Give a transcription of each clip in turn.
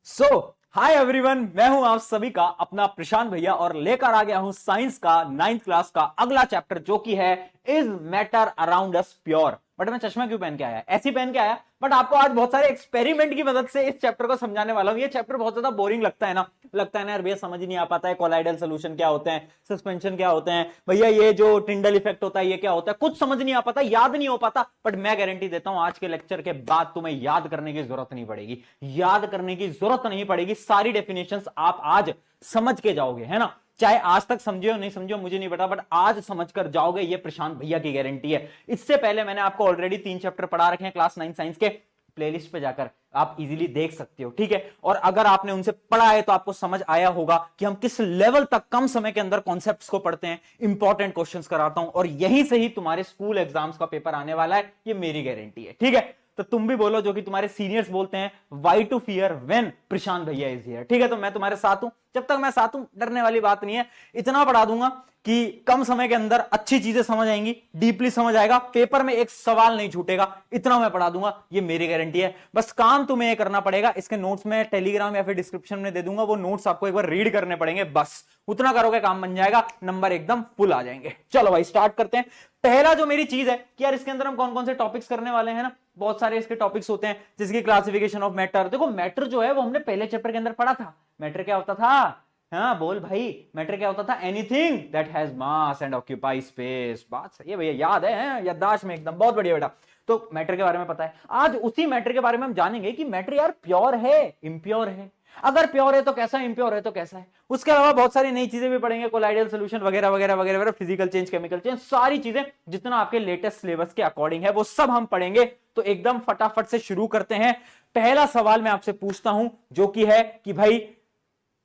सो hi everyone, मैं हूं आप सभी का अपना प्रशांत भैया और लेकर आ गया हूं साइंस का 9th क्लास का अगला चैप्टर जो कि है is matter around us pure. But मैं चश्मा क्यों पहन के आया? ऐसे ही पहन के आया, बट आपको आज बहुत सारे एक्सपेरिमेंट की मदद से इस चैप्टर को समझाने वाला हूं। ये चैप्टर बहुत ज्यादा बोरिंग लगता है ना यार भैया, समझ ही नहीं आ पाता है कोलाइडल सोल्यूशन क्या होते हैं, सस्पेंशन क्या होते हैं, भैया ये जो टिंडल इफेक्ट होता है ये क्या होता है, कुछ समझ नहीं आ पाता, याद नहीं हो पाता। बट मैं गारंटी देता हूं आज के लेक्चर के बाद तुम्हें याद करने की जरूरत नहीं पड़ेगी, याद करने की जरूरत नहीं पड़ेगी। सारी डेफिनेशंस आप आज समझ के जाओगे, है ना। चाहे आज तक समझे हो नहीं समझे हो मुझे नहीं पता, बट आज समझकर जाओगे, ये प्रशांत भैया की गारंटी है। इससे पहले मैंने आपको ऑलरेडी 3 चैप्टर पढ़ा रखे हैं क्लास 9 साइंस के, प्लेलिस्ट पे जाकर आप इजीली देख सकते हो, ठीक है। और अगर आपने उनसे पढ़ा है तो आपको समझ आया होगा कि हम किस लेवल तक कम समय के अंदर कॉन्सेप्ट्स को पढ़ते हैं, इंपॉर्टेंट क्वेश्चंस कराता हूं और यहीं से ही तुम्हारे स्कूल एग्जाम्स का पेपर आने वाला है, ये मेरी गारंटी है, ठीक है। तो तुम भी बोलो जो कि तुम्हारे सीनियर्स बोलते हैं, वाई टू फियर व्हेन प्रशांत भैया इज हियर, ठीक है। तो मैं तुम्हारे साथ हूं, जब तक मैं साथ हूं डरने वाली बात नहीं है। इतना पढ़ा दूंगा कि कम समय के अंदर अच्छी चीजें समझ आएंगी, डीपली समझ आएगा, पेपर में एक सवाल नहीं छूटेगा, इतना मैं पढ़ा दूंगा, ये मेरी गारंटी है। बस काम तुम्हें ये करना पड़ेगा, इसके नोट्स में टेलीग्राम या फिर डिस्क्रिप्शन में दे दूंगा, वो नोट्स आपको एक बार रीड करने पड़ेंगे, बस उतना करोगे काम बन जाएगा, नंबर एकदम फुल आ जाएंगे। चलो भाई स्टार्ट करते हैं। पहला जो मेरी चीज है कि यार इसके अंदर हम कौन कौन से टॉपिक्स करने वाले हैं ना, बहुत सारे इसके टॉपिक्स होते हैं, जिसकी क्लासिफिकेशन ऑफ मैटर। देखो मैटर जो है वो हमने पहले चैप्टर के अंदर पढ़ा था। मैटर क्या होता था? हाँ बोल भाई, मैटर क्या होता था? Anything that has mass and occupy space. बात सही है भैया, याद है याददाश्त में एकदम, बहुत बढ़िया बेटा। तो मैटर के बारे में पता है। आज उसी मैटर के बारे में हम जानेंगे कि मैटर यार प्योर है इम्प्योर है, अगर प्योर है तो कैसा है, इम्प्योर है तो कैसा है। उसके अलावा बहुत सारी नई चीजें भी पढ़ेंगे, कोलाइडल सोल्यूशन वगैरह वगैरह वगैरह वगैरह, फिजिकल चेंज, केमिकल चेंज, सारी चीजें जितना आपके लेटेस्ट सिलेबस के अकॉर्डिंग है वो सब हम पढ़ेंगे। तो एकदम फटाफट से शुरू करते हैं। पहला सवाल मैं आपसे पूछता हूं जो कि है कि भाई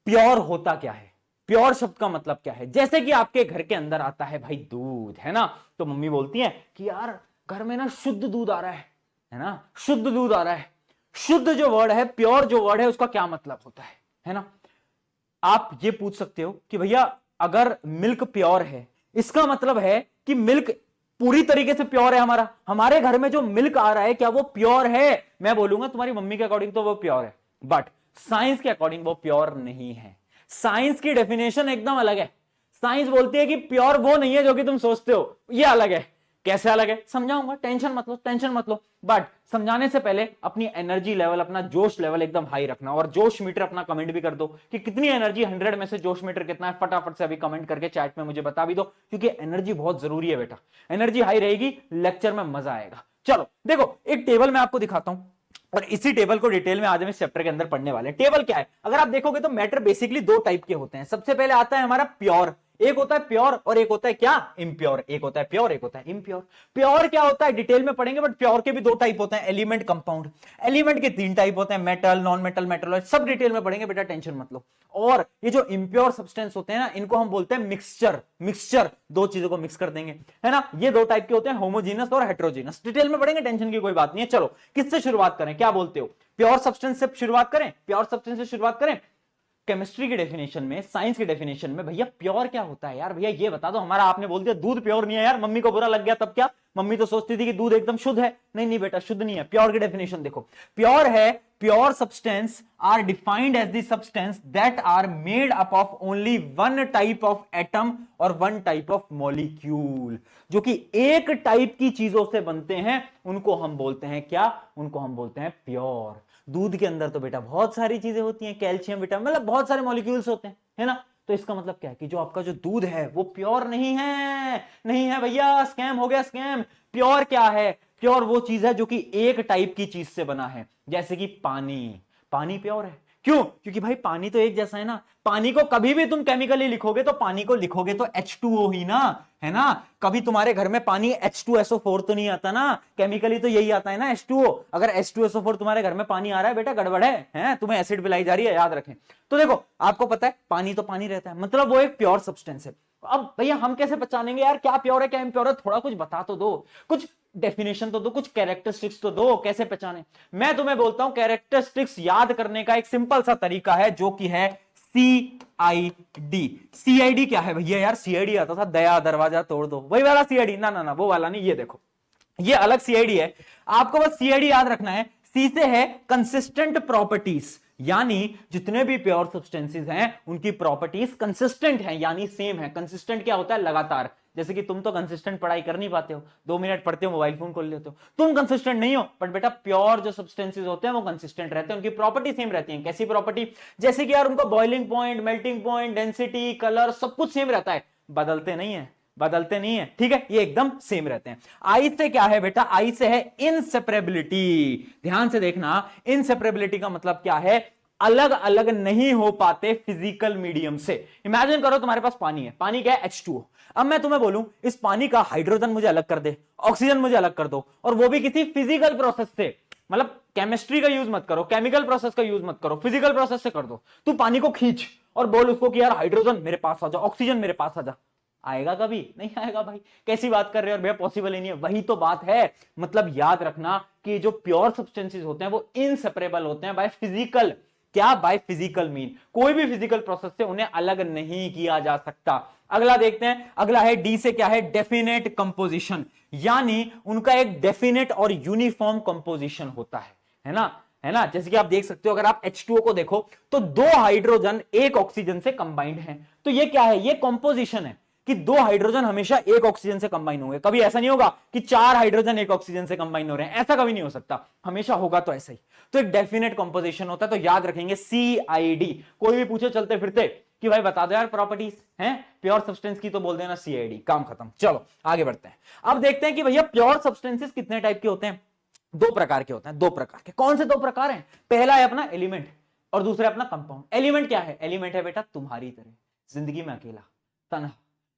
प्योर होता क्या है, प्योर शब्द का मतलब क्या है। जैसे कि आपके घर के अंदर आता है भाई दूध, है ना, तो मम्मी बोलती है कि यार घर में ना शुद्ध दूध आ रहा है ना, शुद्ध दूध आ रहा है। शुद्ध जो वर्ड है, प्योर जो वर्ड है, उसका क्या मतलब होता है ना। आप ये पूछ सकते हो कि भैया अगर मिल्क प्योर है, इसका मतलब है कि मिल्क पूरी तरीके से प्योर है। हमारे घर में जो मिल्क आ रहा है क्या वो प्योर है? मैं बोलूंगा तुम्हारी मम्मी के अकॉर्डिंग तो वो प्योर है, बट साइंस के अकॉर्डिंग वो प्योर नहीं है। साइंस की डेफिनेशन एकदम अलग है। साइंस बोलती है कि प्योर वो नहीं है जो कि तुम सोचते हो, ये अलग है। कैसे अलग है समझाऊंगा, टेंशन मत लो, टेंशन मत लो। बट समझाने से पहले अपनी एनर्जी लेवल, अपना जोश लेवल एकदम हाई रखना। और जोश मीटर अपना कमेंट भी कर दो कि कितनी एनर्जी, 100 में से जोश मीटर कितना है, फटाफट से अभी कमेंट करके चैट में मुझे बता भी दो, क्योंकि एनर्जी बहुत जरूरी है बेटा। एनर्जी हाई रहेगी, लेक्चर में मजा आएगा। चलो देखो, एक टेबल मैं आपको दिखाता हूं और इसी टेबल को डिटेल में आज हम इस चैप्टर के अंदर पढ़ने वाले हैं। टेबल क्या है? अगर आप देखोगे तो मैटर बेसिकली 2 टाइप के होते हैं। सबसे पहले आता है हमारा प्योर, एक होता है प्योर और एक होता है क्या? इम्प्योर। एक होता है प्योर, एक होता है इम्प्योर। प्योर क्या होता है डिटेल में पढ़ेंगे, बट प्योर के भी 2 टाइप होते हैं, एलिमेंट, कंपाउंड। एलिमेंट के 3 टाइप होते हैं, मेटल, नॉन मेटल, मेटल, सब डिटेल में पढ़ेंगे बेटा, टेंशन मत लो। और ये जो इम्प्योर सब्सटेंस होते हैं ना, इनको हम बोलते हैं मिक्सचर। मिक्सचर 2 चीजों को मिक्स कर देंगे, है ना। ये 2 टाइप के होते हैं, होमोजीनस और हेट्रोजीनस। डिटेल में पढ़ेंगे, टेंशन की कोई बात नहीं है। चलो किससे शुरुआत करें, क्या बोलते हो? प्योर सब्सटेंस से शुरुआत करें, प्योर सब्सटेंस से शुरुआत करें। केमिस्ट्री की डेफिनेशन में, साइंस की डेफिनेशन में भैया प्योर क्या होता है यार? भैया ये बता दो। हमारा आपने बोल दिया दूध प्योर नहीं है यार, मम्मी को बुरा लग गया, तब क्या? मम्मी तो सोचती थी कि दूध एकदम शुद्ध है। नहीं नहीं बेटा, शुद्ध नहीं है। प्योर की डेफिनेशन देखो, प्योर है, pure substance are defined as the substance that are made up of only 1 type of atom और 1 टाइप ऑफ मॉलिक्यूल। जो कि एक टाइप की चीजों से बनते हैं, उनको हम बोलते हैं क्या? उनको हम बोलते हैं प्योर। दूध के अंदर तो बेटा बहुत सारी चीजें होती हैं, कैल्शियम, विटामिन, मतलब बहुत सारे मॉलिक्यूल्स होते हैं, है ना। तो इसका मतलब क्या है कि जो आपका जो दूध है वो प्योर नहीं है। नहीं है भैया, स्कैम हो गया, स्कैम। प्योर क्या है? प्योर वो चीज है जो कि एक टाइप की चीज से बना है, जैसे कि पानी। पानी प्योर है, क्यों? क्योंकि भाई पानी तो एक जैसा है ना। पानी को कभी भी तुम केमिकली लिखोगे तो पानी को लिखोगे तो H2O ही ना, है ना। कभी तुम्हारे घर में पानी H2SO4 तो नहीं आता ना, केमिकली तो यही आता है ना, H2O। अगर H2SO4 तुम्हारे घर में पानी आ रहा है बेटा, गड़बड़ है, तुम्हें एसिड पिलाई जा रही है, याद रखें। तो देखो आपको पता है पानी तो पानी रहता है, मतलब वो एक प्योर सब्सटेंस है। अब भैया हम कैसे पहचानेंगे यार क्या प्योर है क्या इम्प्योर है? थोड़ा कुछ बता तो दो, कुछ डेफिनेशन तो दो, कुछ कैरेक्टरिस्टिक्स तो दो, कैसे पहचाने? मैं तुम्हें बोलता हूं कैरेक्टरिस्टिक्स याद करने का एक सिंपल सा तरीका है जो कि है CID। CID क्या है भैया? यार CID आता था, दया दरवाजा तोड़ दो, वही वाला CID ना ना ना, वो वाला नहीं। ये देखो, ये अलग CID है। आपको बस CID याद रखना है। C से है कंसिस्टेंट प्रॉपर्टीज, यानी जितने भी प्योर सब्सटेंसेस हैं उनकी प्रॉपर्टीज कंसिस्टेंट हैं, यानी सेम है। कंसिस्टेंट क्या होता है? लगातार। जैसे कि तुम तो कंसिस्टेंट पढ़ाई कर नहीं पाते हो, 2 मिनट पढ़ते हो मोबाइल फोन खोल लेते हो, तुम कंसिस्टेंट नहीं हो। बट बेटा प्योर जो सब्सटेंसेस होते हैं वो कंसिस्टेंट रहते हैं, उनकी प्रॉपर्टी सेम रहती है। कैसी प्रॉपर्टी? जैसे कि यार उनका boiling point, melting point, density, colour सब कुछ सेम रहता है, बदलते नहीं है, बदलते नहीं है, ठीक है, ये एकदम सेम रहते हैं। आई से क्या है बेटा? आई से है इनसेपरेबिलिटी। ध्यान से देखना, इनसेपरेबिलिटी का मतलब क्या है? अलग अलग नहीं हो पाते फिजिकल मीडियम से। इमेजिन करो तुम्हारे पास पानी है, पानी क्या है? H2O। अब मैं तुम्हें बोलूं इस पानी का हाइड्रोजन मुझे अलग कर दे, ऑक्सीजन मुझे अलग कर दो, और वो भी किसी फिजिकल प्रोसेस से, मतलब केमिस्ट्री का यूज मत करो, केमिकल प्रोसेस का यूज मत करो, फिजिकल प्रोसेस से कर दो। तू पानी को खींच और बोल उसको कि यार हाइड्रोजन मेरे पास आ जा, ऑक्सीजन मेरे पास आ जा, आएगा कभी? नहीं आएगा भाई। कैसी बात कर रहे हो भैया, पॉसिबल ही नहीं है। वही तो बात है। मतलब याद रखना कि जो प्योर सब्सटेंसेस होते हैं वो इनसेपरेबल होते हैं बाय फिजिकल। क्या? By physical mean. कोई भी फिजिकल प्रोसेस से उन्हें अलग नहीं किया जा सकता। अगला देखते हैं, अगला है डी से क्या है? डेफिनेट कंपोजिशन, यानी उनका एक डेफिनेट और यूनिफॉर्म कंपोजिशन होता है ना, है ना। जैसे कि आप देख सकते हो, अगर आप H2O को देखो तो 2 हाइड्रोजन 1 ऑक्सीजन से कंबाइंड हैं। तो ये क्या है? ये कंपोजिशन है कि 2 हाइड्रोजन हमेशा 1 ऑक्सीजन से कंबाइन होंगे। कभी ऐसा नहीं होगा कि 4 हाइड्रोजन 1 ऑक्सीजन से कंबाइन हो रहे हैं, ऐसा कभी नहीं हो सकता। हमेशा होगा तो ऐसा ही। तो एक डेफिनेट कंपोजिशन होता है। तो याद रखेंगे CID। कोई भी पूछे चलते फिरते कि भाई बता दो यार प्रॉपर्टीज हैं प्योर सब्सटेंस की, तो बोल देना CID, काम खत्म। चलो आगे बढ़ते हैं। अब देखते हैं कि भैया प्योर सब्सटेंसेस कितने टाइप के होते हैं। 2 प्रकार के होते हैं, 2 प्रकार के। कौन से 2 प्रकार हैं? पहला है अपना एलिमेंट और दूसरा अपना कंपाउंड। एलिमेंट क्या है? एलिमेंट है बेटा तुम्हारी तरह जिंदगी में अकेला, तन्हा,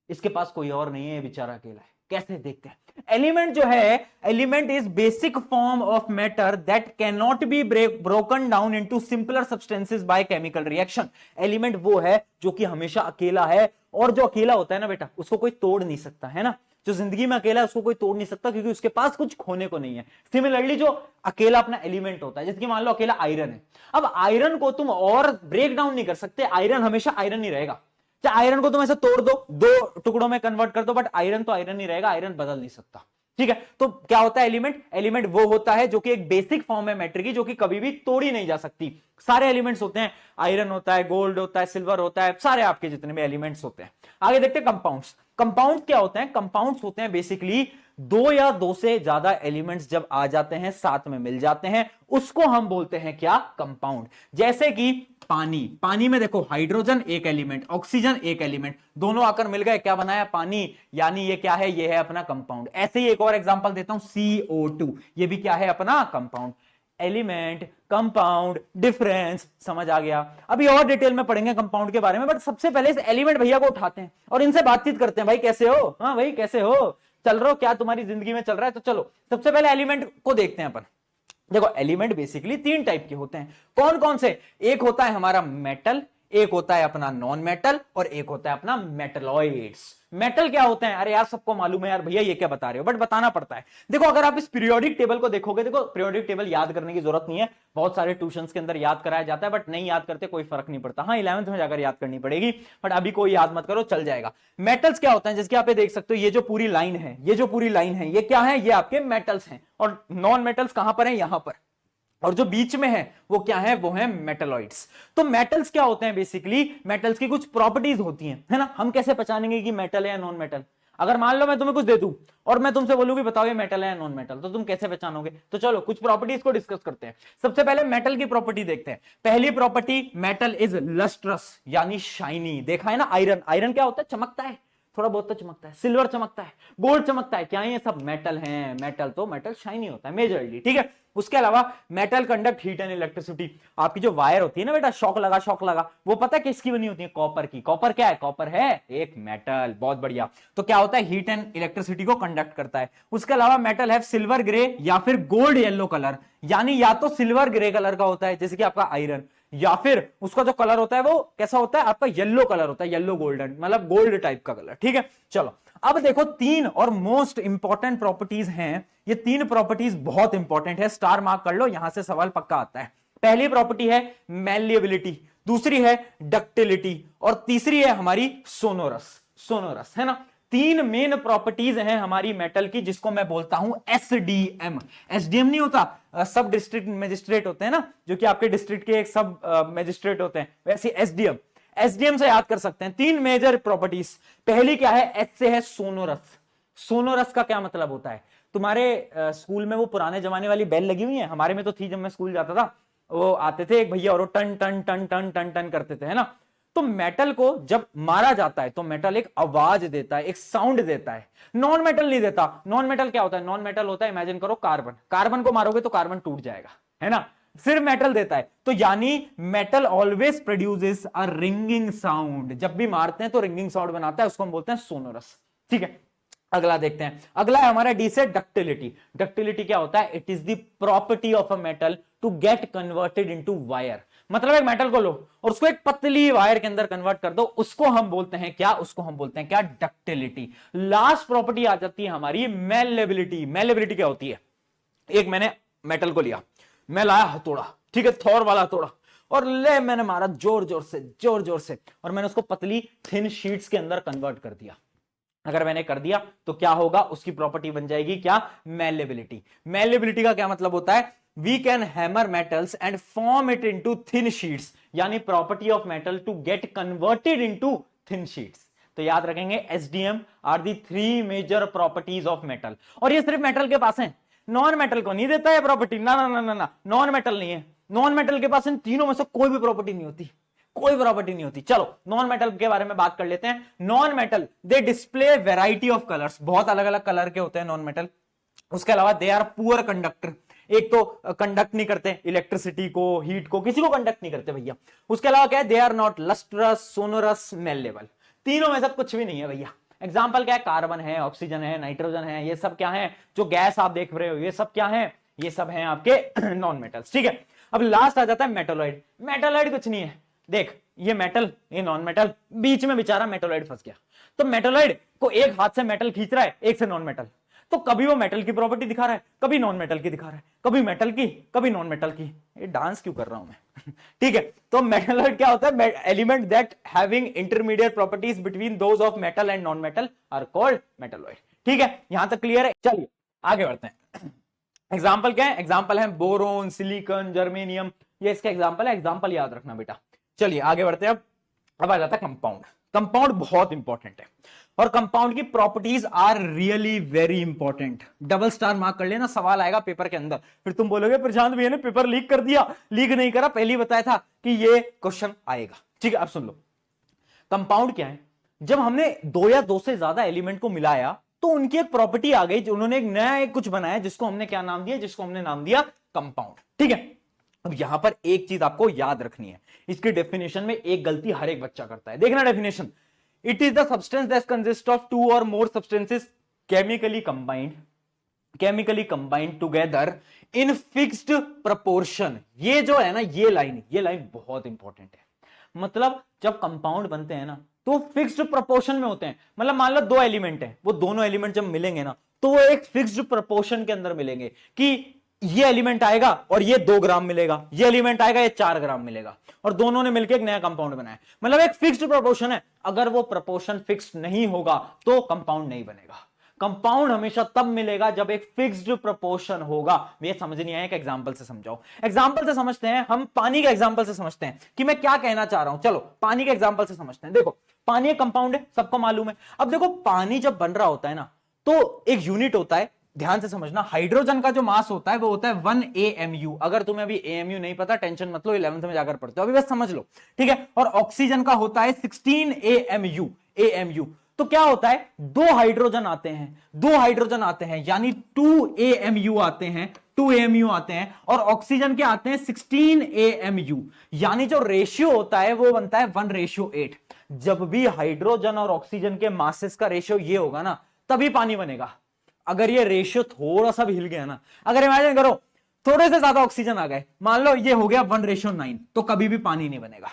इसके पास कोई और नहीं है, बेचारा अकेला है। कैसे? देखते हैं। एलिमेंट जो है, element is basic form of matter that can not be broken down into simpler substances by chemical reaction. Element वो है जो कि हमेशा अकेला है, और जो अकेला होता है ना बेटा उसको कोई तोड़ नहीं सकता, है ना। जो जिंदगी में अकेला है उसको कोई तोड़ नहीं सकता, क्योंकि उसके पास कुछ खोने को नहीं है। सिमिलरली जो अकेला अपना एलिमेंट होता है, जैसे कि मान लो अकेला आयरन है, अब आयरन को तुम और ब्रेक डाउन नहीं कर सकते, आयरन हमेशा आयरन ही रहेगा। चाहे आयरन को तुम ऐसे तोड़ दो, 2 टुकड़ों में कन्वर्ट कर दो, बट आयरन तो आयरन ही रहेगा, आयरन बदल नहीं सकता, ठीक है। तो क्या होता है एलिमेंट? एलिमेंट वो होता है जो कि एक बेसिक फॉर्म है मैटर की, जो कि कभी भी तोड़ी नहीं जा सकती। सारे एलिमेंट्स होते हैं, आयरन होता है, गोल्ड होता है, सिल्वर होता है, सारे आपके जितने भी एलिमेंट्स होते हैं। आगे देखते हैं कंपाउंड्स। कंपाउंड्स क्या होते हैं? कंपाउंड्स होते हैं बेसिकली 2 या 2 से ज्यादा एलिमेंट्स जब आ जाते हैं, साथ में मिल जाते हैं, उसको हम बोलते हैं क्या? कंपाउंड। जैसे कि पानी, पानी में देखो हाइड्रोजन एक एलिमेंट, ऑक्सीजन एक एलिमेंट, दोनों आकर मिल गए, क्या बनाया? पानी। यानी ये क्या है? ये है अपना कंपाउंड। ऐसे ही एक और एग्जांपल देता हूं, CO2, ये भी क्या है? अपना कंपाउंड। एलिमेंट, कंपाउंड, डिफरेंस, समझ आ गया। अभी और डिटेल में पढ़ेंगे कंपाउंड के बारे में, बट सबसे पहले इस एलिमेंट भैया को उठाते हैं और इनसे बातचीत करते हैं। भाई कैसे हो? हाँ भाई कैसे हो? चल रहे हो? क्या तुम्हारी जिंदगी में चल रहा है? तो चलो सबसे पहले एलिमेंट को देखते हैं अपन। देखो एलिमेंट बेसिकली 3 टाइप के होते हैं। कौन कौन से? एक होता है हमारा मेटल, एक होता है अपना नॉन मेटल, और एक होता है अपना मेटलॉइड्स। मेटल क्या होते हैं? अरे यार सबको मालूम है यार भैया, ये क्या बता रहे हो, बट बताना पड़ता है। देखो अगर आप इस पीरियोडिक टेबल को देखोगे, देखो पीरियोडिक टेबल याद करने की जरूरत नहीं है, बहुत सारे ट्यूशंस के अंदर याद कराया जाता है, बट नहीं याद करते कोई फर्क नहीं पड़ता। हाँ 11th में जाकर याद करनी पड़ेगी, बट अभी कोई याद मत करो, चल जाएगा। मेटल्स क्या होता है? जैसे आप ये देख सकते हो, ये जो पूरी लाइन है, ये जो पूरी लाइन है, ये क्या है? ये आपके मेटल्स हैं। और नॉन मेटल्स कहां पर है? यहां पर। और जो बीच में है वो क्या है? वो है मेटलॉइड्स। तो मेटल्स क्या होते हैं? बेसिकली मेटल्स की कुछ प्रॉपर्टीज होती हैं, है ना। हम कैसे पहचानेंगे कि मेटल है या नॉन मेटल? अगर मान लो मैं तुम्हें कुछ दे दूं और मैं तुमसे बोलूं कि बताओ ये मेटल है या नॉन मेटल, तो तुम कैसे पहचानोगे? तो चलो कुछ प्रॉपर्टीज को डिस्कस करते हैं। सबसे पहले मेटल की प्रॉपर्टी देखते हैं। पहली प्रॉपर्टी, मेटल इज लस्ट्रस, यानी शाइनी। देखा है ना, आयरन, आयरन क्या होता है? चमकता है, थोड़ा बहुत तो चमकता है। सिल्वर चमकता है, गोल्ड चमकता है, क्या ये सब मेटल हैं? मेटल तो मेटल शाइनी होता है मेजरली, ठीक है। उसके अलावा metal conduct heat and electricity. आपकी जो वायर होती है ना बेटा, शॉक लगा, वो पता है किसकी बनी होती है? कॉपर की। कॉपर क्या है? कॉपर है एक मेटल। बहुत बढ़िया। तो क्या होता है? हीट एंड इलेक्ट्रिसिटी को कंडक्ट करता है। उसके अलावा मेटल है सिल्वर ग्रे या फिर गोल्ड येलो कलर, यानी या तो सिल्वर ग्रे कलर का होता है जैसे कि आपका आयरन, या फिर उसका जो कलर होता है वो कैसा होता है? आपका येलो कलर होता है, येलो गोल्डन, मतलब गोल्ड टाइप का कलर, ठीक है। चलो अब देखो 3 और मोस्ट इंपॉर्टेंट प्रॉपर्टीज हैं। ये 3 प्रॉपर्टीज बहुत इंपॉर्टेंट है, स्टार मार्क कर लो, यहां से सवाल पक्का आता है। पहली प्रॉपर्टी है मैलिएबिलिटी, दूसरी है डक्टिलिटी, और तीसरी है हमारी सोनोरस। सोनोरस है ना। तीन मेन प्रॉपर्टीज हैं हमारी मेटल की, जिसको मैं बोलता हूं एसडीएम। एसडीएम नहीं होता, सब डिस्ट्रिक्ट मजिस्ट्रेट होते हैं ना, जो कि आपके डिस्ट्रिक्ट के एक सब मजिस्ट्रेट होते हैं, वैसे एसडीएम। एसडीएम से याद कर सकते हैं तीन मेजर प्रॉपर्टीज। पहली क्या है, एच से है सोनोरस। सोनोरस का क्या मतलब होता है, तुम्हारे स्कूल में वो पुराने जमाने वाली बेल लगी हुई है, हमारे में तो थी जब मैं स्कूल जाता था, वो आते थे एक भैया और वो टन टन टन टन टन टन करते थे, है ना। तो मेटल को जब मारा जाता है तो मेटल एक आवाज देता है, एक साउंड देता है। नॉन मेटल नहीं देता। नॉन मेटल क्या होता है, नॉन मेटल होता है, इमेजिन करो कार्बन, कार्बन को मारोगे तो कार्बन टूट जाएगा, है ना। सिर्फ मेटल देता है। तो यानी मेटल ऑलवेज प्रोड्यूसेस अ रिंगिंग साउंड, जब भी मारते हैं तो रिंगिंग साउंड बनाता है, उसको हम बोलते हैं सोनोरस। ठीक है, अगला देखते हैं। अगला है हमारा डी से डक्टिलिटी। डक्टिलिटी क्या होता है, it is the property of a metal to get converted into wire. मतलब एक मेटल को लो और उसको एक पतली वायर के अंदर कन्वर्ट कर दो, उसको हम बोलते हैं क्या, उसको हम बोलते हैं क्या, डक्टिलिटी। लास्ट प्रॉपर्टी आ जाती है हमारी मेलेबिलिटी। मेलेबिलिटी क्या होती है, एक मैंने मेटल को लिया, मैं लाया हथौड़ा, ठीक है, थॉर वाला हथौड़ा, और ले मैंने मारा जोर जोर से, जोर जोर से, और मैंने उसको पतली थिन शीट्स के अंदर कन्वर्ट कर दिया। अगर मैंने कर दिया तो क्या होगा, उसकी प्रॉपर्टी बन जाएगी क्या, मेलेबिलिटी। मेलेबिलिटी का क्या मतलब होता है, we can hammer metals and form it into thin sheets, यानी property of metal to get converted into thin sheets. तो याद रखेंगे SDM are the three major properties of metal. और ये सिर्फ मेटल के पास है, नॉन मेटल को नहीं देता है प्रॉपर्टी, ना ना ना ना ना, नॉन मेटल नहीं है। नॉन मेटल के पास इन तीनों में से कोई भी प्रॉपर्टी नहीं होती, कोई प्रॉपर्टी नहीं होती। चलो नॉन मेटल के बारे में बात कर लेते हैं। Non metal they display variety of colours, बहुत अलग अलग कलर के होते हैं नॉन मेटल। उसके अलावा दे आर पुअर कंडक्टर, एक तो कंडक्ट नहीं करते इलेक्ट्रिसिटी को, हीट को, किसी को कंडक्ट नहीं करते भैया। उसके अलावा क्या है, they are not lustrous, sonorous, malleable. तीनों में सब कुछ भी नहीं है भैया। एग्जाम्पल क्या है, कार्बन है, ऑक्सीजन है, नाइट्रोजन है, ये सब क्या है, जो गैस आप देख रहे हो ये सब क्या है, ये सब है आपके नॉन मेटल्स। ठीक है, अब लास्ट आ जाता है मेटोलॉइड। मेटोलॉइड कुछ नहीं है, देख ये मेटल, ये नॉन मेटल, बीच में बेचारा मेटोलॉइड फंस गया। तो मेटोलॉइड को एक हाथ से मेटल खींच रहा है, एक से नॉन मेटल, तो कभी वो मेटल की प्रॉपर्टी दिखा रहा है, कभी नॉन मेटल की दिखा रहा है, कभी मेटल की, कभी नॉन मेटल की। ये डांस क्यों कर रहा हूं मैं ठीक है, तो मेटलॉइड क्या होता है, element that having intermediate properties between those of metal and non metal are called metalloid. ठीक है, यहां तक क्लियर है। चलिए आगे बढ़ते हैं। एग्जाम्पल क्या है, एग्जाम्पल है बोरोन, सिलिकॉन, जर्मेनियम, ये इसका एग्जाम्पल है, एग्जाम्पल याद रखना बेटा। चलिए आगे बढ़ते हैं। अब आ जाता है कंपाउंड। कंपाउंड बहुत इंपॉर्टेंट है और कंपाउंड की properties are really very important. Double star mark कर लेना, सवाल आएगा पेपर के अंदर, फिर तुम बोलोगे प्रशांत भैया ने पेपर लीक कर दिया। लीक नहीं करा, पहले ही बताया था कि ये क्वेश्चन आएगा। ठीक है, अब सुन लो कंपाउंड क्या है। जब हमने दो या दो से ज्यादा एलिमेंट को मिलाया तो उनकी एक प्रॉपर्टी आ गई, जो उन्होंने एक नया एक कुछ बनाया जिसको हमने क्या नाम दिया, जिसको हमने नाम दिया कंपाउंड। ठीक है, अब यहां पर एक चीज आपको याद रखनी है, इसकी डेफिनेशन में एक गलती हर एक बच्चा करता है। देखना definition, it is the substance that consist of two or more substances chemically combined together in fixed proportion. ये जो है ना, ये लाइन बहुत इंपॉर्टेंट है। मतलब जब कंपाउंड बनते हैं ना तो फिक्स्ड प्रोपोर्शन में होते हैं। मतलब मान लो दो एलिमेंट हैं, वो दोनों एलिमेंट जब मिलेंगे ना तो वो एक फिक्स्ड प्रोपोर्शन के अंदर मिलेंगे, कि ये एलिमेंट आएगा और ये 2 ग्राम मिलेगा, ये एलिमेंट आएगा ये 4 ग्राम मिलेगा, और दोनों ने मिलकर एक नया कंपाउंड बनाया। मतलब एक फिक्स्ड प्रोपोर्शन है। अगर वो प्रोपोर्शन फिक्स्ड नहीं होगा तो कंपाउंड नहीं बनेगा। कंपाउंड हमेशा तब मिलेगा जब एक फिक्स्ड प्रोपोर्शन होगा। ये समझ नहीं आया, एक एग्जांपल से समझाओ। एग्जांपल से समझते हैं, हम पानी के एग्जांपल से समझते हैं कि मैं क्या कहना चाह रहा हूं। चलो पानी के एग्जांपल से समझते हैं। देखो पानी एक कंपाउंड है, सबको मालूम है। अब देखो पानी जब बन रहा होता है ना तो एक यूनिट होता है, ध्यान से समझना। हाइड्रोजन का जो मास होता है वो होता है 1 AMU। अगर तुम्हें अभी AMU नहीं पता टेंशन मत लो, 11th में जाकर पढ़ते हो, अभी बस समझ लो। ठीक है, और ऑक्सीजन का होता है 16 AMU। तो क्या होता है, दो हाइड्रोजन आते हैं यानी 2 AMU आते हैं, और ऑक्सीजन के आते हैं 16 AMU, यानी जो रेशियो होता है वो बनता है 1:8। जब भी हाइड्रोजन और ऑक्सीजन के मासेस का रेशियो ये होगा ना तभी पानी बनेगा। अगर ये रेशियो थोड़ा सा भी हिल गया ना, अगर इमेजिन करो थोड़े से ज्यादा ऑक्सीजन आ गए, मान लो ये हो गया 1:9, तो कभी भी पानी नहीं बनेगा।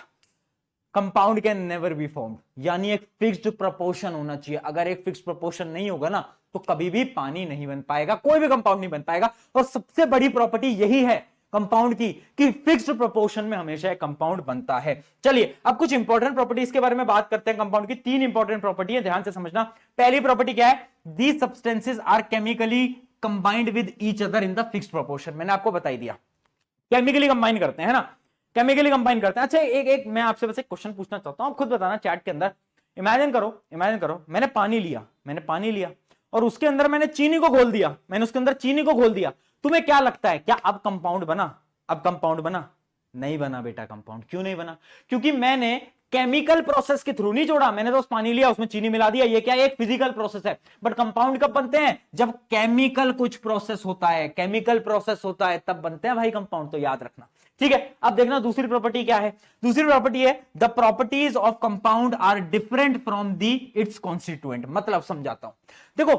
Compound can never be formed, यानी एक फिक्स्ड प्रोपोर्शन होना चाहिए। अगर एक फिक्स्ड प्रोपोर्शन नहीं होगा ना तो कभी भी पानी नहीं बन पाएगा, कोई भी कंपाउंड नहीं बन पाएगा। और सबसे बड़ी प्रॉपर्टी यही है, कंपाउंड की कि फिक्स्ड प्रोपोर्शन में हमेशा एक कंपाउंड बनता है। चलिए अब कुछ इंपॉर्टेंट प्रॉपर्टीज के बारे में बात करते हैं कंपाउंड की। तीन इंपॉर्टेंट प्रॉपर्टी है, ध्यान से समझना। पहली प्रॉपर्टी क्या है? These substances are chemically combined with each other in the fixed proportion. मैंने आपको बता ही दिया, केमिकली कंबाइन करते हैं, है ना, केमिकली कंबाइन करते हैं। अच्छा एक मैं आपसे बस एक क्वेश्चन पूछना चाहता हूं, आप खुद बताना चैट के अंदर। इमेजिन करो मैंने पानी लिया और उसके अंदर मैंने चीनी को घोल दिया, तुम्हें क्या लगता है, क्या अब कंपाउंड बना? नहीं बना बेटा कंपाउंड। क्यों नहीं बना? क्योंकि मैंने केमिकल प्रोसेस के थ्रू नहीं जोड़ा, मैंने तो पानी लिया उसमें चीनी मिला दिया, ये क्या है? एक फिजिकल प्रोसेस है। बट कंपाउंड कब बनते हैं? जब केमिकल कुछ प्रोसेस होता है, तब बनते हैं भाई कंपाउंड, तो याद रखना। ठीक है, अब देखना दूसरी प्रॉपर्टी क्या है। दूसरी प्रॉपर्टी है the properties of compound are different from the its constituent. मतलब समझाता हूं, देखो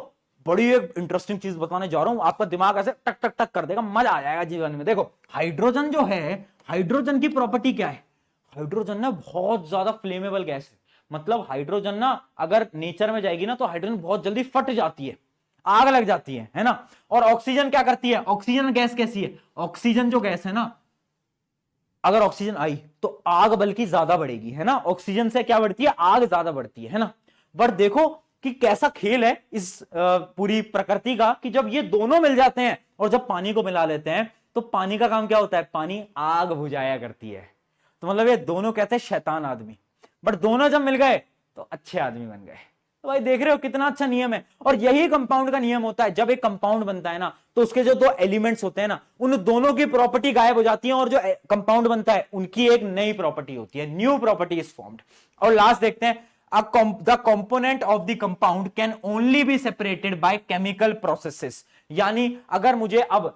बड़ी एक इंटरेस्टिंग चीज बताने जा रहा हूं, आपका दिमाग ऐसे टक टक टक कर देगा, मजा आ जाएगा जीवन में। देखो हाइड्रोजन जो है, हाइड्रोजन की प्रॉपर्टी क्या है? हाइड्रोजन ना बहुत ज्यादा फ्लेमेबल गैस है। मतलब हाइड्रोजन ना अगर नेचर में जाएगी ना तो हाइड्रोजन बहुत जल्दी फट जाती है, आग लग जाती है ना। और ऑक्सीजन क्या करती है? ऑक्सीजन गैस कैसी है? ऑक्सीजन जो गैस है ना, अगर ऑक्सीजन आई तो आग बल्कि ज्यादा बढ़ेगी, है ना। ऑक्सीजन से क्या बढ़ती है? आग ज्यादा बढ़ती है ना। बट देखो कि कैसा खेल है इस पूरी प्रकृति का, कि जब ये दोनों मिल जाते हैं और जब पानी को मिला लेते हैं तो पानी का काम क्या होता है? पानी आग बुझाया करती है। तो मतलब ये दोनों कहते हैं शैतान आदमी, बट दोनों जब मिल गए तो अच्छे आदमी बन गए। तो भाई देख रहे हो कितना अच्छा नियम है। और यही कंपाउंड का नियम होता है, जब एक कंपाउंड बनता है ना तो उसके जो दो एलिमेंट्स होते हैं ना, उन दोनों की प्रॉपर्टी गायब हो जाती है और जो कंपाउंड बनता है उनकी एक नई प्रॉपर्टी होती है, न्यू प्रॉपर्टी इज फॉर्म्ड। और लास्ट देखते हैं, the component of the compound can only be separated by chemical processes। यानी अगर मुझे अब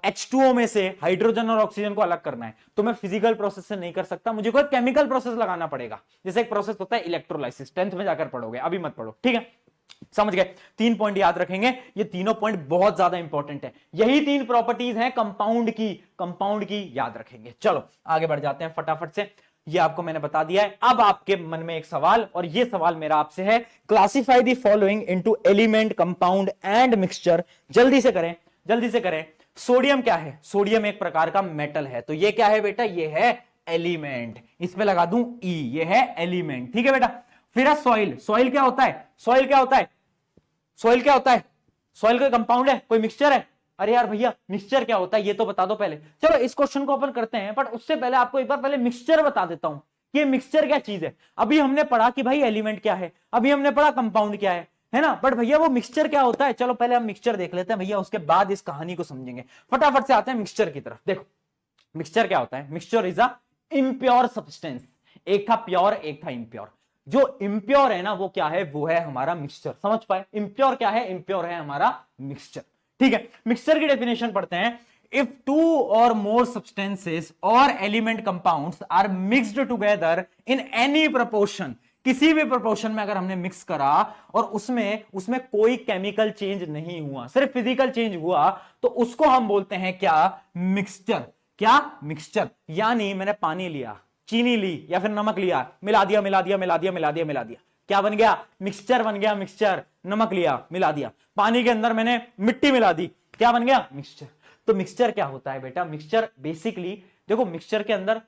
H2O में से हाइड्रोजन और ऑक्सीजन को अलग करना है तो मैं फिजिकल प्रोसेस से नहीं कर सकता, मुझे कोई केमिकल प्रोसेस लगाना पड़ेगा। जैसे एक प्रोसेस होता है इलेक्ट्रोलाइसिस, 10th में जाकर पढ़ोगे, अभी मत पढ़ो, ठीक है। समझ गए? 3 पॉइंट याद रखेंगे, ये तीनों पॉइंट बहुत ज्यादा इंपॉर्टेंट है। यही 3 प्रॉपर्टीज हैं कंपाउंड की याद रखेंगे। चलो आगे बढ़ जाते हैं फटाफट से, ये आपको मैंने बता दिया है। अब आपके मन में एक सवाल, और ये सवाल मेरा आपसे है, classify the following into element, compound and mixture. जल्दी से करें। सोडियम क्या है? सोडियम एक प्रकार का मेटल है, तो ये क्या है बेटा? ये है एलिमेंट। इस पे लगा दूं ई, ये है एलिमेंट, ठीक है बेटा। फिर है सॉइल क्या होता है? सॉइल कोई कंपाउंड है, कोई मिक्सचर है? अरे यार भैया मिक्सचर क्या होता है ये तो बता दो पहले। चलो इस क्वेश्चन को अपन करते हैं, बट उससे पहले आपको एक बार पहले मिक्सचर बता देता हूं कि ये मिक्सचर क्या चीज है। अभी हमने पढ़ा कि भाई एलिमेंट क्या है, अभी हमने पढ़ा कंपाउंड क्या है ना। बट भैया वो मिक्सचर क्या होता है? चलो पहले हम मिक्सचर देख लेते हैं भैया, उसके बाद इस कहानी को समझेंगे। फटाफट से आते हैं मिक्सचर की तरफ। देखो मिक्सचर क्या होता है? Mixture is a impure substance. एक था प्योर, एक था इम्प्योर। जो इम्प्योर है ना वो क्या है? वो है हमारा मिक्सचर। समझ पाए? इम्प्योर क्या है? इम्प्योर है हमारा मिक्सचर, ठीक है। मिक्सचर की डेफिनेशन पढ़ते हैं। If 2 or more substances or element compounds are mixed together in any proportion, किसी भी प्रोपोर्शन में अगर हमने मिक्स करा और उसमें कोई केमिकल चेंज नहीं हुआ, सिर्फ फिजिकल चेंज हुआ, तो उसको हम बोलते हैं क्या? मिक्सचर। क्या? मिक्सचर। यानी मैंने पानी लिया, चीनी ली या फिर नमक लिया, मिला दिया, क्या बन गया? मिक्सचर बन गया। मिक्सचर, नमक लिया मिला दिया, पानी के अंदर मैंने मिट्टी मिला दी, क्या बन गया? मिक्सचर। तो मिक्सचर क्या होता है बेटा? मिक्सचर बेसिकली देखो, मिक्सचर के अंदर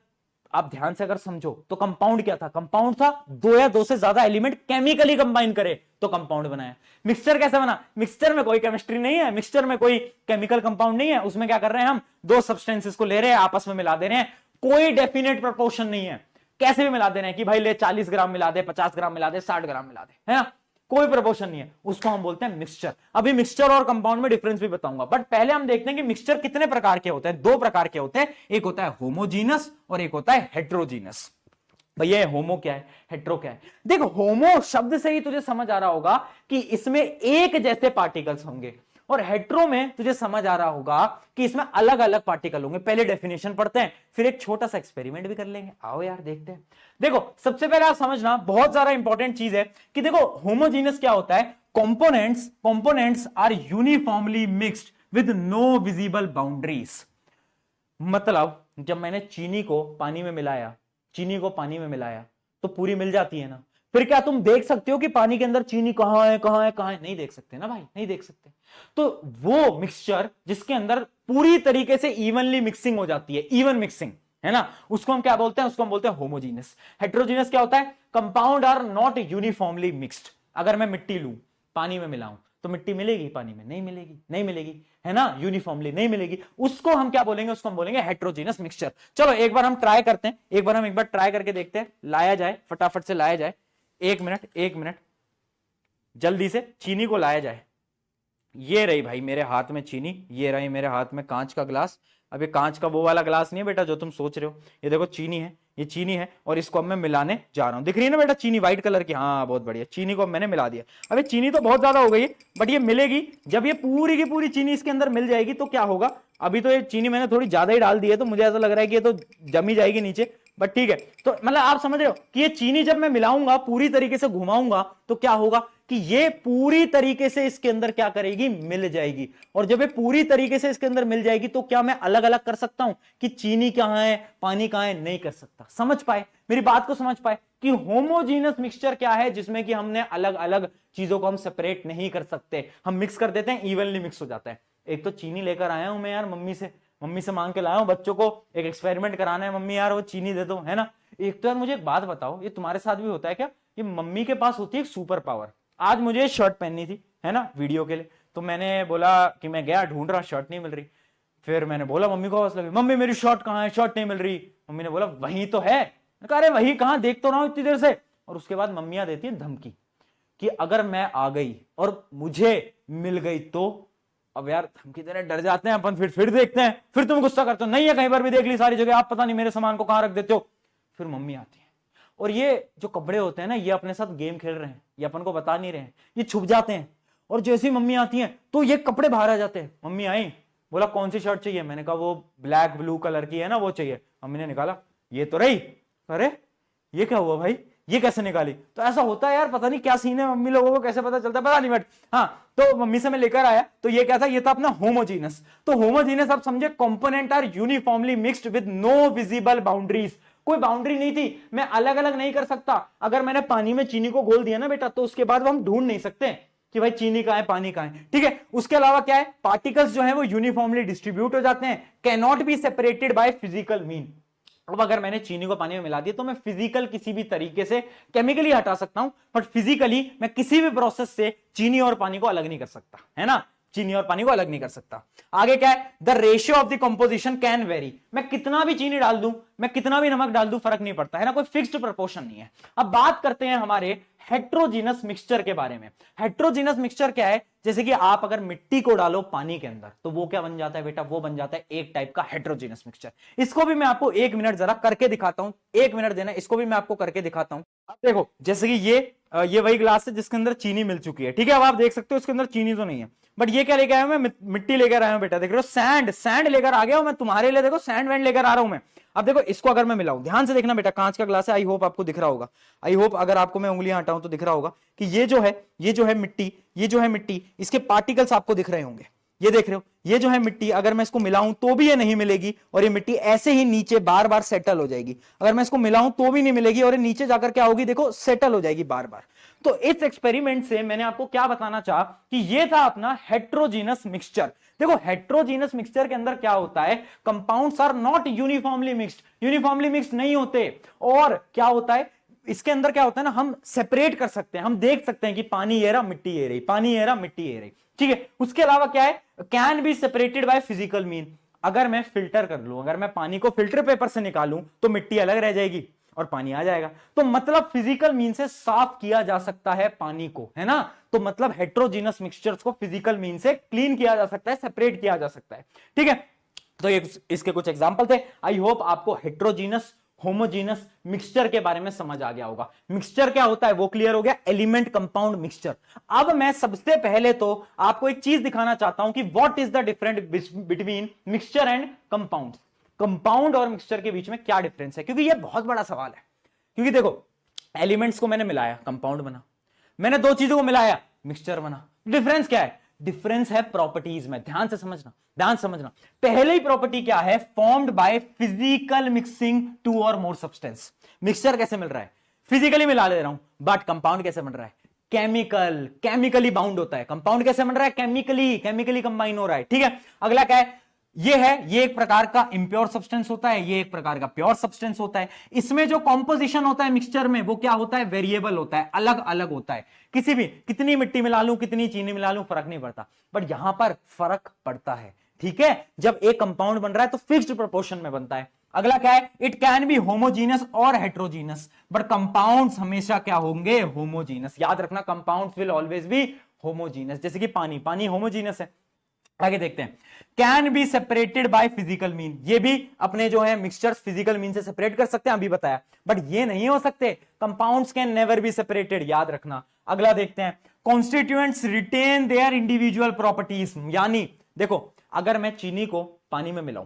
आप ध्यान से अगर समझो तो कंपाउंड क्या था? कंपाउंड था 2 या 2 से ज्यादा एलिमेंट केमिकली कंबाइन करे तो कंपाउंड बनाया। मिक्सचर कैसे बना? मिक्सचर में कोई केमिस्ट्री नहीं है, मिक्सचर में कोई केमिकल कंपाउंड नहीं है, उसमें क्या कर रहे हैं हम? 2 सब्सटेंसेस को ले रहे हैं, आपस में मिला दे रहे हैं, कोई डेफिनेट प्रोपोर्शन नहीं है, कैसे भी मिला दे रहे हैं कि भाई ले 40 ग्राम मिला दे, 50 ग्राम मिला दे, 60 ग्राम मिला दे, है ना, कोई प्रोपोर्शन नहीं है, उसको हम बोलते हैं मिक्सचर। अभी मिक्सचर और कंपाउंड में डिफरेंस भी बताऊंगा, बट पहले हम देखते हैं कि मिक्सचर कितने प्रकार के होते हैं। 2 प्रकार के होते हैं, एक होता है होमोजीनस और एक होता है हेट्रोजीनस। भैया होमो क्या है, हेट्रो क्या है? देखो होमो शब्द से ही तुझे समझ आ रहा होगा कि इसमें एक जैसे पार्टिकल्स होंगे, और हेट्रो में तुझे समझ आ रहा होगा कि इसमें अलग अलग पार्टिकल होंगे। पहले डेफिनेशन पढ़ते हैं, फिर एक छोटा सा एक्सपेरिमेंट भी कर लेंगे। आओ यार देखते हैं। देखो सबसे पहले आप समझना, बहुत ज्यादा इंपॉर्टेंट चीज है कि देखो होमोजीनस क्या होता है? Components are uniformly mixed with no visible boundaries. मतलब जब मैंने चीनी को पानी में मिलाया तो पूरी मिल जाती है ना। फिर क्या तुम देख सकते हो कि पानी के अंदर चीनी कहां है? नहीं देख सकते ना भाई, नहीं देख सकते। तो वो मिक्सचर जिसके अंदर पूरी तरीके से इवनली मिक्सिंग हो जाती है, इवन मिक्सिंग, है ना, उसको हम क्या बोलते हैं, उसको हम बोलते हैं होमोजीनियस। हेट्रोजीनियस क्या होता है, compound are not uniformly mixed. अगर मैं मिट्टी लूं, पानी में मिलाऊं, तो मिट्टी मिलेगी पानी में, नहीं मिलेगी, नहीं मिलेगी, है ना, यूनिफॉर्मली नहीं मिलेगी। उसको हम क्या बोलेंगे, उसको हम बोलेंगे हेट्रोजीनियस मिक्सचर। चलो एक बार हम ट्राई करते हैं, एक बार ट्राई करके देखते हैं, लाया जाए, फटाफट से लाया जाए, एक मिनट जल्दी से चीनी को लाया जाए। ये रही भाई मेरे हाथ में चीनी, ये रही मेरे हाथ में कांच का ग्लास। अब ये कांच का वो वाला ग्लास नहीं है बेटा जो तुम सोच रहे हो, ये देखो चीनी है, ये चीनी है, और इसको अब मैं मिलाने जा रहा हूं। दिख रही है ना बेटा चीनी व्हाइट कलर की, हाँ बहुत बढ़िया, चीनी को मैंने मिला दिया। अब ये चीनी तो बहुत ज्यादा हो गई है, बट ये मिलेगी, जब ये पूरी की पूरी चीनी इसके अंदर मिल जाएगी तो क्या होगा। अभी तो ये चीनी मैंने थोड़ी ज्यादा ही डाल दी है, तो मुझे ऐसा लग रहा है कि ये तो जमी जाएगी नीचे, बट ठीक है। तो मतलब आप समझ रहे हो कि ये चीनी जब मैं मिलाऊंगा, पूरी तरीके से घुमाऊंगा, तो क्या होगा कि ये पूरी तरीके से इसके अंदर क्या करेगी, मिल जाएगी। और जब ये पूरी तरीके से इसके अंदर मिल जाएगी, तो क्या मैं अलग अलग कर सकता हूं कि चीनी कहां है, पानी कहां है, नहीं कर सकता। समझ पाए मेरी बात को, समझ पाए कि होमोजीनस मिक्सचर क्या है, जिसमें कि हमने अलग अलग चीजों को हम सेपरेट नहीं कर सकते, हम मिक्स कर देते हैं, इवनली मिक्स हो जाता है। एक तो चीनी लेकर आया हूं मैं यार मम्मी से मांग के लाया हूं, बच्चों को एक एक्सपेरिमेंट कराना है, मम्मी यार वो चीनी दे दो, है ना। एक तो यार मुझे एक बात बताओ, ये तुम्हारे साथ भी होता है क्या, ये मम्मी के पास होती है एक सुपर पावर। आज मुझे शर्ट पहननी थी, है ना, वीडियो के लिए, तो मैंने बोला कि मैं गया ढूंढ रहा, शर्ट नहीं मिल रही। फिर मैंने बोला, मम्मी को आवाज लगी, मम्मी मेरी शर्ट कहाँ है, शर्ट नहीं मिल रही। मम्मी ने बोला वही तो है। अरे वही कहाँ, देख तो रहा हूं इतनी देर से। और उसके बाद मम्मियां देती है धमकी कि अगर मैं आ गई और मुझे मिल गई तो। अब यार धमकी देने डर जाते हैं अपन, फिर देखते हैं, फिर तुम गुस्सा करते हो, नहीं है कहीं पर भी देख ली सारी जगह, आप पता नहीं मेरे सामान को कहां रख देते हो। फिर मम्मी आती है, और ये जो कपड़े होते हैं ना, ये अपने साथ गेम खेल रहे हैं, ये अपन को बता नहीं रहे हैं, ये छुप जाते हैं। और जैसे ही मम्मी आती है तो ये कपड़े बाहर आ जाते हैं। मम्मी आई, बोला कौन सी शर्ट चाहिए, मैंने कहा वो ब्लैक ब्लू कलर की है ना, वो चाहिए। मम्मी ने निकाला, ये तो रही। अरे ये क्या हुआ भाई, ये कैसे निकाली। तो ऐसा होता है यार, पता नहीं क्या सीन है, मम्मी लोगों को कैसे पता चलता है पता नहीं, बट हाँ, तो मम्मी से मैं लेकर आया, तो ये क्या था, ये था अपना होमोजीनस। तो होमोजीनस आप समझे, component are uniformly mixed with no visible boundaries. कोई बाउंड्री नहीं थी, मैं अलग अलग नहीं कर सकता। अगर मैंने पानी में चीनी को घोल दिया ना बेटा, तो उसके बाद हम ढूंढ नहीं सकते कि भाई चीनी कहां है, पानी कहां है, ठीक है। उसके अलावा क्या है, पार्टिकल्स जो है वो यूनिफॉर्मली डिस्ट्रीब्यूट हो जाते हैं, can not be separated by physical mean. अब अगर मैंने चीनी को पानी में मिला दिया, तो मैं फिजिकल किसी भी तरीके से केमिकली हटा सकता हूं, बट फिजिकली मैं किसी भी प्रोसेस से चीनी और पानी को अलग नहीं कर सकता, है ना, चीनी और पानी को अलग नहीं कर सकता। आगे क्या है, the ratio of the composition can very. मैं कितना भी चीनी डाल दूं, मैं कितना भी नमक डाल दूं, फर्क नहीं पड़ता, है ना, कोई फिक्स्ड प्रोपोर्शन नहीं है। अब बात करते हैं हमारे हेट्रोजीनस मिक्सचर के बारे में। हेट्रोजीनस मिक्सचर क्या है, जैसे कि आप अगर मिट्टी को डालो पानी के अंदर, तो वो क्या बन जाता है बेटा, वो बन जाता है एक टाइप का हेट्रोजीनस मिक्सचर। इसको भी मैं आपको 1 मिनट जरा करके दिखाता हूं, 1 मिनट देना, इसको भी मैं आपको करके दिखाता हूं। अब देखो, जैसे कि ये वही ग्लास है जिसके अंदर चीनी मिल चुकी है, ठीक है। अब आप देख सकते हो इसके अंदर चीनी तो नहीं है, बट ये क्या लेकर आया हूं मैं, मिट्टी लेकर आया हूं बेटा, देख रहे हो, सैंड लेकर आ गया हूं मैं तुम्हारे लिए, देखो सैंड वैंड लेकर आ रहा हूं मैं। अब देखो इसको अगर मैं मिलाऊं, ध्यान से देखना बेटा, कांच का ग्लास है, आई होप आपको दिख रहा होगा, आई होप अगर आपको मैं उंगलियां हटाऊं तो दिख रहा होगा कि ये जो है मिट्टी, ये जो है मिट्टी, इसके पार्टिकल्स आपको दिख रहे होंगे, ये देख रहे हो, ये जो है मिट्टी, अगर मैं इसको मिलाऊं तो भी ये नहीं मिलेगी, और ये मिट्टी ऐसे ही नीचे बार बार सेटल हो जाएगी। अगर मैं इसको मिलाऊं तो भी नहीं मिलेगी, और ये नीचे जाकर क्या होगी, देखो सेटल हो जाएगी बार बार। तो इस एक्सपेरिमेंट से मैंने आपको क्या बताना चाहा कि ये था अपना हेट्रोजीनस मिक्सचर। देखो हेट्रोजीनस मिक्सचर के अंदर क्या होता है, compounds are not uniformly mixed नहीं होते। और क्या होता है इसके अंदर, क्या होता है ना, हम सेपरेट कर सकते हैं, हम देख सकते हैं कि पानी ये रहा, मिट्टी ये रही, पानी ये रहा, मिट्टी ये रही, ठीक है। उसके अलावा क्या है, can be separated by physical mean. अगर मैं फिल्टर कर लूं, अगर मैं पानी को फिल्टर पेपर से निकालूं, तो मिट्टी अलग रह जाएगी और पानी आ जाएगा। तो मतलब फिजिकल मीन से साफ किया जा सकता है पानी को, है ना। तो मतलब हेट्रोजीनस मिक्सचर्स को फिजिकल मीन से क्लीन किया जा सकता है, सेपरेट किया जा सकता है, ठीक है। तो ये इसके कुछ एग्जांपल थे। आई होप आपको हेट्रोजीनस होमोजीनस मिक्सचर के बारे में समझ आ गया होगा। मिक्सचर क्या होता है वो क्लियर हो गया, एलिमेंट कंपाउंड मिक्सचर। अब मैं सबसे पहले तो आपको एक चीज दिखाना चाहता हूं कि what is the difference between mixture and compound. Compound और मिक्सचर के बीच में क्या डिफरेंस है, क्योंकि यह बहुत बड़ा सवाल है। क्योंकि देखो एलिमेंट्स को मैंने मिलाया, कंपाउंड बना, मैंने दो चीजों को मिलाया, मिक्सचर बना। डिफरेंस क्या है, डिफरेंस है प्रॉपर्टीज में। ध्यान से समझना, ध्यान समझना। पहले ही प्रॉपर्टी क्या है, formed by physical mixing two or more substance. Mixture कैसे मिल रहा है, फिजिकली मिला ले रहा हूं, बट कंपाउंड कैसे बन रहा है, केमिकली बाउंड होता है। कंपाउंड कैसे बन रहा है, केमिकली कंबाइन हो रहा है, ठीक है। अगला क्या है, ये है, ये एक प्रकार का इम्प्योर सब्सटेंस होता है, ये एक प्रकार का प्योर सब्सटेंस होता है। इसमें जो कॉम्पोजिशन होता है मिक्सचर में वो क्या होता है, वेरिएबल होता है, अलग अलग होता है। किसी भी, कितनी मिट्टी मिला लूं, कितनी चीनी मिला लूं, फर्क नहीं पड़ता, बट यहां पर फर्क पड़ता है। ठीक है, जब एक कंपाउंड बन रहा है तो फिक्स्ड प्रोपोर्शन में बनता है। अगला क्या है, इट कैन बी होमोजीनस और हेट्रोजीनस, बट कंपाउंड्स हमेशा क्या होंगे, होमोजीनस। याद रखना, compounds will always be homogeneous. जैसे कि पानी, पानी होमोजीनस है। आगे देखते हैं, can be separated by physical mean, ये भी अपने जो है मिक्सचर्स फिजिकल मीन से सेपरेट कर सकते हैं, अभी बताया, बट ये नहीं हो सकते। Compounds can never be separated, याद रखना। अगला देखते हैं, constituents retain their individual properties, यानी देखो अगर मैं चीनी को पानी में मिलाऊं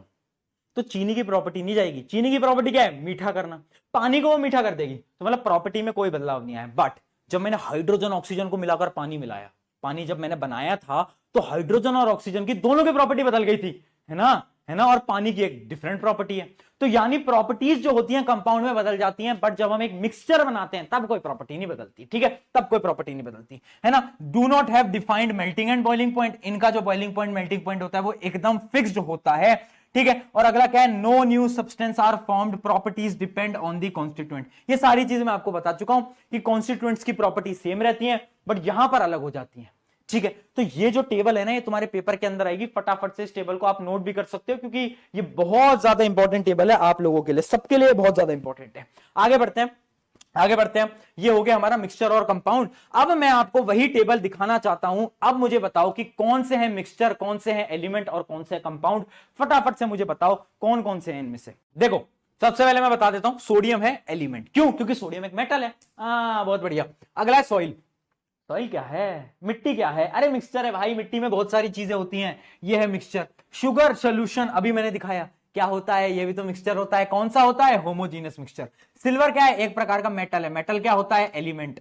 तो चीनी की प्रॉपर्टी नहीं जाएगी। चीनी की प्रॉपर्टी क्या है, मीठा करना, पानी को वो मीठा कर देगी, तो मतलब प्रॉपर्टी में कोई बदलाव नहीं आया। बट जब मैंने हाइड्रोजन ऑक्सीजन को मिलाकर पानी मिलाया, पानी जब मैंने बनाया था तो हाइड्रोजन और ऑक्सीजन की दोनों की प्रॉपर्टी बदल गई थी, है ना, है ना, और पानी की एक डिफरेंट प्रॉपर्टी है। तो यानी प्रॉपर्टीज जो होती हैं कंपाउंड में बदल जाती हैं, बट जब हम एक मिक्सचर बनाते हैं तब कोई प्रॉपर्टी नहीं बदलती। ठीक है, तब कोई प्रॉपर्टी नहीं बदलती, है ना। Do not have defined melting and boiling point, इनका जो बॉइलिंग पॉइंट मेल्टिंग पॉइंट होता है वो एकदम फिक्स्ड होता है। ठीक है, और अगला क्या है, no new substance are formed, properties depend on the constituent. ये सारी चीजें मैं आपको बता चुका हूं कि कॉन्स्टिट्यूएंट्स की प्रॉपर्टी सेम रहती हैं, बट यहां पर अलग हो जाती हैं। ठीक है, तो ये जो टेबल है ना, ये तुम्हारे पेपर के अंदर आएगी, फटाफट से इस टेबल को आप नोट भी कर सकते हो, क्योंकि ये बहुत ज्यादा इंपॉर्टेंट टेबल है आप लोगों के लिए, सबके लिए बहुत ज्यादा इंपॉर्टेंट है। आगे बढ़ते हैं, आगे बढ़ते हैं। ये हो गया हमारा मिक्सचर और कंपाउंड। अब मैं आपको वही टेबल दिखाना चाहता हूं। अब मुझे बताओ कि कौन से हैं मिक्सचर, कौन से हैं एलिमेंट और कौन से कंपाउंड। फटाफट से मुझे बताओ कौन कौन से हैं इनमें से। देखो सबसे पहले मैं बता देता हूं, सोडियम है एलिमेंट, क्यों, क्योंकि सोडियम एक मेटल है। बहुत बढ़िया। अगला है सॉइल। सॉइल क्या है, मिट्टी क्या है, अरे मिक्सचर है भाई, मिट्टी में बहुत सारी चीजें होती हैं, ये है मिक्सचर। शुगर सोल्यूशन, अभी मैंने दिखाया क्या होता है, ये भी तो मिक्सचर होता है। कौन सा होता है, होमोजीनियस मिक्सचर। सिल्वर क्या है, एक प्रकार का मेटल है। मेटल क्या होता है, element.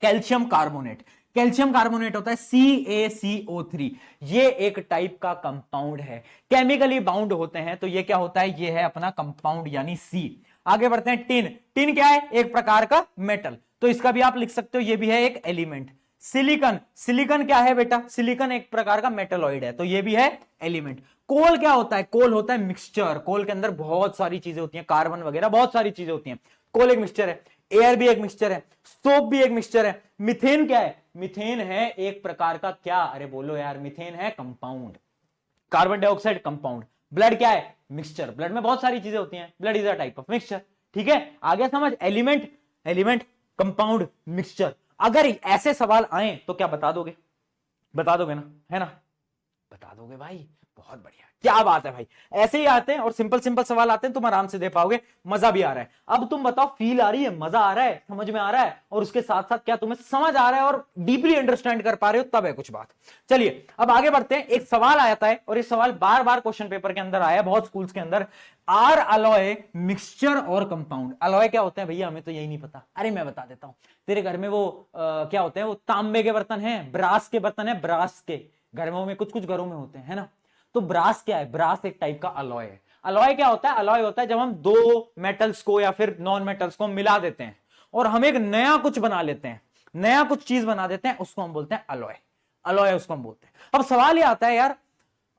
Calcium carbonate, calcium carbonate होता है CaCO3, ये एक टाइप का कंपाउंड है, केमिकली बाउंड होते हैं, तो ये क्या होता है, ये है अपना कंपाउंड यानी C। आगे बढ़ते हैं, टिन। टिन क्या है, एक प्रकार का मेटल, तो इसका भी आप लिख सकते हो, ये भी है एक एलिमेंट। सिलिकॉन, सिलिकॉन क्या है बेटा, सिलिकॉन एक प्रकार का मेटलॉइड है, तो ये भी है एलिमेंट। कोल क्या होता है, कोल होता है मिक्सचर। कोल के अंदर बहुत सारी चीजें होती हैं, कार्बन वगैरह बहुत सारी चीजें होती हैं। कोल एक मिक्सचर है। एयर भी एक मिक्सचर है, सोप भी एक मिक्सचर है। मिथेन क्या है, मिथेन है एक प्रकार का क्या, अरे बोलो यार, मिथेन है compound. Carbon dioxide compound. Blood क्या है, मिक्सचर। ब्लड में बहुत सारी चीजें होती हैं, blood is a type of mixture. ठीक है, आगे समझ, एलिमेंट, एलिमेंट, कंपाउंड, मिक्सचर। अगर ऐसे सवाल आए तो क्या बता दोगे, बता दोगे ना, है ना, बता दोगे भाई, बहुत बढ़िया, क्या बात है भाई। ऐसे ही आते हैं और सिंपल सिंपल सवाल आते हैं, तुम आराम से दे पाओगे, मजा भी आ रहा है। अब तुम बताओ, फील आ रही है, मजा आ रहा है, समझ में आ रहा है, और उसके साथ साथ क्या तुम्हें समझ आ रहा है और डीपली अंडरस्टैंड कर पा रहे हो, तब है कुछ बात। चलिए अब आगे बढ़ते हैं। एक सवाल आता है और ये सवाल बार बार क्वेश्चन पेपर के अंदर आया, बहुत स्कूल्स के अंदर। आर अलॉय मिक्सचर और कंपाउंड। अलॉय क्या होते हैं भैया, हमें तो यही नहीं पता। अरे मैं बता देता हूं, तेरे घर में वो क्या होते हैं, वो तांबे के बर्तन है, ब्रास के बर्तन है, ब्रास के घरों में, कुछ कुछ घरों में होते हैं, है ना। तो ब्रास क्या है, ब्रास एक टाइप का अलॉय है। अलॉय क्या होता है, अलॉय होता है जब हम दो मेटल्स को या फिर नॉन मेटल्स को मिला देते हैं और हम एक नया कुछ बना लेते हैं, नया कुछ चीज बना देते हैं, उसको हम बोलते हैं अलॉय। अलॉय उसको हम बोलते हैं। अब सवाल ये आता है यार,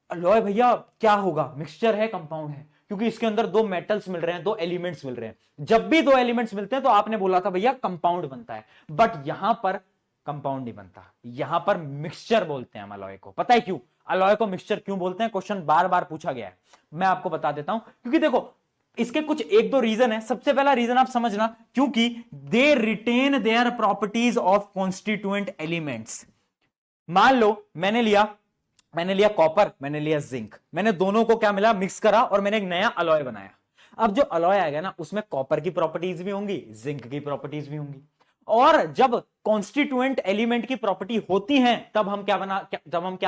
अलॉय भैया क्या होगा, मिक्सचर है कंपाउंड है, क्योंकि इसके अंदर दो मेटल्स मिल रहे हैं, दो एलिमेंट्स मिल रहे हैं। जब भी दो एलिमेंट्स मिलते हैं तो आपने बोला था भैया कंपाउंड बनता है, बट यहां पर कंपाउंड नहीं बनता, यहां पर मिक्सचर बोलते हैं हम अलॉय को। पता है क्यों अलॉय को मिक्सचर क्यों बोलते हैं, क्वेश्चन बार बार पूछा गया है, मैं आपको बता देता हूं। क्योंकि देखो इसके कुछ एक दो रीजन है। सबसे पहला रीजन आप समझना, क्योंकि they retain their properties of constituent elements. मान लो मैंने लिया कॉपर, मैंने लिया जिंक, मैंने दोनों को क्या मिला, मिक्स करा और मैंने एक नया अलॉय बनाया। अब जो अलॉय आएगा ना, उसमें कॉपर की प्रॉपर्टीज भी होंगी, जिंक की प्रॉपर्टीज भी होंगी, और जब कॉन्स्टिट्यूएंट एलिमेंट की प्रॉपर्टी होती है तब हम क्या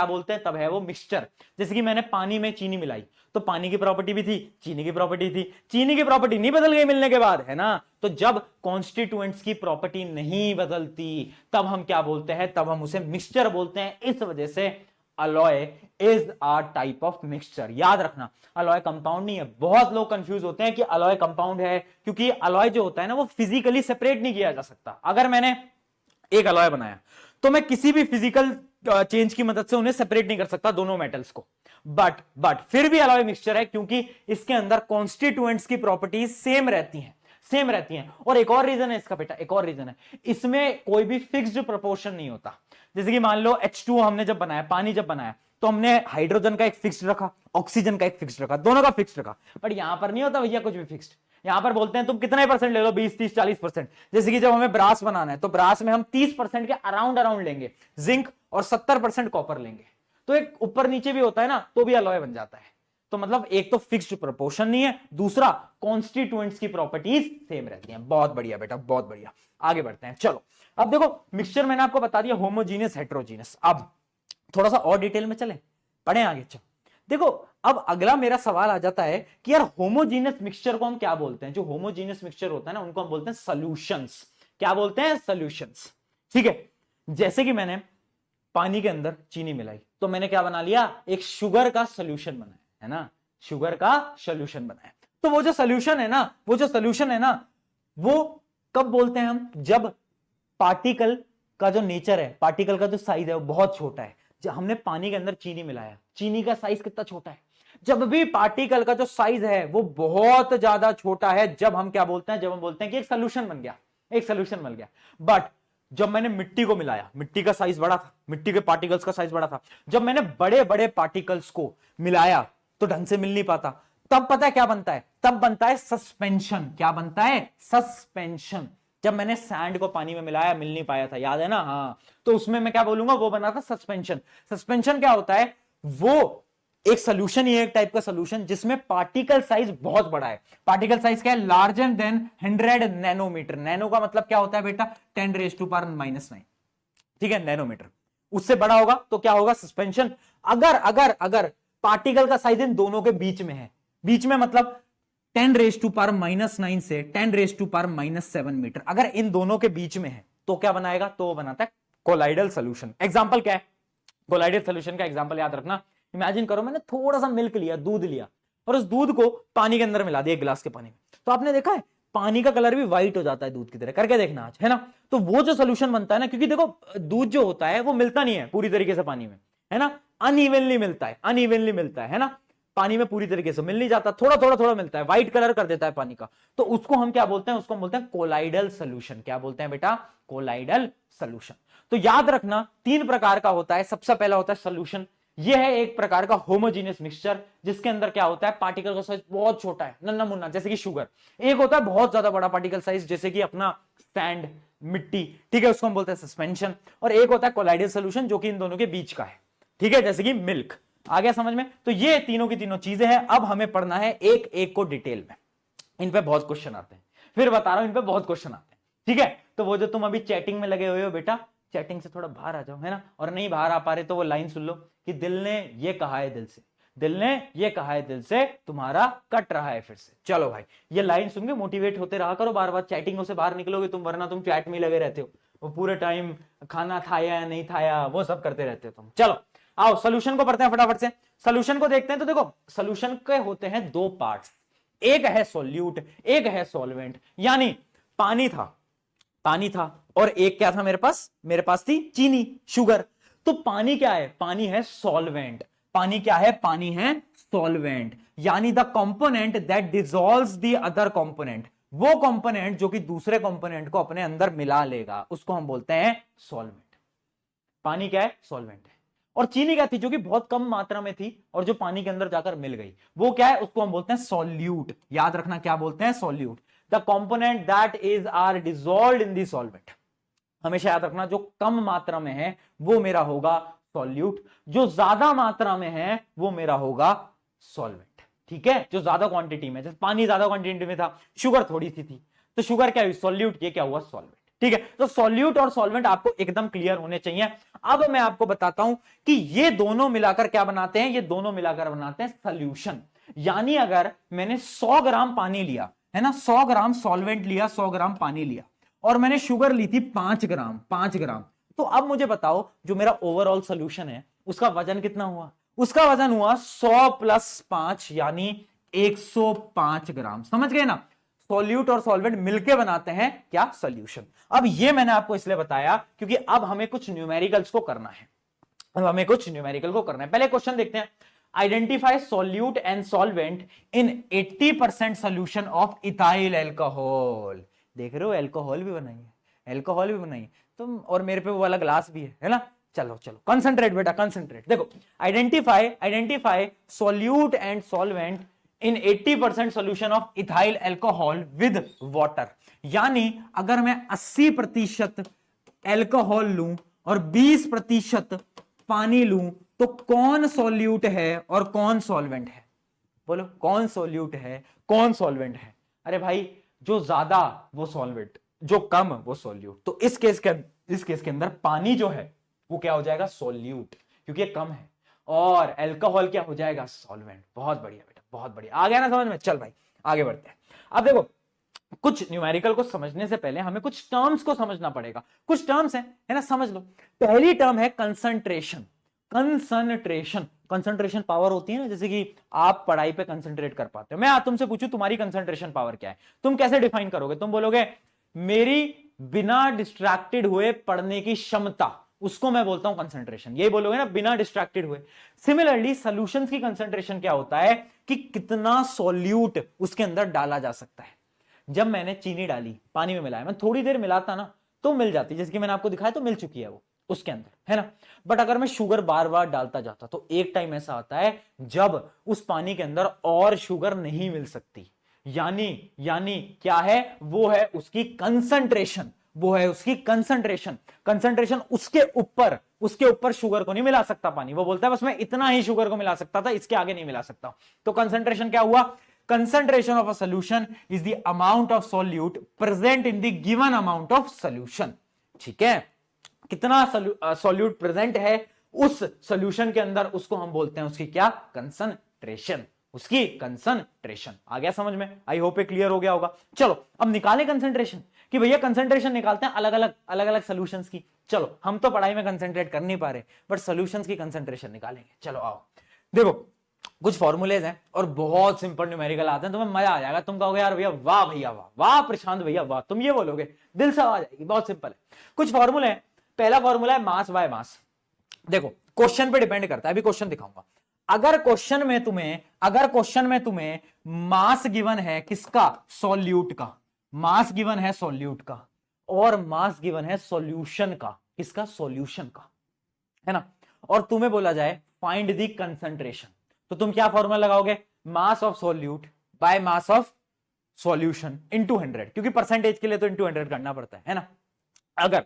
बोलते हैं, तब है वो मिक्सचर। जैसे कि मैंने पानी में चीनी मिलाई, तो पानी की प्रॉपर्टी भी थी, चीनी की प्रॉपर्टी थी, चीनी की प्रॉपर्टी नहीं बदल गई मिलने के बाद, है ना। तो जब कॉन्स्टिट्यूएंट्स की प्रॉपर्टी नहीं बदलती तब हम क्या बोलते हैं, तब हम उसे मिक्सचर बोलते हैं। इस वजह से alloy is a type of mixture. याद रखना, अलॉय कंपाउंड नहीं है। बहुत लोग कंफ्यूज होते हैं कि अलॉय कंपाउंड है, क्योंकि अलॉय जो होता है ना, वो फिजिकली सेपरेट नहीं किया जा सकता। अगर मैंने एक अलॉय बनाया तो मैं किसी भी फिजिकल चेंज की मदद से उन्हें सेपरेट नहीं कर सकता दोनों मेटल्स को। बट फिर भी अलॉय मिक्सचर है क्योंकि इसके अंदर कॉन्स्टिट्यूएंट्स की प्रॉपर्टीज सेम रहती हैं। और एक और रीजन है इसका बेटा, एक और रीजन है, इसमें कोई भी फिक्स्ड प्रोपोर्शन नहीं होता। जैसे कि मान लो H2 हमने जब बनाया, पानी जब बनाया, तो हमने हाइड्रोजन का एक फिक्स्ड रखा, ऑक्सीजन का एक फिक्स्ड रखा, दोनों का फिक्स्ड रखा। बट यहां पर नहीं होता भैया कुछ भी फिक्स्ड। यहां पर बोलते हैं तुम कितने परसेंट ले लो, 20, 30, 40%। जैसे कि जब हमें ब्रास बनाना है तो ब्रास में हम 30% के अराउंड लेंगे जिंक और 70% कॉपर लेंगे। तो एक ऊपर नीचे भी होता है ना, तो भी अलॉय बन जाता है। तो मतलब एक तो फिक्स्ड प्रोपोर्शन नहीं है, दूसरा कॉन्स्टिट्यूएंट्स की प्रॉपर्टीज सेम रहती हैं। बहुत बढ़िया बेटा, बहुत बढ़िया। आगे बढ़ते हैं, चलो। अब देखो मिक्सचर मैंने आपको बता दिया होमोजीनियस, हेट्रोजीनियस। अब थोड़ा सा और डिटेल में चलें, पढ़ें आगे। चलो देखो, अब अगला मेरा सवाल आ जाता है कि यार होमोजीनियस मिक्सचर को हम क्या बोलते हैं? जो होमोजीनियस मिक्सचर होता है ना, उनको हम बोलते हैं सॉल्यूशंस। क्या बोलते हैं? सॉल्यूशंस। ठीक है, जैसे कि मैंने पानी के अंदर चीनी मिलाई तो मैंने क्या बना लिया? एक शुगर का सॉल्यूशन बनाया, है ना, शुगर का सॉल्यूशन बनाया। तो वो जो सॉल्यूशन है ना, वो कब बोलते हैं हम? जब पार्टिकल का जो नेचर है, पार्टिकल का जो साइज है वो बहुत छोटा है। जब हमने पानी के अंदर चीनी मिलाया, चीनी का साइज कितना छोटा है? जब भी पार्टिकल का जो साइज है वो बहुत ज्यादा छोटा है, जब हम क्या बोलते हैं? जब हम बोलते हैं कि एक सॉल्यूशन बन गया, एक सॉल्यूशन बन गया। बट जब मैंने मिट्टी को मिलाया, मिट्टी का साइज बड़ा था, मिट्टी के पार्टिकल्स का साइज बड़ा था, जब मैंने बड़े बड़े पार्टिकल्स को मिलाया तो ढंग से मिल नहीं पाता, तब पता है क्या बनता है? तब बनता है सस्पेंशन। क्या बनता है? सस्पेंशन। जब मैंने सैंड को पानी में मिलाया, मिल नहीं पाया था, याद है ना? हाँ, तो उसमें मैं क्या बोलूंगा? वो बना था सस्पेंशन। सस्पेंशन क्या होता है? वो एक सोल्यूशन ही है, एक टाइप का सोल्यूशन जिसमें पार्टिकल साइज बहुत बड़ा है। पार्टिकल साइज क्या है? Larger than 100 nanometre. नैनो का मतलब क्या होता है बेटा? 10⁻⁹ ठीक है, नैनोमीटर। उससे बड़ा होगा तो क्या होगा? सस्पेंशन। अगर अगर अगर पार्टिकल का साइज इन दोनों के बीच में है, बीच में मतलब 10⁻⁹ से 10⁻⁷ मीटर, अगर इन दोनों के बीच में है तो क्या बनाएगा? तो वो बनाता है कोलाइडल सोल्यूशन। एग्जांपल क्या है कोलाइडल सोल्यूशन का? एग्जांपल याद रखना। इमेजिन करो मैंने थोड़ा सा मिल्क लिया, दूध लिया, और उस दूध को पानी के अंदर मिला दिया, एक गिलास के पानी में। तो आपने देखा है पानी का कलर भी व्हाइट हो जाता है दूध की तरह। करके देखना आज, है ना? तो वो जो सोल्यूशन बनता है ना, क्योंकि देखो दूध जो होता है वो मिलता नहीं है पूरी तरीके से पानी में, है ना, अनइवनली मिलता है, अनइवनली मिलता है ना, पानी में पूरी तरीके से मिल नहीं जाता, थोड़ा थोड़ा थोड़ा मिलता है, व्हाइट कलर कर देता है पानी का। तो उसको हम क्या बोलते हैं? उसको हम बोलते हैं कोलाइडल सोल्यूशन। क्या बोलते हैं बेटा? Colloidal solution. तो याद रखना 3 प्रकार का होता है। सबसे पहला होता है सोल्यूशन। यह है एक प्रकार का होमोजीनियस मिक्सचर जिसके अंदर क्या होता है? पार्टिकल का साइज बहुत छोटा है, नन्ना मुन्ना, जैसे कि शुगर। एक होता है बहुत ज्यादा बड़ा पार्टिकल साइज, जैसे कि अपना सैंड, मिट्टी, ठीक है, उसको हम बोलते हैं सस्पेंशन। और एक होता है कोलाइडल सोल्यूशन जो कि इन दोनों के बीच का है, ठीक है, जैसे कि मिल्क। आ गया समझ में? तो ये तीनों की तीनों चीजें हैं। अब हमें पढ़ना है एक एक को डिटेल में। इन पे बहुत क्वेश्चन आते हैं, फिर बता रहा हूं, इन पे बहुत क्वेश्चन आते हैं, ठीक है? तो वो जो तुम अभी चैटिंग में लगे हुए हो बेटा, चैटिंग से थोड़ा बाहर आ जाओ, है ना? और नहीं बाहर आ पा रहे तो वो लाइन सुन लो कि दिल ने ये कहा है दिल से, दिल ने ये कहा है दिल से, तुम्हारा कट रहा है फिर से। चलो भाई, ये लाइन सुन के मोटिवेट होते रहा करो बार बार। चैटिंगों से बाहर निकलोगे तुम, वरना तुम चैट में लगे रहते हो, वो पूरे टाइम खाना खाया या नहीं खाया वो सब करते रहते हो तुम। चलो आओ सोल्यूशन को पढ़ते हैं फटाफट से। सोल्यूशन को देखते हैं। तो देखो सोल्यूशन के होते हैं 2 पार्ट्स, एक है सोल्यूट, एक है सॉल्वेंट। यानी पानी था और एक क्या था मेरे पास थी चीनी, शुगर। तो पानी क्या है? पानी है सॉल्वेंट। पानी क्या है? पानी है सॉल्वेंट। यानी the component that dissolves the other component, वो कंपोनेंट जो कि दूसरे कंपोनेंट को अपने अंदर मिला लेगा, उसको हम बोलते हैं सॉल्वेंट। पानी क्या है? सॉल्वेंट है। और चीनी क्या थी? जो कि बहुत कम मात्रा में थी और जो पानी के अंदर जाकर मिल गई, वो क्या है? उसको हम बोलते हैं सॉल्यूट। याद रखना क्या बोलते हैं? Solute. The component that is are dissolved in the solvent. हमेशा याद रखना, जो कम मात्रा में है वो मेरा होगा सॉल्यूट, जो ज्यादा मात्रा में है वो मेरा होगा सॉल्वेंट, ठीक है? जो ज्यादा क्वांटिटी में, जैसे पानी ज्यादा क्वांटिटी में था, शुगर थोड़ी सी थी, तो शुगर क्या हुई? सॉल्यूट। ये क्या हुआ? सॉल्वेंट, ठीक है? तो सॉल्यूट और सॉल्वेंट आपको एकदम क्लियर होने चाहिए। अब मैं आपको बताता हूं कि ये दोनों मिलाकर क्या बनाते हैं? ये दोनों मिलाकर बनाते हैं सॉल्यूशन। यानी अगर मैंने 100 ग्राम पानी लिया, है ना, 100 ग्राम सॉल्वेंट लिया, 100 ग्राम पानी लिया, और मैंने शुगर ली थी 5 ग्राम, 5 ग्राम। तो अब मुझे बताओ जो मेरा ओवरऑल सॉल्यूशन है उसका वजन कितना हुआ? उसका वजन हुआ 100 + 5 यानी 105 ग्राम। समझ गए ना? सॉल्यूट और सॉल्वेंट मिलके बनाते हैं क्या, सॉल्यूशन। अब ये मैंने आपको इसलिए बताया क्योंकि अब हमें कुछ न्यूमेरिकल्स को करना है, अब हमें कुछ न्यूमेरिकल को करना है। पहले क्वेश्चन देखते हैं, identify solute and solvent in 80% solution of ethyl alcohol. देख रहे हो, एल्कोहल भी बनाई है, एल्कोहल भी बनाई है तुम, और मेरे पे वो वाला ग्लास भी है ना। चलो चलो कंसंट्रेट बेटा, कंसंट्रेट। देखो, identify solute and solvent in 80% solution of ethyl alcohol with water. यानी अगर मैं 80% एल्कोहल लूं और 20% पानी लूं तो कौन सॉल्यूट है और कौन सॉल्वेंट है? बोलो, कौन सॉल्यूट है कौन सॉल्वेंट है? अरे भाई, जो ज्यादा वो सॉल्वेंट, जो कम वो सॉल्यूट। तो इस केस के अंदर पानी जो है वो क्या हो जाएगा, सॉल्यूट, क्योंकि ये कम है, और अल्कोहल क्या हो जाएगा, सॉल्वेंट। बहुत बढ़िया बेटा, बहुत बढ़िया, आ गया ना समझ में। चल भाई आगे बढ़ते हैं। अब देखो, कुछ न्यूमेरिकल को समझने से पहले हमें कुछ टर्म्स को समझना पड़ेगा। कुछ टर्म्स है ना, समझ लो। पहली टर्म है कंसंट्रेशन। कंसंट्रेशन पावर होती है ना, जैसे कि आप पढ़ाई पे कंसंट्रेट कर पाते हो। मैं तुमसे पूछूं तुम्हारी कंसंट्रेशन पावर क्या है, तुम कैसे डिफाइन करोगे? तुम बोलोगे मेरी बिना डिस्ट्रैक्टेड हुए पढ़ने की क्षमता, उसको मैं बोलता हूं कंसंट्रेशन। ये बोलोगे ना, बिना डिस्ट्रैक्टेड हुए। सिमिलरली सॉल्यूशंस की कंसंट्रेशन क्या होता है कि कितना सॉल्यूट उसके अंदर डाला जा सकता है। जब मैंने चीनी डाली, पानी में मिलाया, मैं थोड़ी देर मिलाता ना तो मिल जाती, जैसे कि मैंने आपको दिखाया, तो मिल चुकी है वो उसके अंदर, है ना। बट अगर मैं शुगर बार बार डालता जाता तो एक टाइम ऐसा आता है जब उस पानी के अंदर और शुगर नहीं मिल सकती। यानी क्या है, वो है उसकी कंसंट्रेशन, वो है उसकी कंसंट्रेशन। उसके ऊपर शुगर को नहीं मिला सकता पानी। वो बोलता है बस मैं इतना ही शुगर को मिला सकता था, इसके आगे नहीं मिला सकता। तो कंसंट्रेशन क्या हुआ, concentration of a solution is the amount of solute present in the given amount of solution। ठीक है, कितना सॉल्यूट प्रेजेंट है उस सॉल्यूशन के अंदर, उसको हम बोलते हैं उसकी क्या, कंसंट्रेशन, उसकी कंसंट्रेशन। आ गया समझ में? आई होप ये क्लियर हो गया होगा। चलो अब निकालें कंसंट्रेशन, कि भैया कंसंट्रेशन निकालते हैं अलग अलग सॉल्यूशंस की। चलो, हम तो पढ़ाई में कंसंट्रेट कर नहीं पा रहे, बट सॉल्यूशंस की कंसंट्रेशन निकालेंगे। चलो आओ, देखो कुछ फॉर्मूलेज हैं और बहुत सिंपल न्यूमेरिकल आते हैं, तुम्हें मजा आ जाएगा। तुम कहोगे यार भैया वाह, भैया वाह, वाह प्रशांत भैया वाह, तुम ये बोलोगे, दिल से आ जाएगी। बहुत सिंपल है, कुछ फॉर्मूले हैं। पहला फॉर्मूला है मास बाय मास। देखो क्वेश्चन पे डिपेंड करता है, अभी क्वेश्चन दिखाऊंगा। अगर क्वेश्चन में तुम्हें मास गिवन है किसका, सॉल्यूट का, मास गिवन है सॉल्यूट का, और मास गिवन है सॉल्यूशन का, किसका, सॉल्यूशन का, है ना, और तुम्हें बोला जाए फाइंड द कंसंट्रेशन, तो तुम क्या फॉर्मूला लगाओगे, mass of solute by mass of solution into 100, क्योंकि परसेंटेज के लिए तो इनटू 100 करना पड़ता है ना। अगर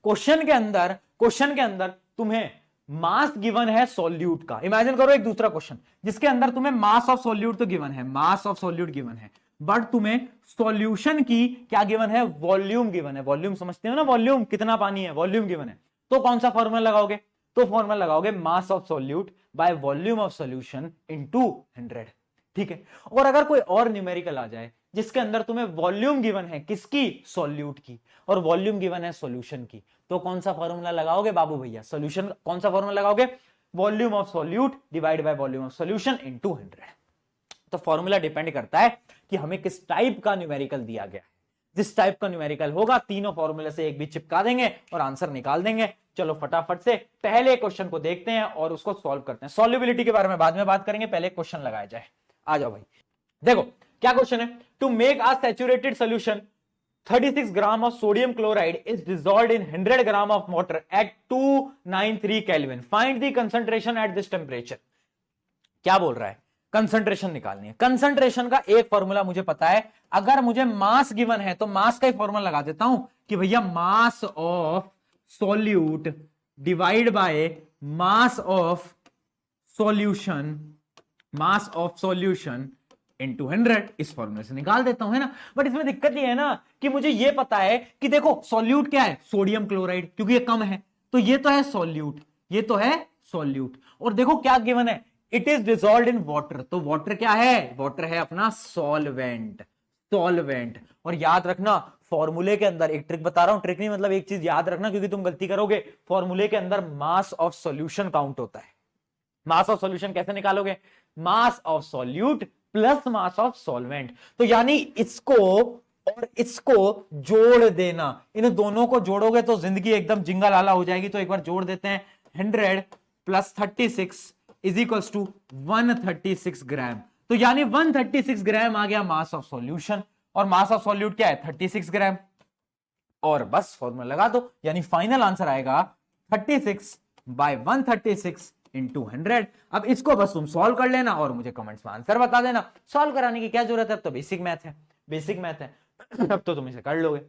क्वेश्चन के अंदर तुम्हें मास गिवन है सॉल्यूट का, इमेजिन करो एक दूसरा क्वेश्चन जिसके अंदर तुम्हें मास ऑफ सॉल्यूट तो गिवन है, मास ऑफ सॉल्यूट गिवन है, बट तुम्हें सॉल्यूशन की क्या गिवन है, वॉल्यूम गिवन है। वॉल्यूम समझते हो ना, वॉल्यूम कितना पानी है, वॉल्यूम गिवन है। तो कौन सा फॉर्मूला लगाओगे, तो फॉर्मूला लगाओगे mass of solute by volume of solution into 100। ठीक है, और अगर कोई और न्यूमेरिकल आ जाए जिसके अंदर तुम्हें वॉल्यूम गिवन है किसकी, सॉल्यूट की, और वॉल्यूम गिवन है सॉल्यूशन की, तो कौन सा फॉर्मूला लगाओगे बाबू भैया, सॉल्यूशन, कौन सा फॉर्मूला लगाओगे, volume of solute divide by volume of solution into 100। तो फॉर्मूला डिपेंड करता है कि हमें किस टाइप का न्यूमेरिकल दिया गया है। जिस टाइप का न्यूमेरिकल होगा, तीनों फॉर्मूले से एक भी चिपका देंगे और आंसर निकाल देंगे। चलो फटाफट से पहले क्वेश्चन को देखते हैं और उसको सॉल्व करते हैं। सॉल्युबिलिटी के बारे में बाद में बात करेंगे, पहले क्वेश्चन लगाया जाए। आ जाओ भाई, देखो क्या क्वेश्चन है, to make a saturated solution 36 gram of sodium chloride is dissolved in 100 gram of water at 293 kelvin, find the concentration at this temperature. क्या बोल रहा है, कंसंट्रेशन निकालनी है। कंसंट्रेशन का एक फॉर्मूला मुझे पता है, अगर मुझे मास गिवन है तो मास का ही फॉर्मूला लगा देता हूं कि भैया mass of solute divide by mass of solution, mass of solution into 100, इस फॉर्मूले से निकाल देता हूं, है ना। बट इसमें दिक्कत ये है ना कि मुझे ये पता है कि देखो सॉल्यूट क्या है, सोडियम क्लोराइड, क्योंकि ये कम है, तो ये तो है सॉल्यूट, ये तो है सॉल्यूट, और देखो क्या गिवन है, it is dissolved in water, तो वाटर क्या है, वाटर है अपना सॉल्वेंट, सॉल्वेंट। और याद रखना फॉर्मूले के अंदर, एक ट्रिक बता रहा हूं, ट्रिक नहीं मतलब एक चीज याद रखना क्योंकि तुम गलती करोगे, फॉर्मूले के अंदर मास ऑफ सॉल्यूशन काउंट होता है। मास ऑफ सॉल्यूशन कैसे निकालोगे, mass of solute plus mass of solvent. तो यानी इसको और इसको जोड़ देना, इन दोनों को जोड़ोगे तो जिंदगी एकदम जिंगालाला हो जाएगी। तो एक बार जोड़ देते हैं, 100 प्लस 36 इज इक्वल्स टू 136 ग्राम। तो यानी 136 ग्राम आ गया मास ऑफ सॉल्यूशन, और मास ऑफ सॉल्यूट क्या है 36 ग्राम, और बस फॉर्मूला लगा दो, यानी फाइनल आंसर आएगा 36 बाय 136 इंटू 100। अब इसको बस तुम सॉल्व कर लेना और मुझे कमेंट्स में आंसर बता देना। सॉल्व कराने की क्या जरूरत है, अब तो बेसिक मैथ है, बेसिक मैथ है अब तो तुम इसे कर लोगे।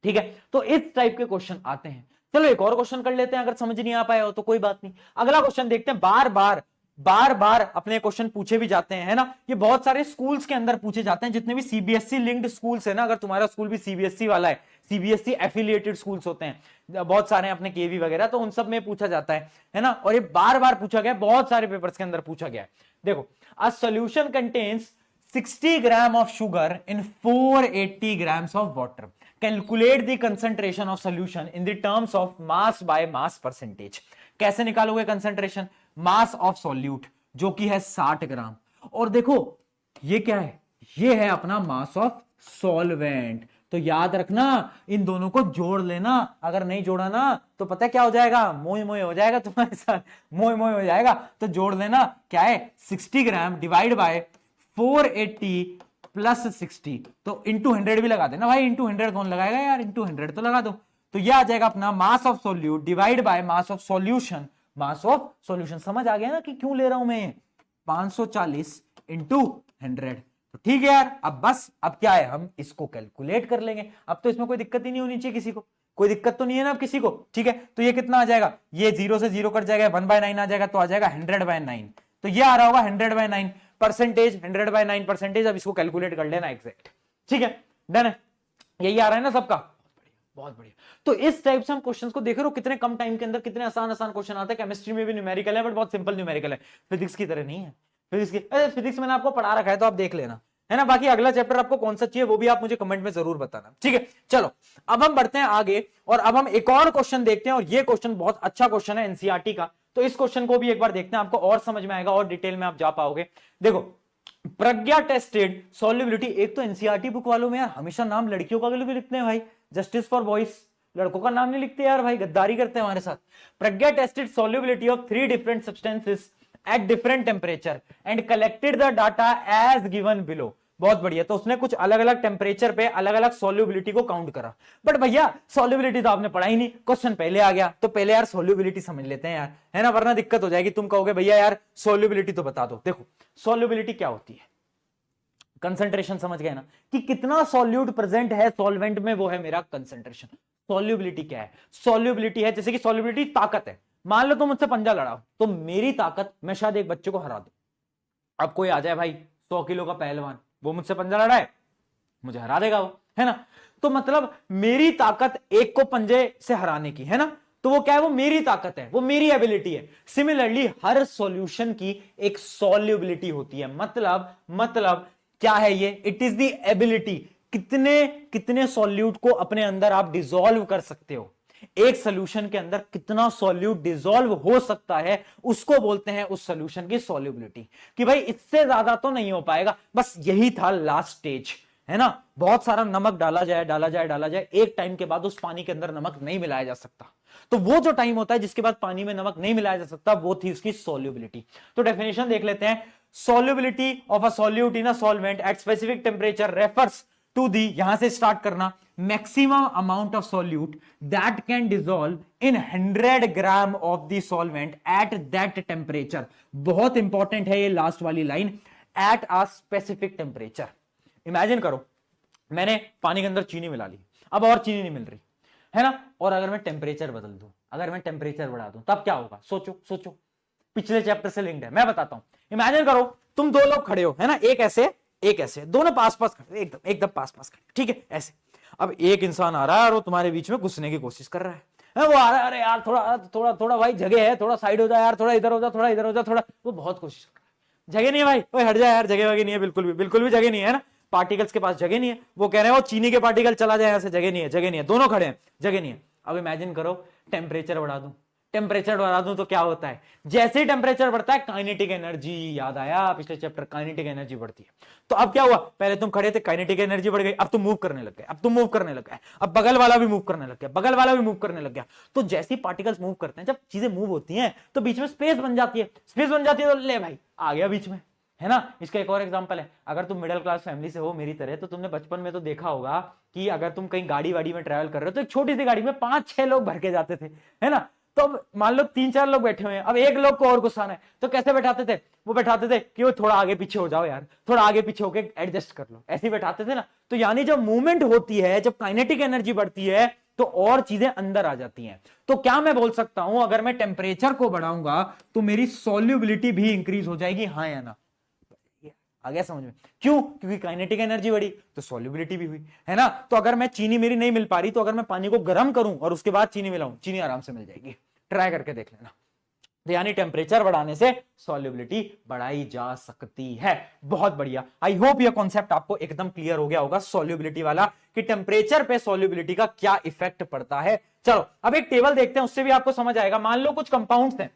ठीक है, तो इस टाइप के क्वेश्चन आते हैं। चलो एक और क्वेश्चन कर लेते हैं, अगर समझ नहीं आ पाया हो तो कोई बात नहीं, अगला क्वेश्चन देखते हैं। बार बार अपने क्वेश्चन पूछे भी जाते हैं, है ना, ये बहुत सारे स्कूल्स के अंदर पूछे जाते हैं, जितने भी सीबीएसई लिंक्ड स्कूल्स है ना, अगर तुम्हारा स्कूल भी सीबीएसई वाला है, सीबीएसई एफिलिएटेड स्कूल्स होते हैं बहुत सारे अपने केवी वगैरह, तो उन सब में पूछा जाता है ना, और ये बार बार पूछा गया, बहुत सारे पेपर्स के अंदर पूछा गया है। देखो, a solution contains 60 gram of sugar in 480 grams of water, calculate the concentration of solution in the terms of mass by mass percentage. कैसे निकालोगे कंसंट्रेशन, मास ऑफ सॉल्यूट जो कि है 60 ग्राम, और देखो ये क्या है, ये है अपना मास ऑफ सॉल्वेंट। तो याद रखना, इन दोनों को जोड़ लेना, अगर नहीं जोड़ा ना तो पता है क्या हो जाएगा, मोए मोए हो जाएगा तुम्हारे साथ, मोए मोए हो जाएगा। तो जोड़ लेना, क्या है 60 ग्राम डिवाइड बाय 480 प्लस 60, तो इंटू 100 भी लगा देना भाई, इंटू 100 कौन लगाएगा यार, इंटू 100 तो लगा दो। तो ये आ जाएगा अपना mass of solute divide by mass of solution, mass of solution. समझ आ गया ना कि क्यों ले रहा हूं मैं, 540 इंटू 100। तो ठीक है यार, अब बस अब क्या है, हम इसको कैलकुलेट कर लेंगे। अब तो इसमें कोई दिक्कत ही नहीं होनी चाहिए किसी को, कोई दिक्कत तो नहीं है ना अब किसी को। ठीक है, तो ये कितना आ जाएगा, ये 0 से 0 कट जाएगा, 1/9 आ जाएगा, तो आ जाएगा 100/9। तो ये आ रहा होगा 100/9 परसेंटेज, 100/9 परसेंटेज। अब इसको कैलकुलेट कर लेना एग्जैक्ट। ठीक है, डन है, यही आ रहा है ना सबका, बहुत बढ़िया। तो इस टाइप से हम क्वेश्चंस को देख रहे हो, कितने कम टाइम के अंदर कितने आसान आसान क्वेश्चन आते हैं। केमिस्ट्री में भी न्यूमेरिकल है, बट बहुत सिंपल न्यूमेरिकल है, फिजिक्स की तरह नहीं है। फिजिक्स मैंने आपको पढ़ा रखा है, तो आप देख लेना, है ना। बाकी अगला चैप्टर आपको कौन सा चाहिए वो भी आप मुझे कमेंट में जरूर बताना। ठीक है, चलो अब हम बढ़ते हैं आगे, और अब हम एक और क्वेश्चन देखते हैं, और ये क्वेश्चन बहुत अच्छा क्वेश्चन है एनसीईआरटी का। तो इस क्वेश्चन को भी एक बार देखते हैं, आपको और समझ में आएगा और डिटेल में आप जा पाओगे। देखो, प्रज्ञा टेस्टेड सॉल्युबिलिटी, एक तो एनसीईआरटी बुक वालों में यार हमेशा नाम लड़कियों का भी लिखते हैं भाई, जस्टिस फॉर बॉयज, लड़कों का नाम नहीं लिखते यार भाई, गद्दारी करते हैं हमारे साथ। Pragya tested solubility of 3 different substances at different temperature and collected the data as given below. बहुत बढ़िया, तो उसने कुछ अलग अलग टेम्परेचर पे अलग अलग सॉल्युबिलिटी को काउंट करा। बट भैया सॉल्युबिलिटी तो आपने पढ़ा ही नहीं, क्वेश्चन पहले आ गया, तो पहले यार सॉल्युबिलिटी समझ लेते हैं यार, है ना, वरना दिक्कत हो जाएगी। तुम कहोगे भैया यार सॉल्युबिलिटी तो बता दो। देखो सॉल्युबिलिटी क्या होती है, कंसंट्रेशन समझ गए ना, कि कितना सॉल्यूट प्रेजेंट है सॉल्वेंट में, वो है मेरा कंसंट्रेशन। सॉल्युबिलिटी क्या है, सॉल्युबिलिटी है जैसे कि सॉल्युबिलिटी ताकत है। मान लो तुम मुझसे पंजा लड़ाओ, तो मेरी ताकत, मैं शायद एक बच्चे को हरा दूं। अब कोई आ जाए भाई 100 किलो का पहलवान, वो मुझसे पंजा लड़ाए, मुझे हरा देगा वो, है ना। तो मतलब मेरी ताकत एक को पंजे से हराने की, है ना, तो वो क्या है, वो मेरी ताकत है, वो मेरी एबिलिटी है। सिमिलरली हर सॉल्यूशन की एक सॉल्युबिलिटी होती है। मतलब क्या है ये, इट इज द एबिलिटी, कितने सॉल्यूट को अपने अंदर आप डिसॉल्व कर सकते हो। एक सॉल्यूशन के अंदर कितना सॉल्यूट डिसॉल्व हो सकता है, उसको बोलते हैं उस सॉल्यूशन की सॉल्युबिलिटी, कि भाई इससे ज्यादा तो नहीं हो पाएगा। बस यही था लास्ट स्टेज, है ना। बहुत सारा नमक डाला जाए, एक टाइम के बाद उस पानी के अंदर नमक नहीं मिलाया जा सकता। तो वो जो टाइम होता है जिसके बाद पानी में नमक नहीं मिलाया जा सकता, वो थी उसकी सॉल्युबिलिटी। तो डेफिनेशन देख लेते हैं। Solubility of a solute in a solvent at specific temperature refers to the, यहां से स्टार्ट करना, maximum amount of solute that can dissolve in 100 gram of the solvent at that temperature. बहुत important है ये last वाली line, at a specific temperature. Imagine करो मैंने पानी के अंदर चीनी मिला ली, अब और चीनी नहीं मिल रही, है ना, और अगर मैं टेम्परेचर बदल दूं, अगर मैं टेम्परेचर बढ़ा दूं, तब क्या होगा, सोचो, पिछले चैप्टर से लिंक्ड है, मैं बताता हूं। इमेजिन करो तुम दो लोग खड़े हो, है ना, एक ऐसे दोनों पास खड़े, एकदम पास खड़े, ठीक है, ऐसे। अब एक इंसान आ रहा है और वो तुम्हारे बीच में घुसने की कोशिश कर रहा है, वो आ रहा है, अरे यार थोड़ा भाई जगह है, थोड़ा साइड हो जा यार, थोड़ा इधर हो जा, थोड़ा, वो बहुत कोशिश कर रहा है, जगह नहीं है भाई, ओए हट जा यार, जगह वगह नहीं है, बिल्कुल भी जगह नहीं है ना, पार्टिकल्स के पास जगह नहीं है। वो कह रहे हैं वो चीनी के पार्टिकल चला जाए, ऐसे जगह नहीं है, दोनों खड़े हैं, जगह नहीं है। अब इमेजिन करो टेम्परेचर बढ़ा दूं, टेम्परेचर बढ़ा दूं तो क्या होता है, जैसे ही टेम्परेचर बढ़ता है काइनेटिक एनर्जी, याद आया पिछले चैप्टर, काइनेटिक एनर्जी बढ़ती है। तो अब क्या हुआ, पहले तुम खड़े थे, काइनेटिक एनर्जी बढ़ गई, अब तुम मूव करने लग गए, अब तुम मूव करने लग गए, अब बगल वाला भी मूव करने लग गया, बगल वाला भी मूव करने लग गया। तो जैसे पार्टिकल्स मूव करते हैं, जब चीजें मूव होती हैं तो बीच में स्पेस बन जाती है, स्पेस बन जाती है तो ले भाई आ गया बीच में, है ना। इसका एक और एग्जांपल है, अगर तुम मिडिल क्लास फैमिली से हो मेरी तरह, तो तुमने बचपन में तो देखा होगा कि अगर तुम कहीं गाड़ी वाड़ी में ट्रैवल कर रहे हो तो एक छोटी सी गाड़ी में 5-6 लोग भर के जाते थे, है ना। तो अब मान लो 3-4 लोग बैठे हुए हैं, अब एक लोग को और गुस्सा है, तो कैसे बैठाते थे, वो बैठाते थे कि वो थोड़ा आगे पीछे हो जाओ यार, थोड़ा आगे पीछे होके एडजस्ट कर लो, ऐसे ही बैठाते थे ना। तो यानी जब मूवमेंट होती है, जब काइनेटिक एनर्जी बढ़ती है तो और चीजें अंदर आ जाती हैं। तो क्या मैं बोल सकता हूं, अगर मैं टेम्परेचर को बढ़ाऊंगा तो मेरी सॉल्युबिलिटी भी इंक्रीज हो जाएगी, हाँ या ना, आ गया समझ में। क्यों, क्योंकि काइनेटिक एनर्जी बढ़ी तो सॉल्युबिलिटी भी हुई, है ना। तो अगर मैं चीनी मेरी नहीं मिल पा रही, तो अगर मैं पानी को गर्म करूं और उसके बाद चीनी मिलाऊं, चीनी आराम से मिल जाएगी, ट्राई करके देख लेना। तो यानी टेम्परेचर बढ़ाने से सॉल्युबिलिटी बढ़ाई जा सकती है। बहुत बढ़िया, आई होप यह कॉन्सेप्ट आपको एकदम क्लियर हो गया होगा, सॉल्युबिलिटी वाला, कि टेम्परेचर पे सॉल्युबिलिटी का क्या इफेक्ट पड़ता है। चलो अब एक टेबल देखते हैं, उससे भी आपको समझ आएगा। मान लो कुछ कंपाउंड्स हैं,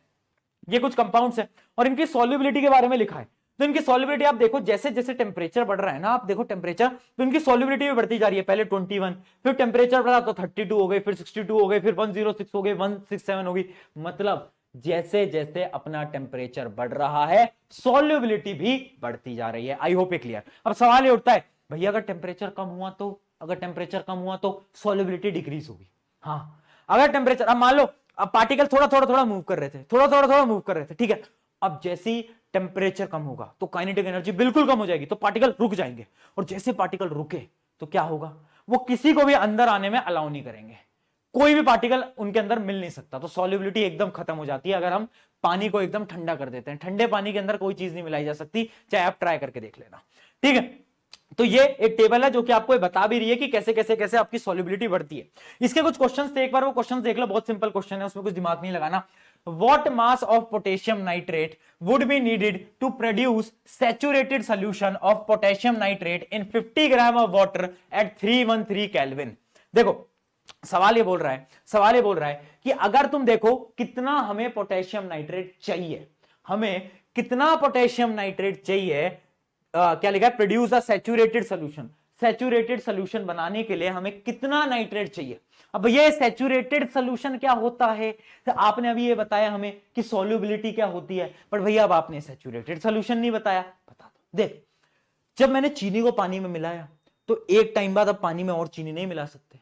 ये कुछ कंपाउंड्स हैं और इनकी सॉल्युबिलिटी के बारे में लिखा है। तो इनकी सॉल्युबिलिटी आप देखो, जैसे जैसे टेम्परेचर बढ़ रहा है ना, आप देखो टेम्परेचर, तो इनकी सॉल्युबिलिटी भी बढ़ती जा रही है। पहले 21, फिर टेम्परेचर बढ़ा तो 32 हो गई, फिर 62 हो गई, फिर 106 हो गई, 167 हो गई। मतलब जैसे जैसे अपना टेम्परेचर बढ़ रहा है सॉल्युबिलिटी भी बढ़ती जा रही है। आई होप ये क्लियर। अब सवाल ये उठता है, भैया अगर टेम्परेचर कम हुआ तो, अगर टेम्परेचर कम हुआ तो सॉल्युबिलिटी डिक्रीज होगी। हाँ, अगर टेम्परेचर, अब मान लो अब पार्टिकल थोड़ा थोड़ा थोड़ा मूव कर रहे थे, थोड़ा थोड़ा थोड़ा मूव कर रहे थे, ठीक है। अब जैसे ही टेम्परेचर कम होगा तो काइनेटिक एनर्जी बिल्कुल कम हो जाएगी, तो पार्टिकल रुक जाएंगे, और जैसे पार्टिकल रुके तो क्या होगा, वो किसी को भी अंदर आने में अलाउ नहीं करेंगे, कोई भी पार्टिकल उनके अंदर मिल नहीं सकता। तो सॉल्युबिलिटी एकदम खत्म हो जाती है अगर हम पानी को एकदम ठंडा कर देते हैं। ठंडे पानी के अंदर कोई चीज नहीं मिलाई जा सकती, चाहे आप ट्राई करके देख लेना, ठीक है। तो ये एक टेबल है जो कि आपको बता भी रही है कि कैसे कैसे कैसे आपकी सॉल्युबिलिटी बढ़ती है। इसके कुछ क्वेश्चंस थे, एक बार वो क्वेश्चंस देख लो, बहुत सिंपल क्वेश्चन है, उसमें कुछ दिमाग नहीं लगाना। What mass of potassium nitrate would be needed to produce saturated solution of potassium nitrate in 50 gram of water at 313 Kelvin? देखो सवाल ये बोल रहा है कि अगर तुम देखो कितना हमें पोटेशियम नाइट्रेट चाहिए, हमें कितना पोटेशियम नाइट्रेट चाहिए, क्या लिखा है, produce a saturated solution, saturated solution बनाने के लिए हमें कितना नाइट्रेट चाहिए। अब ये सैचुरेटेड सोल्यूशन क्या होता है, तो आपने अभी ये बताया हमें कि सॉल्युबिलिटी क्या होती है, पर भैया अब आपने सैचुरेटेड सोल्यूशन नहीं बताया, बता दो। देख, जब मैंने चीनी को पानी में मिलाया तो एक टाइम बाद अब पानी में और चीनी नहीं मिला सकते,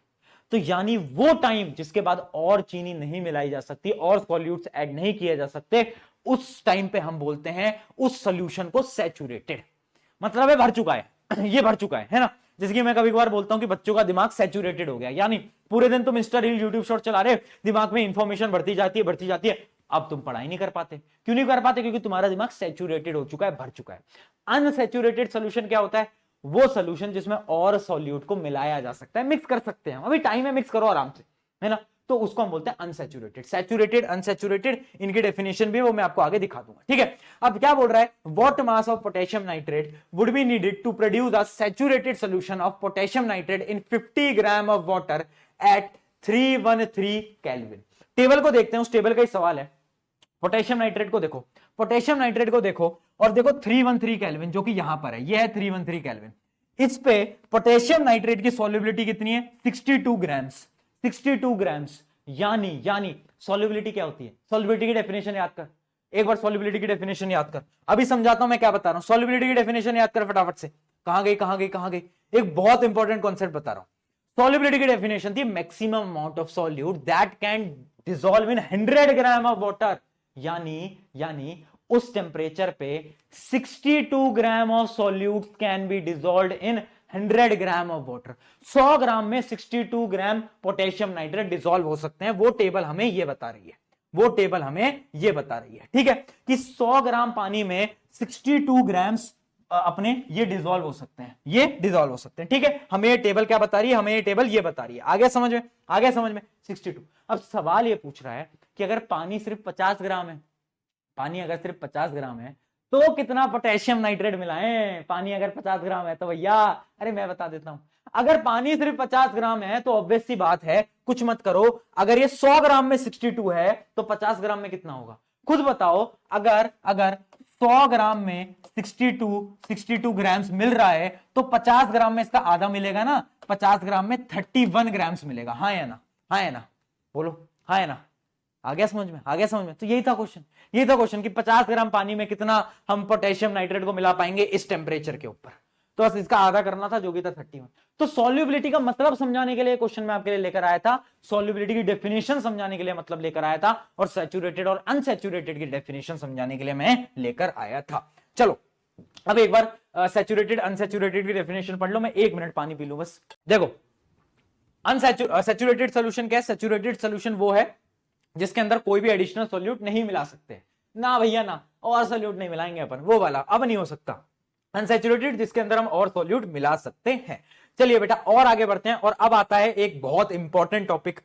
तो यानी वो टाइम जिसके बाद और चीनी नहीं मिलाई जा सकती और सॉल्यूट्स ऐड नहीं किए जा सकते, उस टाइम पे हम बोलते हैं उस सॉल्यूशन को सैचुरेटेड। मतलब है भर चुका है ये भर चुका है ना। जैसे कि मैं कभी कभार बोलता हूं कि बच्चों का दिमाग सैचुरेटेड हो गया, यानी पूरे दिन तुम इंस्टा रील यूट्यूब शॉर्ट चला रहे, दिमाग में इंफॉर्मेशन बढ़ती जाती है, अब तुम पढ़ाई नहीं कर पाते। क्यों नहीं कर पाते, क्योंकि तुम्हारा दिमाग सैचुरेटेड हो चुका है, भर चुका है। अनसैचुरेटेड सोल्यूशन क्या होता है, वो सोल्यूशन जिसमें और सॉल्यूट को मिलाया जा सकता है, मिक्स कर सकते हैं, अभी टाइम है, मिक्स करो आराम से, है ना। तो उसको हम बोलते हैं अनसैचुरेटेड। सैचुरेटेड, अनसैचुरेटेड, इनकी डेफिनेशन भी वो मैं आपको आगे दिखा दूंगा, ठीक है। अब क्या बोल रहा है, what mass of potassium nitrate would be needed to produce a saturated solution of potassium nitrate in 50 gram of water at 313 kelvin. Table को देखते हैं, उस टेबल का ही सवाल है। पोटेशियम नाइट्रेट को देखो, पोटेशियम नाइट्रेट को देखो और देखो 313 केल्विन जो कि यहां पर है, ये है 313 केल्विन। इस पे पोटेशियम नाइट्रेट की सॉल्युबिलिटी कितनी है, 62 ग्राम्स, 62 ग्राम्स। यानी सॉल्युबिलिटी क्या होती है, सॉल्युबिलिटी की डेफिनेशन याद कर, एक बार सॉल्युबिलिटी की डेफिनेशन याद कर। अभी समझाता हूं मैं क्या बता रहा हूं, सॉल्युबिलिटी की डेफिनेशन याद कर फटाफट से। कहां गई, एक बहुत इंपॉर्टेंट कॉन्सेप्ट बता रहा हूं। सॉल्युबिलिटी की डेफिनेशन थी maximum amount of solute that can dissolve in 100 gram of water. यानी उस टेम्परेचर पे 62 gram of solute can be dissolved in 100 gram of water. 100 ग्राम में 62 ग्राम पोटेशियम नाइट्रेट डिसॉल्व हो सकते हैं। वो टेबल हमें ये बता रही है, ठीक है, कि 100 ग्राम पानी में 62 ग्राम्स अपने ये डिसॉल्व हो सकते हैं, ठीक है। हमें ये टेबल क्या बता रही है, हमें ये टेबल ये बता रही है। आगे समझ में 62। अब सवाल ये पूछ रहा है कि अगर पानी सिर्फ 50 ग्राम है, तो कितना पोटेशियम नाइट्रेट मिलाएं। पानी अगर 50 ग्राम है तो भैया, अरे मैं बता देता हूं, अगर पानी सिर्फ 50 ग्राम है तो ऑब्वियस सी बात है, कुछ मत करो, अगर ये 100 ग्राम में 62 है तो 50 ग्राम में कितना होगा? खुद बताओ। अगर अगर 100 ग्राम में 62 ग्राम्स मिल रहा है तो 50 ग्राम में इसका आधा मिलेगा ना, 50 ग्राम में 31 ग्राम्स मिलेगा। हाँ या ना? हाँ या ना? बोलो हाँ या ना? आ गया समझ में? आ गया समझ में? तो यही था क्वेश्चन, यही था क्वेश्चन कि 50 ग्राम पानी में कितना हम पोटेशियम नाइट्रेट को मिला पाएंगे इस टेम्परेचर के ऊपर। तो बस इसका आधा करना था, जो कि था 31। तो सॉल्युबिलिटी का मतलब समझाने के लिए क्वेश्चन में आपके लिए लेकर आया था, सॉल्युबिलिटी की डेफिनेशन समझाने के लिए मतलब लेकर आया था, और सैचुरेटेड और अनसैचुरेटेड की डेफिनेशन समझाने के लिए मैं लेकर आया था। चलो अब एक बार सैचुरेटेड अनसैचुरेटेड की डेफिनेशन पढ़ लो। मैं 1 मिनट पानी पी लूं बस। देखो सैचुरेटेड सोल्यूशन क्या है? सैचुरेटेड सोल्यूशन वो है जिसके अंदर कोई भी एडिशनल सॉल्यूट नहीं मिला सकते ना भैया ना, और सॉल्यूट नहीं मिलाएंगे अपन, वो वाला अब नहीं हो सकता। अनसैचुरेटेड जिसके अंदर हम और सॉल्यूट मिला सकते हैं। चलिए बेटा और आगे बढ़ते हैं, और अब आता है एक बहुत इंपॉर्टेंट टॉपिक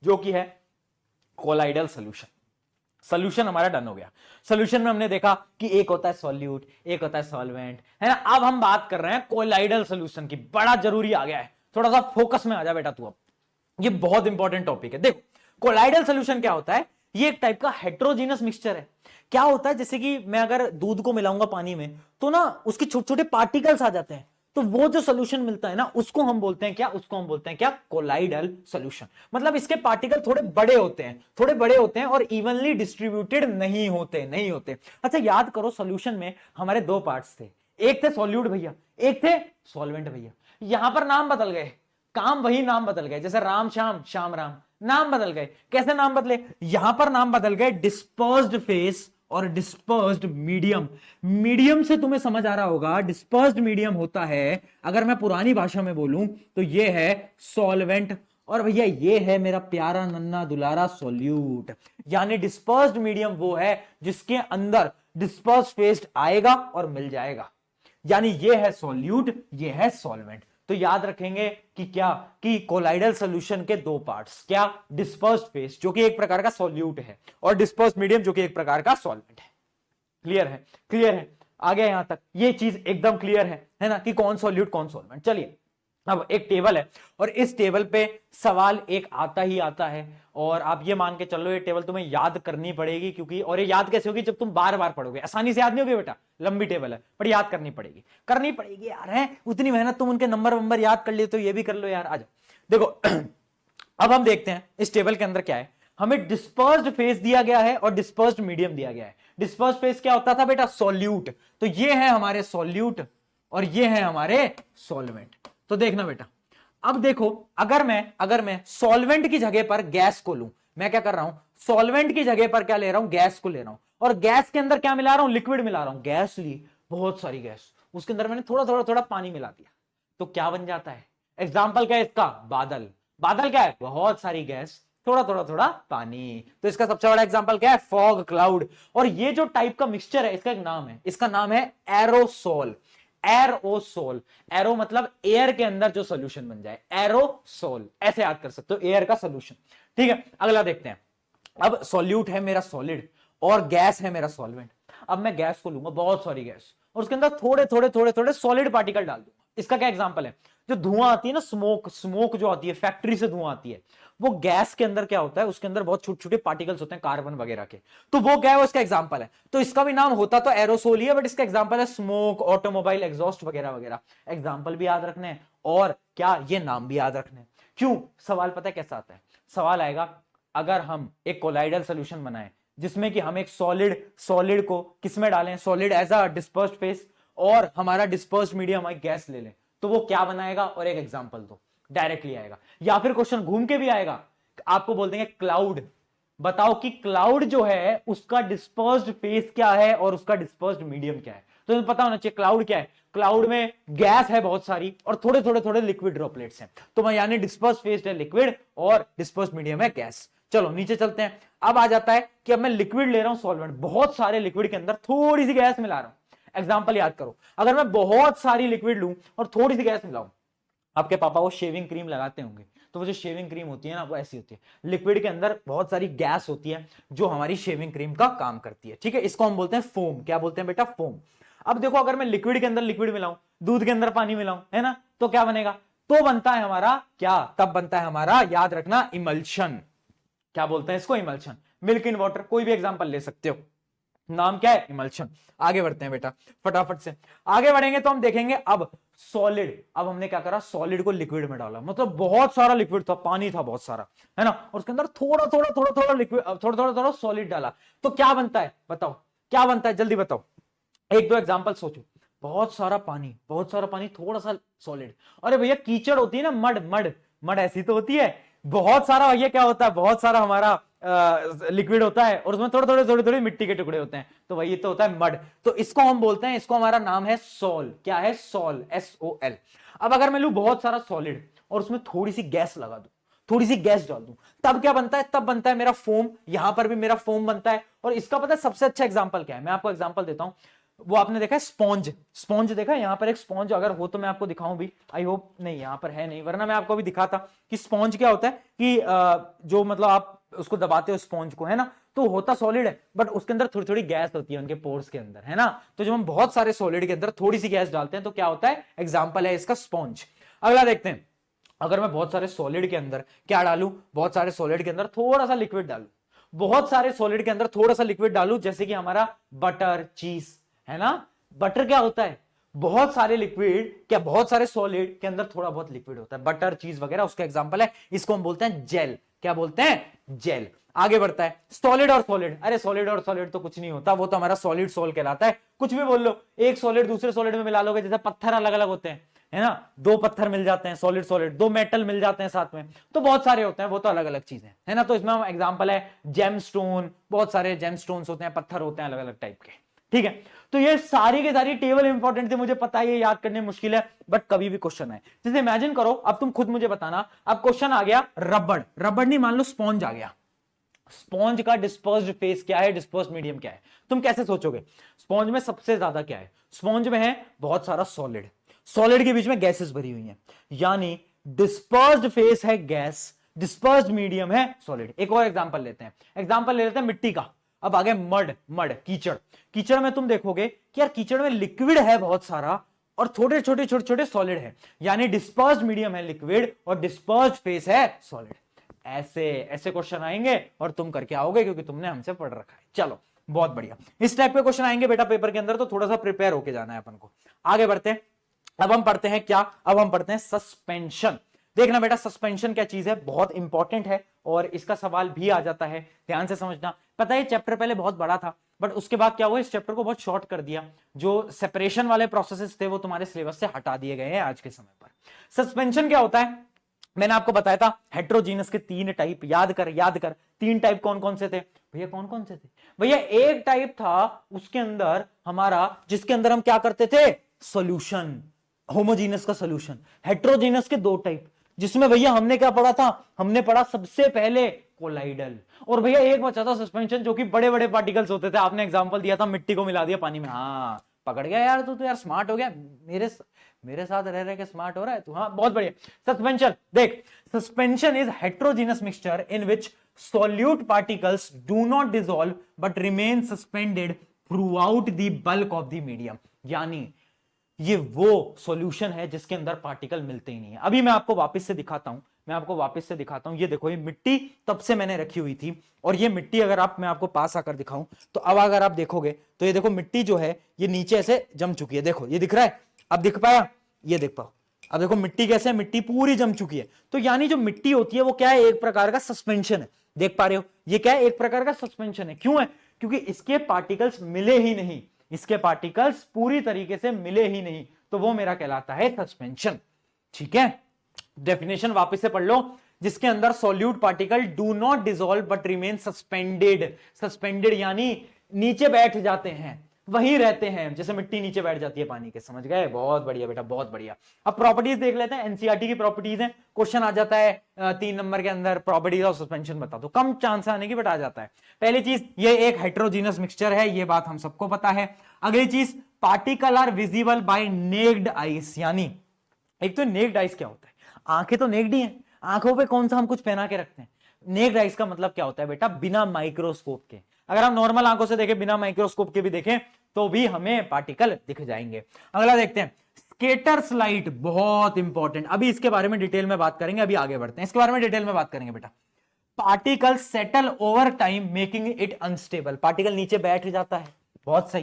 जो कि है कोलाइडल सॉल्यूशन। सॉल्यूशन हमारा डन हो गया। सॉल्यूशन में हमने देखा कि एक होता है सॉल्यूट, एक होता है सॉल्वेंट, है ना। अब हम बात कर रहे हैं कोलाइडल सॉल्यूशन की। बड़ा जरूरी आ गया है, थोड़ा सा फोकस में आ जा बेटा तू। अब ये बहुत इंपॉर्टेंट टॉपिक है। देखो कोलाइडल सॉल्यूशन क्या होता है? ये एक टाइप का हेट्रोजीनस मिक्सचर है। क्या होता है, जैसे कि मैं अगर दूध को मिलाऊंगा पानी में तो ना उसके छोटे छोटे पार्टिकल्स आ जाते हैं, तो वो जो सोल्यूशन मिलता है ना उसको हम बोलते हैं क्या? उसको हम बोलते हैं क्या? Colloidal solution. मतलब इसके पार्टिकल थोड़े बड़े होते हैं, थोड़े बड़े होते हैं और इवनली डिस्ट्रीब्यूटेड नहीं होते। अच्छा याद करो, सॉल्यूशन में हमारे 2 पार्ट्स थे, एक थे सॉल्यूट भैया, एक थे सॉल्वेंट भैया। यहां पर नाम बदल गए, काम वही, नाम बदल गए। जैसे राम श्याम, श्याम राम, नाम बदल गए। कैसे नाम बदले? यहां पर नाम बदल गए डिस्पर्स्ड फेस और डिस्पर्स्ड मीडियम। मीडियम से तुम्हें समझ आ रहा होगा, डिस्पर्स्ड मीडियम होता है, अगर मैं पुरानी भाषा में बोलूं तो ये है सॉल्वेंट, और भैया ये है मेरा प्यारा नन्ना दुलारा सॉल्यूट। यानी डिस्पर्स्ड मीडियम वो है जिसके अंदर डिस्पर्स्ड फेस आएगा और मिल जाएगा, यानी ये है सॉल्यूट, ये है सॉल्वेंट। तो याद रखेंगे कि क्या, कि कोलाइडल सॉल्यूशन के 2 पार्ट्स, क्या? डिस्पर्स्ड फेस जो कि एक प्रकार का सॉल्यूट है, और डिस्पर्स्ड मीडियम जो कि एक प्रकार का सॉल्वेंट है। क्लियर है? क्लियर है? आ गया यहां तक? ये चीज एकदम क्लियर है ना, कि कौन सॉल्यूट कौन सॉल्वेंट। चलिए अब एक टेबल है, और इस टेबल पे सवाल एक आता ही आता है, और आप ये मान के चलो ये टेबल तुम्हें याद करनी पड़ेगी, क्योंकि, और ये याद कैसे होगी? जब तुम बार बार पढ़ोगे। आसानी से याद नहीं होगी बेटा, लंबी टेबल है, पर याद करनी पड़ेगी यार। है उतनी मेहनत, तुम उनके नंबर याद कर लिए तो ये भी कर लो यार। आ जाओ देखो अब हम देखते हैं इस टेबल के अंदर क्या है। हमें डिस्पर्स्ड फेस दिया गया है और डिस्पर्स्ड मीडियम दिया गया है। डिस्पर्स्ड फेस क्या होता था बेटा? सॉल्यूट। तो ये है हमारे सॉल्यूट और ये है हमारे सॉल्वेंट। तो देखना बेटा, अब देखो, अगर मैं सॉल्वेंट की जगह पर गैस को लूं, मैं क्या कर रहा हूं? सॉल्वेंट की जगह पर क्या ले रहा हूं? गैस को ले रहा हूं, और गैस के अंदर क्या मिला रहा हूं? लिक्विड मिला रहा हूं। गैस ली, बहुत सारी गैस, उसके अंदर मैंने थोड़ा पानी मिला दिया, तो क्या बन जाता है? एग्जाम्पल क्या है इसका? बादल। बादल क्या है? बहुत सारी गैस, थोड़ा पानी। तो इसका सबसे बड़ा एग्जांपल क्या है? Fog, cloud. और ये जो टाइप का मिक्सचर है, इसका एक नाम है, इसका नाम है एरोसोल। एरोसोल, एरो मतलब एयर के अंदर जो सोल्यूशन बन जाए, एरोसोल, ऐसे याद कर सकते हो, एयर का सोल्यूशन। ठीक है, अगला देखते हैं। अब सॉल्यूट है मेरा सॉलिड, और गैस है मेरा सॉल्वेंट। अब मैं गैस को लूंगा, बहुत सारी गैस, और उसके अंदर थोड़े सॉलिड पार्टिकल डाल दूंगा। इसका क्या एग्जांपल है? जो धुआं आती है ना, स्मोक जो आती है, फैक्ट्री से धुआं आती है, वो गैस के अंदर क्या होता है? उसके अंदर बहुत छोटे छोटे पार्टिकल्स होते हैं, कार्बन वगैरह के। तो वो क्या है? वो इसका एग्जांपल है। तो इसका भी नाम होता तो एरोसोल ही है, बट इसका एग्जांपल है स्मोक, ऑटोमोबाइल एग्जॉस्ट वगैरह वगैरह। एग्जांपल भी याद रखने हैं, और क्या, ये नाम भी याद रखने हैं। क्यों? सवाल पता है कैसा आता है? सवाल आएगा, अगर हम एक कोलाइडल सोल्यूशन बनाएं जिसमें कि हम एक सॉलिड को किसमें डालें? Solid as a dispersed phase, और हमारा डिस्पर्स्ड मीडियम एक गैस ले लें, तो वो क्या बनाएगा? और एक एग्जांपल दो, डायरेक्टली आएगा। या फिर क्वेश्चन घूम के भी आएगा, आपको बोल देंगे क्लाउड, बताओ कि क्लाउड जो है उसका डिस्पर्स्ड फेस क्या है और उसका डिस्पर्स्ड मीडियम क्या है। तो तुम्हें पता होना चाहिए क्लाउड क्या है। क्लाउड में गैस है बहुत सारी, और थोड़े लिक्विड ड्रॉपलेट्स हैं। तो यानी डिस्पर्स्ड फेस है लिक्विड, और डिस्पर्स्ड मीडियम है गैस। चलो नीचे चलते हैं। अब आ जाता है कि अब मैं लिक्विड ले रहा हूं, सॉल्वेंट, बहुत सारे लिक्विड के अंदर थोड़ी सी गैस मिला रहा हूं। एग्जांपल याद करो, अगर मैं बहुत सारी लिक्विड लूं और थोड़ी सी गैस मिलाऊं, आपके पापा वो शेविंग क्रीम लगाते होंगे, तो वो जो शेविंग क्रीम होती है ना, वो ऐसी होती है, लिक्विड के अंदर बहुत सारी गैस होती है जो हमारी शेविंग क्रीम का काम करती है। ठीक है, इसको हम बोलते हैं फोम। क्या बोलते हैं बेटा? फोम। अब देखो, अगर मैं लिक्विड के अंदर लिक्विड मिलाऊं, दूध के अंदर पानी मिलाऊं, है ना, तो क्या बनेगा? तो बनता है हमारा क्या, तब बनता है हमारा, याद रखना, इमल्शन। क्या बोलते हैं इसको, इमल्शन। मिल्क इन वाटर, कोई भी एग्जांपल ले सकते हो, नाम क्या है, इमल्शन। आगे बढ़ते हैं बेटा फटाफट से। आगे बढ़ेंगे तो हम देखेंगे अब सॉलिड। अब हमने क्या करा, सॉलिड को लिक्विड में डाला, मतलब बहुत सारा लिक्विड था, पानी था बहुत सारा, है ना, और उसके अंदर थोड़ा थोड़ा थोड़ा थोड़ा लिक्विड, थोड़ा थोड़ा थोड़ा सॉलिड डाला, तो क्या बनता है, बताओ क्या बनता है, जल्दी बताओ, एक दो एग्जांपल सोचो। बहुत सारा पानी, बहुत सारा पानी, थोड़ा सा सॉलिड। अरे भैया कीचड़ होती है ना, मड मड मड ऐसी तो होती है। बहुत सारा भैया क्या होता है, बहुत सारा हमारा लिक्विड होता है और उसमें थोड़े थोड़े थोड़े थोड़े मिट्टी के टुकड़े होते हैं, तो वही तो होता है मड। तो इसको हम बोलते हैं, इसको हमारा नाम है सॉल। क्या है, सॉल, SOL। अब अगर मैं लूं बहुत सारा सॉलिड और उसमें थोड़ी सी गैस लगा दूं, थोड़ी सी गैस डाल दूं, तब क्या बनता है, तब बनता है मेरा फोम। यहां पर भी मेरा फोम बनता है। और इसका पता है सबसे अच्छा एग्जांपल क्या है, मैं आपको एग्जांपल देता हूं। वो आपने देखा है स्पॉन्ज, स्पॉन्ज देखा है, यहां पर एक स्पॉन्ज अगर हो तो मैं आपको दिखाऊं भी, आई होप नहीं यहां पर है नहीं, वरना मैं आपको भी दिखाता कि स्पॉन्ज क्या होता है। कि जो मतलब आप उसको दबाते हो स्पॉन्ज को, है ना, तो होता सॉलिड है, बट उसके अंदर थोड़ी थोड़ी गैस होती है उनके पोर्स के अंदर, है ना। तो जब हम बहुत सारे सॉलिड के अंदर थोड़ी सी गैस डालते हैं तो क्या होता है, एग्जाम्पल है इसका स्पॉन्ज। अगला देखते हैं, अगर मैं बहुत सारे सॉलिड के अंदर क्या डालूं, बहुत सारे सॉलिड के अंदर थोड़ा सा लिक्विड डालूं, बहुत सारे सॉलिड के अंदर थोड़ा सा लिक्विड डालूं, जैसे कि हमारा बटर, चीज, है ना। बटर क्या होता है, बहुत सारे लिक्विड, क्या बहुत सारे सॉलिड के अंदर थोड़ा बहुत लिक्विड होता है, बटर, चीज वगैरह उसका एग्जांपल है। इसको हम बोलते हैं जेल। क्या बोलते हैं, जेल। आगे बढ़ता है, सॉलिड और सॉलिड। अरे सॉलिड और सॉलिड तो कुछ नहीं होता, वो तो हमारा सॉलिड सोल कहलाता है। कुछ भी बोल लो, एक सॉलिड दूसरे सॉलिड में मिला लोगे, जैसे पत्थर अलग अलग होते हैं, है ना, दो पत्थर मिल जाते हैं सॉलिड सॉलिड, दो मेटल मिल जाते हैं साथ में, तो बहुत सारे होते हैं, वो तो अलग अलग चीजें, है ना। तो इसमें हम एग्जांपल है जेमस्टोन, बहुत सारे जेमस्टोन्स होते हैं, पत्थर होते हैं अलग अलग टाइप के, ठीक है। तो ये सारी की सारी टेबल इंपॉर्टेंट थी, मुझे पता है ये याद करने मुश्किल है, बट कभी भी क्वेश्चन आए, जैसे इमेजिन करो, अब तुम खुद मुझे बताना, अब क्वेश्चन आ गया रबड़, रबड़ नहीं, मान लो स्पॉन्ज आ गया, स्पॉन्ज का डिस्पर्स्ड फेस क्या है, डिस्पर्स्ड मीडियम क्या है, तुम कैसे सोचोगे। स्पॉन्ज में सबसे ज्यादा क्या है, स्पॉन्ज में है बहुत सारा सॉलिड, सॉलिड के बीच में गैसेस भरी हुई हैं, यानी डिस्पर्स्ड फेस है गैस, डिस्पर्स्ड मीडियम है सॉलिड। एक और एग्जांपल लेते हैं, एग्जांपल ले लेते हैं मिट्टी का। अब आगे मड, मड कीचड़, कीचड़ में तुम देखोगे कि यार कीचड़ में लिक्विड है बहुत सारा और छोटे छोटे छोटे छोटे सॉलिड है, यानी डिस्पर्स्ड मीडियम है लिक्विड और डिस्पर्स्ड फेस है सॉलिड। ऐसे ऐसे क्वेश्चन आएंगे और तुम करके आओगे, क्योंकि तुमने हमसे पढ़ रखा है। चलो बहुत बढ़िया, इस टाइप के क्वेश्चन आएंगे बेटा पेपर के अंदर, तो थोड़ा सा प्रिपेयर होके जाना है अपन को। आगे बढ़ते हैं, अब हम पढ़ते हैं क्या, अब हम पढ़ते हैं सस्पेंशन। देखना बेटा सस्पेंशन क्या चीज है, बहुत इंपॉर्टेंट है और इसका सवाल भी आ जाता है, ध्यान से समझना। पता है चैप्टर पहले बहुत बड़ा था, बट उसके बाद क्या हुआ, इस चैप्टर को बहुत शॉर्ट कर दिया, जो सेपरेशन वाले प्रोसेसेस थे वो तुम्हारे सिलेबस से हटा दिए गए हैं आज के समय पर। सस्पेंशन क्या होता है, मैंने आपको बताया था हेट्रोजीनस के 3 टाइप, याद कर याद कर, 3 टाइप कौन कौन से थे भैया, कौन कौन से थे भैया। एक टाइप था उसके अंदर हमारा, जिसके अंदर हम क्या करते थे, सॉल्यूशन, होमोजीनस का सॉल्यूशन। हेट्रोजीनस के 2 टाइप, जिसमें भैया हमने क्या पढ़ा था, हमने पढ़ा सबसे पहले कोलाइडल, और भैया एक बचा था सस्पेंशन, जो कि बड़े बड़े पार्टिकल्स होते थे। आपने एग्जांपल दिया था मिट्टी को मिला दिया पानी में, हाँ पकड़ गया यार तू तो यार स्मार्ट हो गया, मेरे साथ रह रहे के स्मार्ट हो रहा है तू, हाँ बहुत बढ़िया। सस्पेंशन देख, suspension is heterogeneous mixture in which solute particles do not dissolve but remain suspended throughout the bulk of the medium। यानी ये वो सॉल्यूशन है जिसके अंदर पार्टिकल मिलते ही नहीं है। अभी मैं आपको वापस से दिखाता हूं, ये देखो, ये मिट्टी तब से मैंने रखी हुई थी, और ये मिट्टी अगर मैं आपको पास आकर दिखाऊं तो अब अगर आप देखोगे तो ये देखो मिट्टी जो है ये नीचे ऐसे जम चुकी है, देखो ये दिख रहा है, अब दिख पाया, ये देख पाओ, अब देखो मिट्टी कैसे, मिट्टी पूरी जम चुकी है। तो यानी जो मिट्टी होती है वो क्या है, एक प्रकार का सस्पेंशन है, देख पा रहे हो, ये क्या है, एक प्रकार का सस्पेंशन है। क्यों है, क्योंकि इसके पार्टिकल्स मिले ही नहीं, इसके पार्टिकल्स पूरी तरीके से मिले ही नहीं, तो वो मेरा कहलाता है सस्पेंशन। ठीक है, डेफिनेशन वापस से पढ़ लो, जिसके अंदर solute particle do not dissolve but remain suspended, suspended यानी नीचे बैठ जाते हैं, वहीं रहते हैं, जैसे मिट्टी नीचे बैठ जाती है पानी के, समझ गए, बहुत बढ़िया बेटा बहुत बढ़िया। अब प्रॉपर्टीज देख लेते हैं, एनसीईआरटी की प्रॉपर्टीज है, क्वेश्चन आ जाता है 3 नंबर के अंदर, प्रॉपर्टीज ऑफ सस्पेंशन बता दो, कम चांस आने की बट आ जाता है। पहली चीज, ये एक हेट्रोजीनस मिक्सचर है, ये बात हम सबको पता है। अगली चीज, particle are visible by naked eyes, यानी एक तो नेक्ड आइज क्या होता है, आंखें तो नेक्ड ही है, आंखों पे कौन सा हम कुछ पहना के रखते हैं। नेक्ड आइज का मतलब क्या होता है बेटा, बिना माइक्रोस्कोप के, अगर हम नॉर्मल आंखों से देखें, बिना माइक्रोस्कोप के भी देखें तो भी हमें पार्टिकल दिख जाएंगे। अगला देखते हैं, स्केटर्स लाइट बहुत इंपॉर्टेंट, अभी इसके बारे में डिटेल में बात करेंगे, अभी आगे बढ़ते हैं, इसके बारे में डिटेल में बात करेंगे बेटा। Particle settle over time making it unstable, particle नीचे बैठ जाता है, बहुत सही।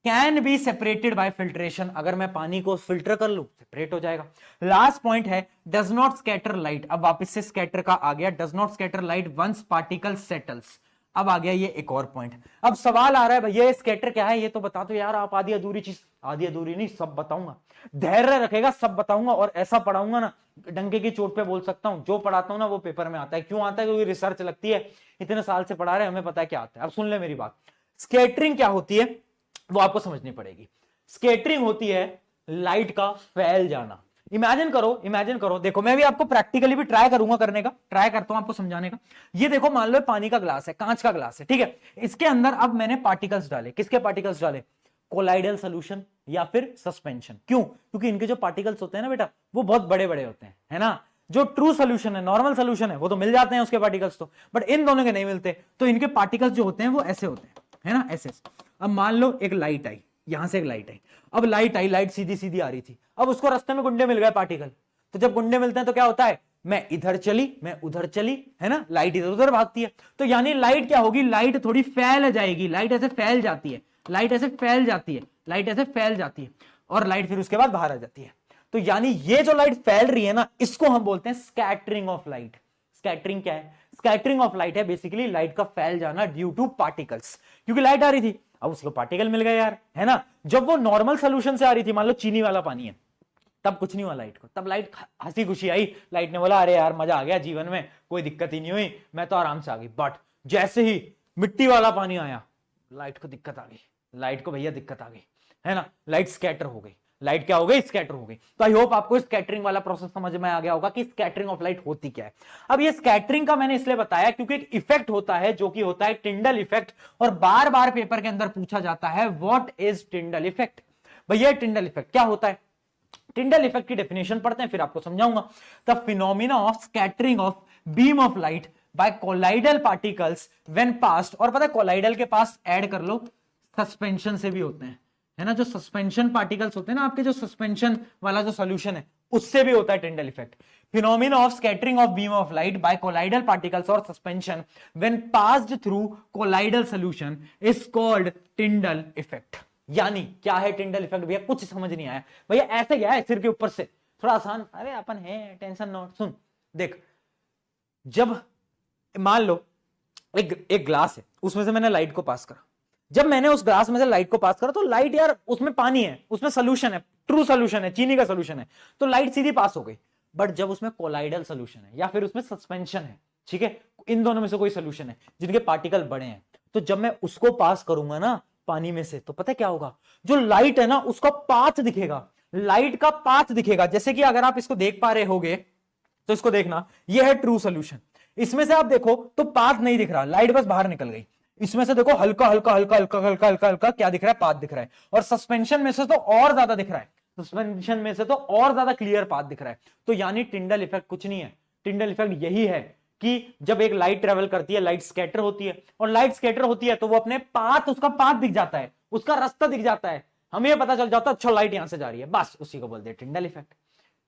Can be separated by filtration, अगर मैं पानी को फिल्टर कर लूं सेपरेट हो जाएगा। लास्ट पॉइंट है डज नॉट स्कैटर लाइट, अब वापस से स्कैटर का आ गया, does not scatter light once particle settles, अब आ गया ये एक और पॉइंट। अब सवाल आ रहा है भैया स्कैटर क्या है ये तो बता दो यार, आप आधी अधूरी चीज, आधी अधूरी नहीं सब बताऊंगा, धैर्य रखेगा सब बताऊंगा, और ऐसा पढ़ाऊंगा ना डंके की चोट पे बोल सकता हूं, जो पढ़ाता हूं ना वो पेपर में आता है। क्यों आता है? क्योंकि रिसर्च लगती है, इतने साल से पढ़ा रहे हैं, हमें पता है क्या आता है। अब सुन ले मेरी बात, स्कैटरिंग क्या होती है वो आपको समझनी पड़ेगी। स्कैटरिंग होती है लाइट का फैल जाना। इमेजिन करो, इमेजिन करो, देखो मैं भी आपको प्रैक्टिकली भी ट्राई करूंगा करने का, ट्राई करता हूं आपको समझाने का। ये देखो मान लो पानी का ग्लास है, कांच का ग्लास है, ठीक है, इसके अंदर अब मैंने पार्टिकल्स डाले, किसके पार्टिकल्स डाले? कोलाइडल सॉल्यूशन या फिर सस्पेंशन। क्यों? क्योंकि इनके जो पार्टिकल्स होते हैं ना बेटा वो बहुत बड़े बड़े होते हैं, है ना। जो ट्रू सोल्यूशन है, नॉर्मल सोल्यूशन है, वो तो मिल जाते हैं उसके पार्टिकल्स तो, बट इन दोनों के नहीं मिलते, तो इनके पार्टिकल्स जो होते हैं वो ऐसे होते हैं, है ना, ऐसे। अब मान लो एक लाइट आई, यहां से एक लाइट आई, अब लाइट आई, लाइट सीधी सीधी आ रही थी, अब उसको रास्ते में गुंडे मिल गए पार्टिकल, तो जब गुंडे मिलते हैं तो क्या होता है? मैं इधर चली, मैं उधर चली, है ना, लाइट इधर उधर भागती है, तो यानी लाइट क्या होगी? लाइट थोड़ी फैल जाएगी, लाइट ऐसे फैल जाती है, लाइट ऐसे फैल जाती है, लाइट ऐसे फैल जाती है, और लाइट फिर उसके बाद बाहर आ जाती है। तो यानी ये जो लाइट फैल रही है ना, इसको हम बोलते हैं स्कैटरिंग ऑफ लाइट। स्कैटरिंग क्या है? स्कैटरिंग ऑफ लाइट है बेसिकली लाइट का फैल जाना ड्यू टू पार्टिकल्स, क्योंकि लाइट आ रही थी, अब उसको पार्टिकल मिल गए यार, है ना। जब वो नॉर्मल सोल्यूशन से आ रही थी, मान लो चीनी वाला पानी है, तब कुछ नहीं हुआ लाइट को, तब लाइट हंसी खुशी आई, लाइट ने बोला अरे यार मजा आ गया जीवन में, कोई दिक्कत ही नहीं हुई, मैं तो आराम से आ गई। बट जैसे ही मिट्टी वाला पानी आया, लाइट को दिक्कत आ गई, लाइट को भैया दिक्कत आ गई, है ना, लाइट स्कैटर हो गई। लाइट क्या हो गई? स्कैटर हो गई। तो आई होप आपको स्कैटरिंग वाला प्रोसेस समझ में आ गया होगा कि स्कैटरिंग ऑफ लाइट होती क्या है। अब ये स्कैटरिंग का मैंने इसलिए बताया क्योंकि एक इफेक्ट होता है जो कि होता है टिंडल इफेक्ट, और बार बार पेपर के अंदर पूछा जाता है व्हाट इज टिंडल इफेक्ट। भैया टिंडल इफेक्ट क्या होता है? टिंडल इफेक्ट की डेफिनेशन पढ़ते हैं फिर आपको समझाऊंगा। The phenomena of scattering of beam of light by colloidal particles when passed, और पता है कोलाइडल के पास ऐड कर लो सस्पेंशन से भी होते हैं, है ना, जो सस्पेंशन पार्टिकल्स होते हैं ना आपके, जो सस्पेंशन वाला जो सॉल्यूशन है उससे भी होता है Tyndall effect. Phenomena of scattering of beam of light by colloidal particles or suspension when passed through colloidal solution is called Tyndall effect. यानी क्या है टिंडल इफेक्ट? भैया कुछ समझ नहीं आया भैया, ऐसे क्या है सिर के ऊपर से, थोड़ा आसान, अरे अपन है टेंशन नॉट। सुन देख, जब मान लो एक ग्लास है, उसमें से मैंने लाइट को पास करा, जब मैंने उस ग्लास में से लाइट को पास करा तो लाइट यार उसमें पानी है, उसमें सोल्यूशन है, ट्रू सोल्यूशन है, चीनी का सोल्यूशन है, तो लाइट सीधी पास हो गई। बट जब उसमें कोलाइडल सोल्यूशन है या फिर उसमें सस्पेंशन है, ठीक है, इन दोनों में से कोई सोल्यूशन है जिनके पार्टिकल बड़े हैं, तो जब मैं उसको पास करूंगा ना पानी में से, तो पता है क्या होगा? जो लाइट है ना उसका पाथ दिखेगा, लाइट का पाथ दिखेगा। जैसे कि अगर आप इसको देख पा रहे होगे तो इसको देखना, ये है ट्रू सोल्यूशन, इसमें से आप देखो तो पाथ नहीं दिख रहा, लाइट बस बाहर निकल गई। इसमें से देखो हल्का हल्का हल्का हल्का हल्का हल्का हल्का क्या दिख रहा है? पाथ दिख रहा है। और सस्पेंशन में से तो और ज्यादा दिख रहा है, सस्पेंशन में से तो और ज्यादा क्लियर पाथ दिख रहा है। तो यानी टिंडल इफेक्ट कुछ नहीं है, टिंडल इफेक्ट यही है कि जब एक लाइट ट्रेवल करती है, लाइट स्कैटर होती है, और लाइट स्कैटर होती है तो वो अपने पाथ, उसका पाथ दिख जाता है, उसका रास्ता दिख जाता है, हमें पता चल जाता है अच्छा लाइट यहां से जा रही है, बस उसी को बोलते हैं टिंडल इफेक्ट,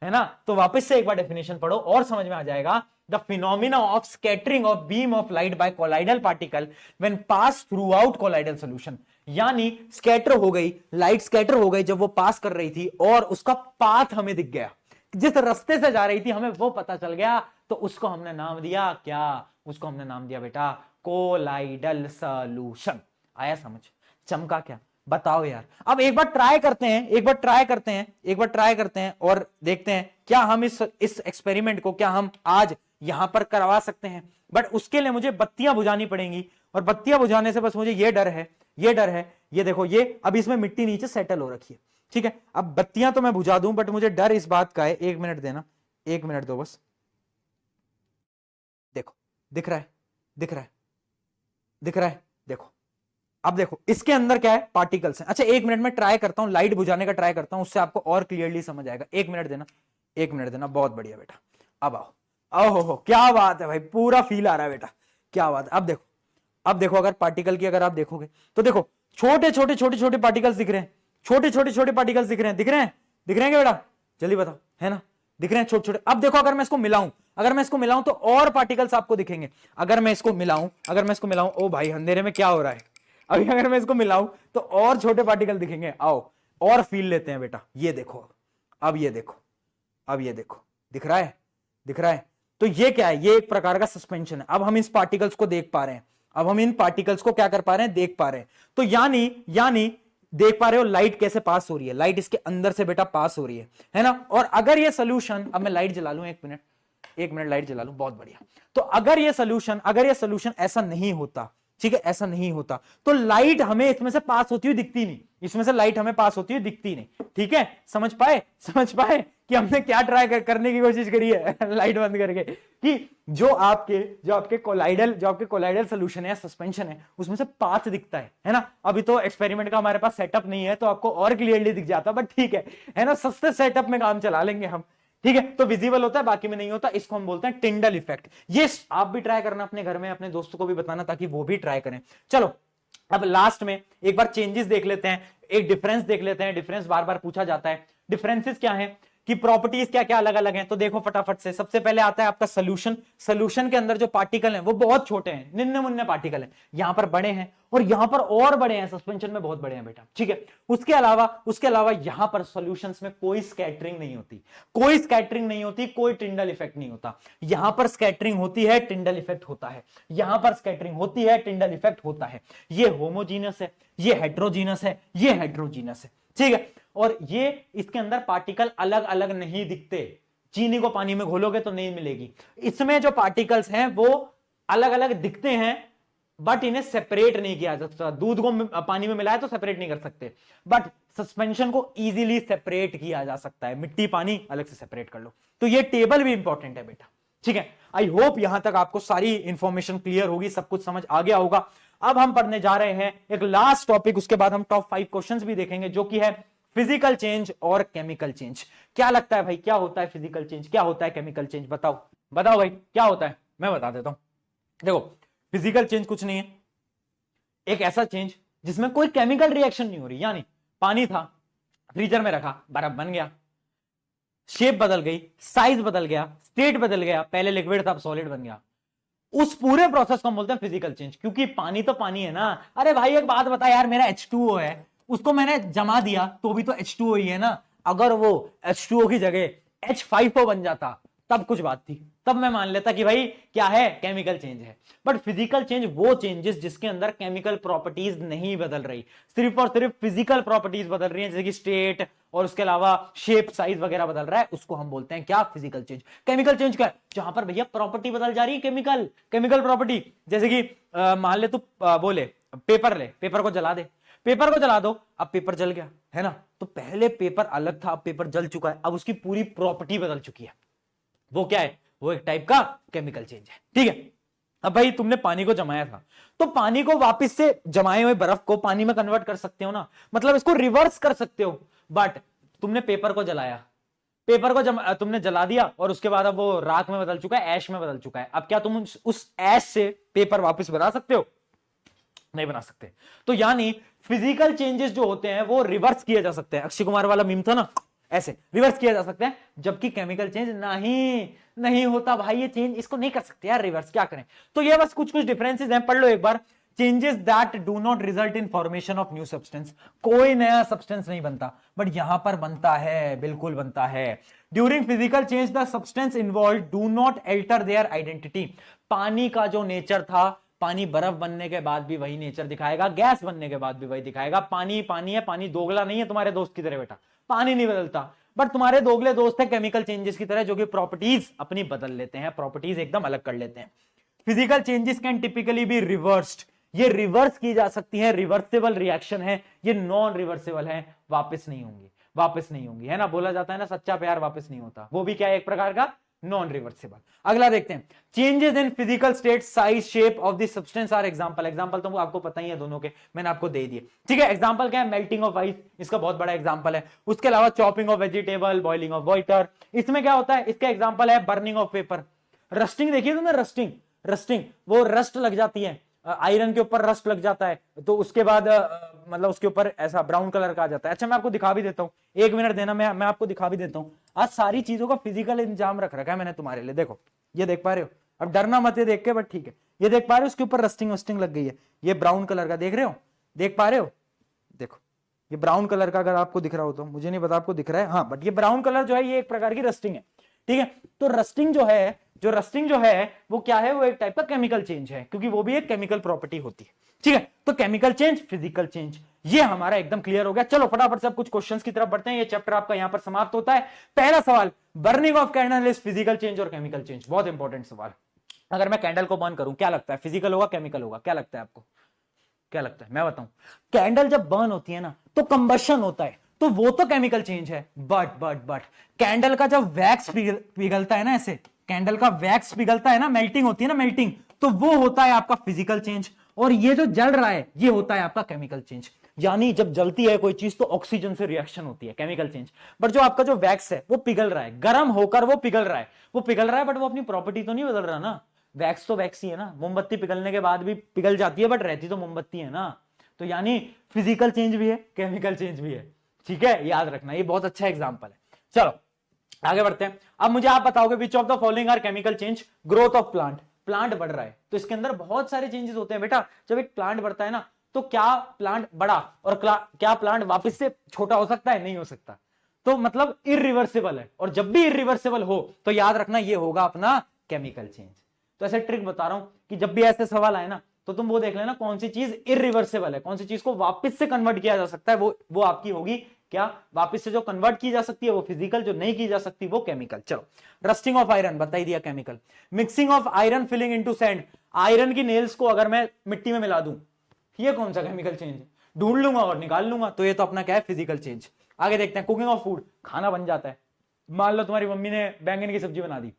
है ना। तो वापस से एक बार डेफिनेशन पढ़ो और समझ में आ जाएगा। The phenomena of scattering of beam of light by colloidal particle when pass through out colloidal solution, यानी स्कैटर हो गई, लाइट स्कैटर हो गई जब वो पास कर रही थी और उसका पाथ हमें दिख गया, जिस रास्ते से जा रही थी हमें वो पता चल गया, तो उसको हमने नाम दिया क्या? उसको हमने नाम दिया बेटा कोलाइडल सॉल्यूशन। आया समझ? चमका क्या? बताओ यार। अब एक बार ट्राई करते हैं, एक बार ट्राई करते हैं और देखते हैं क्या हम इस एक्सपेरिमेंट को क्या हम आज यहां पर करवा सकते हैं। बट उसके लिए मुझे बत्तियां बुझानी पड़ेंगी, और बत्तियां बुझाने से बस मुझे ये डर है, ये देखो, ये अब इसमें मिट्टी नीचे सेटल हो रखी है, ठीक है। अब बत्तियां तो मैं बुझा दूं, बट मुझे डर इस बात का है, 1 मिनट देना, 1 मिनट दो बस। देखो दिख रहा है, देखो। अब देखो इसके अंदर क्या है? पार्टिकल्स हैं। अच्छा 1 मिनट में ट्राई करता हूं, लाइट बुझाने का ट्राई करता हूं, उससे आपको और क्लियरली समझ आएगा। 1 मिनट देना, 1 मिनट देना, बहुत बढ़िया बेटा। अब आओ, ओहो क्या बात है भाई, पूरा फील आ रहा है बेटा, क्या बात है। अब देखो अगर पार्टिकल की अगर आप देखोगे तो देखो छोटे छोटे पार्टिकल्स दिख रहे हैं, छोटे छोटे पार्टिकल्स दिख रहे हैं, दिख रहे हैं क्या बेटा, जल्दी बताओ, है ना, दिख रहे हैं छोटे छोटे। अब देखो अगर मैं इसको मिलाऊं, अगर मैं इसको मिलाऊं तो और पार्टिकल्स आपको दिखेंगे। अगर मैं इसको मिलाऊं, ओ भाई अंधेरे में क्या हो रहा है, अभी अगर मैं इसको मिलाऊं तो और छोटे पार्टिकल दिखेंगे। आओ और फील लेते हैं बेटा, ये देखो, अब ये देखो, अब ये देखो, दिख रहा है, दिख रहा है। तो ये क्या है, ये एक प्रकार का सस्पेंशन है। अब हम इस पार्टिकल्स को देख पा रहे हैं, अब हम इन पार्टिकल्स को क्या कर पा रहे हैं, देख पा रहे हैं। तो यानी देख पा रहे हो लाइट कैसे पास हो रही है, लाइट इसके अंदर से बेटा पास हो रही है ना। और अगर ये सोल्यूशन, अब मैं लाइट जला लूं, एक मिनट लाइट जला लूं, बहुत बढ़िया। तो अगर ये सोल्यूशन ऐसा नहीं होता, ठीक है, ऐसा नहीं होता, तो लाइट हमें इसमें से पास होती हुई दिखती नहीं, इसमें से लाइट हमें पास होती हुई दिखती नहीं। ठीक है, समझ पाए कि हमने क्या ट्राई करने की कोशिश करी है लाइट बंद करके, कि जो आपके कोलाइडल सोल्यूशन है, सस्पेंशन है, उसमें से पाथ दिखता है ना। अभी तो एक्सपेरिमेंट का हमारे पास सेटअप नहीं है तो आपको और क्लियरली दिख जाता, बट ठीक है ना, सस्ते सेटअप में काम चला लेंगे हम। ठीक है, तो विजिबल होता है, बाकी में नहीं होता, इसको हम बोलते हैं टिंडल इफेक्ट। ये आप भी ट्राई करना अपने घर में, अपने दोस्तों को भी बताना ताकि वो भी ट्राई करें। चलो अब लास्ट में एक बार चेंजेस देख लेते हैं, एक डिफरेंस देख लेते हैं। डिफरेंस बार बार पूछा जाता है, डिफरेंसेस क्या है कि प्रॉपर्टीज क्या क्या अलग अलग हैं। तो देखो फटाफट से, सबसे पहले आता है आपका सोल्यूशन के अंदर जो पार्टिकल हैं वो बहुत छोटे हैं, निन्ने मुन्ने पार्टिकल हैं, यहां पर बड़े हैं और यहां पर और बड़े हैं, सस्पेंशन में बहुत बड़े हैं बेटा। ठीक है, उसके अलावा यहां पर सॉल्यूशंस में कोई स्कैटरिंग नहीं होती, कोई टिंडल इफेक्ट नहीं होता। यहां पर स्कैटरिंग होती है, टिंडल इफेक्ट होता है, यहां पर स्कैटरिंग होती है, टिंडल इफेक्ट होता है। ये होमोजीनस है, ये हेट्रोजीनस है, ये हेट्रोजीनस है। ठीक है, और ये इसके अंदर पार्टिकल अलग अलग नहीं दिखते, चीनी को पानी में घोलोगे तो नहीं मिलेगी। इसमें जो पार्टिकल्स हैं वो अलग अलग दिखते हैं, बट इन्हें सेपरेट नहीं किया जा सकता। दूध को पानी में मिलाया तो सेपरेट नहीं कर सकते, बट सस्पेंशन को इजीली सेपरेट किया जा सकता है। मिट्टी पानी अलग से सेपरेट कर लो। तो ये टेबल भी इंपॉर्टेंट है बेटा। ठीक है, आई होप यहां तक आपको सारी इंफॉर्मेशन क्लियर होगी, सब कुछ समझ आ गया होगा। अब हम पढ़ने जा रहे हैं एक लास्ट टॉपिक, उसके बाद हम टॉप 5 क्वेश्चंस भी देखेंगे, जो कि है फिजिकल चेंज और केमिकल चेंज। क्या लगता है भाई, क्या होता है फिजिकल चेंज, क्या होता है केमिकल चेंज? बताओ भाई क्या होता है, मैं बता देता हूं। देखो फिजिकल चेंज कुछ नहीं है, एक ऐसा चेंज जिसमें कोई केमिकल रिएक्शन नहीं हो रही। यानी पानी था, फ्रीजर में रखा, बर्फ बन गया, शेप बदल गई, साइज बदल गया, स्टेट बदल गया, पहले लिक्विड था अब सॉलिड बन गया। उस पूरे प्रोसेस को हम बोलते हैं फिजिकल चेंज, क्योंकि पानी तो पानी है ना। अरे भाई एक बात बता यार, मेरा H2O है, उसको मैंने जमा दिया तो भी तो H2O ही है ना। अगर वो H2O की जगह H5O बन जाता तब कुछ बात थी, तब मैं मान लेता कि भाई क्या है, केमिकल चेंज है। बट फिजिकल चेंज वो चेंजेस जिसके अंदर केमिकल प्रॉपर्टीज नहीं बदल रही, सिर्फ और सिर्फ फिजिकल प्रॉपर्टीज बदल रही हैं, जैसे कि स्टेट और उसके अलावा शेप साइज वगैरह बदल रहा है, उसको हम बोलते हैं क्या, फिजिकल चेंज। केमिकल चेंज क्या है, जहां पर भैया प्रॉपर्टी बदल जा रही है, केमिकल प्रॉपर्टी। जैसे कि मान ले तू बोले पेपर को जला दे, पेपर को जला दो, अब पेपर जल गया है ना। तो पहले पेपर अलग था, अब पेपर जल चुका है, अब उसकी पूरी प्रॉपर्टी बदल चुकी है। वो क्या है, वो एक टाइप का केमिकल चेंज है। ठीक है, अब भाई तुमने पानी को जमाया था, तो पानी को वापस से जमाए हुए बर्फ को पानी में कन्वर्ट कर सकते हो ना, मतलब इसको रिवर्स कर सकते हो। बट तुमने पेपर को जलाया, तुमने जला दिया और उसके बाद अब वो राख में बदल चुका है, ऐश में बदल चुका है। अब क्या तुम उस ऐश से पेपर वापस बना सकते हो? नहीं बना सकते। तो यानी फिजिकल चेंजेस जो होते हैं वो रिवर्स किए जा सकते हैं। अक्षय कुमार वाला मीम था ना, ऐसे रिवर्स किया जा सकता है, जबकि केमिकल चेंज नहीं होता भाई। ये चेंज इसको नहीं कर सकते यार रिवर्स, क्या करें। तो ये बस कुछ डिफरेंसेस हैं, पढ़ लो एक बार। Changes that do not result in formation of new substance, कोई नया सब्सटेंस नहीं बनता, बट यहां पर बनता है, बिल्कुल बनता है। During physical change the substance involve do not alter their identity. पानी का जो नेचर था, पानी बर्फ बनने के बाद भी वही नेचर दिखाएगा, गैस बनने के बाद भी वही दिखाएगा। पानी पानी है, पानी दोगला नहीं है तुम्हारे दोस्त की तरह बेटा, पानी नहीं बदलता। बट तुम्हारे दोगले दोस्त है केमिकल चेंजेस की तरह, जो कि प्रॉपर्टीज अपनी बदल लेते हैं, प्रॉपर्टीज एकदम अलग कर लेते हैं। Physical changes can typically be reversed, ये रिवर्स की जा सकती है, रिवर्सिबल रिएक्शन है, ये नॉन रिवर्सिबल है, वापस नहीं होंगी, है ना। बोला जाता है ना सच्चा प्यार वापस नहीं होता, वो भी क्या है, एक प्रकार का नॉन रिवर्सिबल। अगला देखते हैं, changes in physical state, size, shape of the substance are example तो आपको पता ही है दोनों के, मैंने आपको दे दिए। ठीक है, एग्जांपल क्या है, मेल्टिंग ऑफ आइस, इसका बहुत बड़ा एग्जांपल है। उसके अलावा chopping of vegetable, boiling of water, इसमें क्या होता है, इसका एग्जांपल है बर्निंग ऑफ पेपर। रस्टिंग देखिए तुमने, रस्टिंग वो रस्ट लग जाती है, आयरन के ऊपर रस्ट लग जाता है, तो उसके बाद मतलब उसके ऊपर ऐसा ब्राउन कलर का आ जाता है। अच्छा मैं आपको दिखा भी देता हूँ, 1 मिनट देना, मैं आपको दिखा भी देता हूँ। आज सारी चीजों का फिजिकल इंतजाम रख रखा है मैंने तुम्हारे लिए। देखो ये देख पा रहे हो, अब डरना मत ये देख के, बट ठीक है। ये देख पा रहे हो उसके ऊपर रस्टिंग वस्टिंग लग गई है, ये ब्राउन कलर का देख रहे हो, देख पा रहे हो, देखो ये ब्राउन कलर का, अगर आपको दिख रहा हो तो, मुझे नहीं पता आपको दिख रहा है, हाँ, बट ये ब्राउन कलर जो है ये एक प्रकार की रस्टिंग है, ठीक है। तो रस्टिंग जो है वो क्या है, वो एक टाइप का केमिकल चेंज है, क्योंकि वो भी एक केमिकल प्रॉपर्टी होती है, ठीक है। तो केमिकल चेंज, फिजिकल चेंज, ये हमारा एकदम क्लियर हो गया। चलो फटाफट से अब कुछ क्वेश्चंस की तरफ बढ़ते हैं, ये चैप्टर आपका यहां पर समाप्त होता है। पहला सवाल, burning of candle is physical change और केमिकल चेंज, बहुत इंपॉर्टेंट सवाल। अगर मैं कैंडल को बर्न करूं, क्या लगता है, फिजिकल होगा केमिकल होगा, क्या लगता है आपको, क्या लगता है, मैं बताऊं। कैंडल जब बर्न होती है ना तो कंबशन होता है, तो वो तो केमिकल चेंज है, बट कैंडल का जब वैक्स पिघलता है ना, ऐसे कैंडल का वैक्स पिघलता है ना, मेल्टिंग होती है ना, मेल्टिंग, तो वो होता है आपका फिजिकल चेंज। और ये जो जल रहा है ये होता है आपका केमिकल चेंज। यानी जब जलती है कोई चीज तो ऑक्सीजन से रिएक्शन होती है, केमिकल चेंज। बट जो आपका जो वैक्स है वो पिघल रहा है, गर्म होकर वो पिघल रहा है, बट वो अपनी प्रॉपर्टी तो नहीं बदल रहा ना। वैक्स तो वैक्स ही है ना, मोमबत्ती पिघलने के बाद भी पिघल जाती है बट रहती तो मोमबत्ती है ना। तो यानी फिजिकल चेंज भी है, केमिकल चेंज भी है, ठीक है, याद रखना, ये बहुत अच्छा एग्जांपल है। चलो आगे बढ़ते हैं। अब मुझे आप बताओगे which of the following are chemical change. Growth of plant बढ़ रहा है तो इसके अंदर बहुत सारे चेंजेस होते हैं बेटा। जब एक प्लांट बढ़ता है ना तो क्या प्लांट बड़ा और क्या प्लांट वापस से छोटा हो सकता है, नहीं हो सकता। तो मतलब इरिवर्सिबल है, और जब भी इरिवर्सिबल हो तो याद रखना ये होगा अपना केमिकल चेंज। तो ऐसे ट्रिक बता रहा हूं कि जब भी ऐसे सवाल आए ना तो तुम वो देख लेना कौन सी चीज इरिवर्सिबल है, कौन सी चीज को वापस से कन्वर्ट किया जा सकता है, वो आपकी होगी क्या, वापस से जो कन्वर्ट की जा सकती है वो फिजिकल, जो नहीं की जा सकती वो केमिकल। चलो, रस्टिंग ऑफ आयरन बता ही दिया, chemical. Mixing of iron filling into sand, iron की नेल्स को अगर मैं मिट्टी में मिला दूं, ये कौन सा केमिकल चेंज है, ढूंढ लूंगा और निकाल लूंगा, तो ये तो अपना क्या है, फिजिकल चेंज। आगे देखते हैं, कुकिंग ऑफ फूड, खाना बन जाता है। मान लो तुम्हारी मम्मी ने बैंगन की सब्जी बना दी,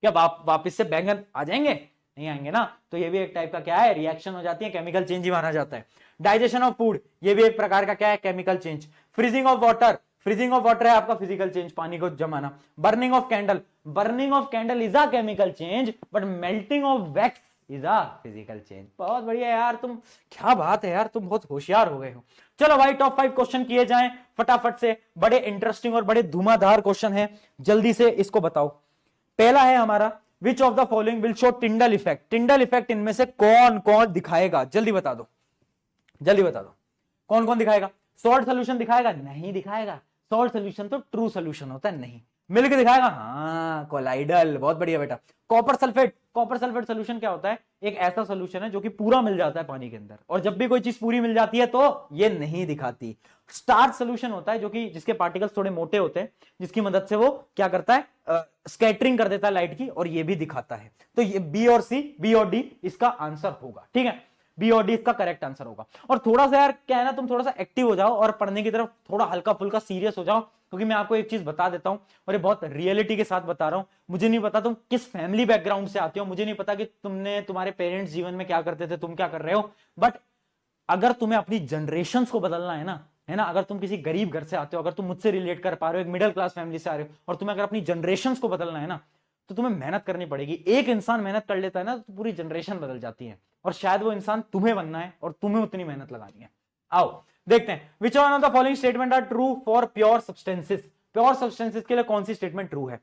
क्या वापस से बैंगन आ जाएंगे, नहीं आएंगे ना। तो ये भी एक टाइप का क्या है, रिएक्शन हो जाती है, केमिकल चेंज ही माना जाता है। डाइजेशन ऑफ फूड, ये भी एक प्रकार का क्या है, chemical change. Freezing of water है आपका फिजिकल चेंज, पानी को जमाना। Burning of candle is a chemical change, but melting of wax is a physical change. बहुत बढ़िया यार, तुम क्या बात है यार, तुम बहुत होशियार हो गए हो। चलो भाई टॉप 5 क्वेश्चन किए जाएं फटाफट से, बड़े इंटरेस्टिंग और बड़े धुआंधार क्वेश्चन है, जल्दी से इसको बताओ। पहला है हमारा, विच of the following will show Tyndall effect. Tyndall effect इनमें से कौन कौन दिखाएगा, जल्दी बता दो, कौन कौन दिखाएगा। सॉल्ट सोल्यूशन दिखाएगा, नहीं दिखाएगा, सॉल्ट सोल्यूशन तो ट्रू सोल्यूशन होता है, नहीं। मिल्क दिखाएगा, हाँ कोलाइडल, बहुत बढ़िया बेटा। कॉपर सल्फेट सोल्यूशन क्या होता है, एक ऐसा सोल्यूशन है जो कि पूरा मिल जाता है पानी के अंदर, और जब भी कोई चीज पूरी मिल जाती है तो ये नहीं दिखाती। स्टार्च सोल्यूशन होता है जो कि जिसके पार्टिकल्स थोड़े मोटे होते हैं, जिसकी मदद से वो क्या करता है, स्कैटरिंग कर देता है लाइट की, और ये भी दिखाता है। तो ये बी और डी इसका आंसर होगा, ठीक है, बी और डी इसका करेक्ट आंसर होगा। और थोड़ा सा यार क्या है ना, तुम थोड़ा सा एक्टिव हो जाओ और पढ़ने की तरफ थोड़ा हल्का फुल्का सीरियस हो जाओ, क्योंकि मैं आपको एक चीज बता देता हूं, और ये बहुत रियलिटी के साथ बता रहा हूं। मुझे नहीं पता तुम किस फैमिली बैकग्राउंड से आते हो, मुझे नहीं पता कि तुम्हारे पेरेंट्स जीवन में क्या करते थे, तुम क्या कर रहे हो, बट अगर तुम्हें अपनी जनरेशंस को बदलना है ना, अगर तुम किसी गरीब घर से आते हो, अगर तुम मुझसे रिलेट कर पा रहे हो, एक मिडिल क्लास फैमिली से आ रहे हो, और तुम्हें अगर अपनी जनरेशंस को बदलना है ना, तो तुम्हें मेहनत करनी पड़ेगी। एक इंसान मेहनत कर लेता है ना तो पूरी जनरेशन बदल जाती है, और शायद वो इंसान तुम्हें बनना है और तुम्हें उतनी मेहनत लगानी है। आओ देखते हैं, which one of the following statement are true for pure substances. Pure substances के लिए कौन सी स्टेटमेंट ट्रू है।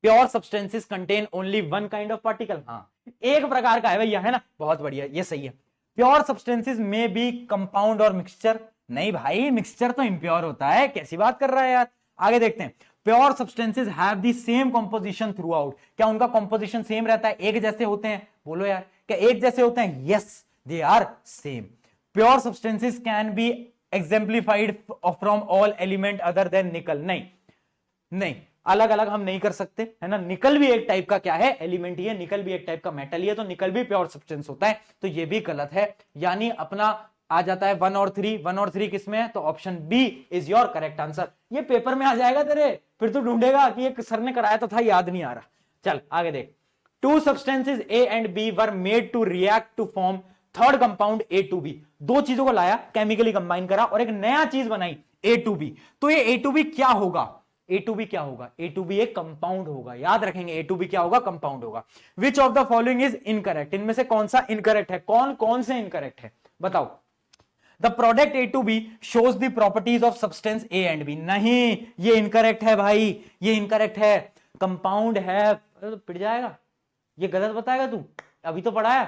Pure substances contain only one kind of particle, हाँ एक प्रकार का है भैया, है ना, बहुत बढ़िया, ये सही है। प्योर सब्सटेंसेस में बी कंपाउंड और मिक्सचर, नहीं भाई मिक्सचर तो इम्प्योर होता है, कैसी बात कर रहा है यार। आगे देखते हैं, pure substances have the same composition through out, क्या उनका कंपोजिशन सेम रहता है, एक जैसे होते हैं, बोलो यार, क्या एक जैसे होते हैं, yes they are same. Pure substances can be exemplified from all element other than nickel, नहीं अलग अलग हम नहीं कर सकते, है ना, निकल भी एक टाइप का क्या है, एलिमेंट ही है, निकल भी एक टाइप का मेटल ही है, तो निकल भी प्योर सब्सटेंस होता है, तो ये भी गलत है। यानी अपना आ जाता है 1 और 3 किसमें है, तो option B is your correct answer. ये पेपर में आ जाएगा तेरे, फिर तू ढूंढेगा कि ये सर ने कराया तो था, याद नहीं आ रहा। चल आगे देख, 2 substances A and B were made to react to form third compound A2B। 2 चीजों को लाया, केमिकली कंबाइन करा और एक नया चीज बनाई A2B। तो ये A2B क्या होगा, A2B क्या होगा, A2B एक कंपाउंड होगा, याद रखेंगे A2B क्या होगा, कंपाउंड होगा। विच of the following is incorrect, इनमें से कौन सा इनकरेक्ट है, कौन कौन से इनकरेक्ट है बताओ। The product A two B shows the properties of substance A and B. नहीं, ये इनकरेक्ट है भाई, ये इनकरेक्ट है। कंपाउंड है तो पिट जाएगा, ये गलत बताएगा तू। अभी तो पढ़ाया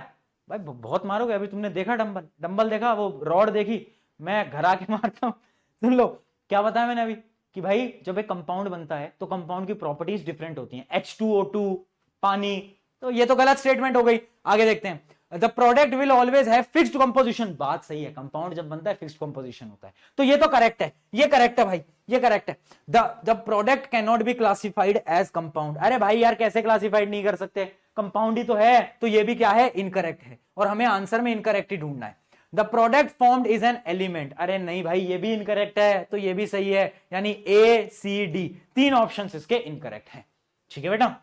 भाई, बहुत मारोगे। अभी तुमने देखा डंबल, डंबल देखा, वो रॉड देखी, मैं घर आके मारता हूं। सुन लो क्या बताया मैंने अभी कि भाई जब एक कंपाउंड बनता है तो कंपाउंड की प्रॉपर्टीज डिफरेंट होती हैं, H2O2 पानी। तो ये तो गलत स्टेटमेंट हो गई। आगे देखते हैं, the product will always have fixed composition. बात सही है, कंपाउंड जब बनता है फिक्स्ड कंपोजिशन होता है, तो ये तो करेक्ट है, ये करेक्ट है भाई, ये करेक्ट है। The product can not be classified as compound. अरे भाई यार कैसे क्लासिफाइड नहीं कर सकते, कंपाउंड ही तो है, तो ये भी क्या है, इनकरेक्ट है, और हमें आंसर में इनकरेक्ट ही ढूंढना है। The product formed is an element. अरे नहीं भाई, ये भी इनकरेक्ट है, तो ये भी सही है, यानी ए सी डी तीन ऑप्शन इसके इनकरेक्ट हैं। ठीक है बेटा,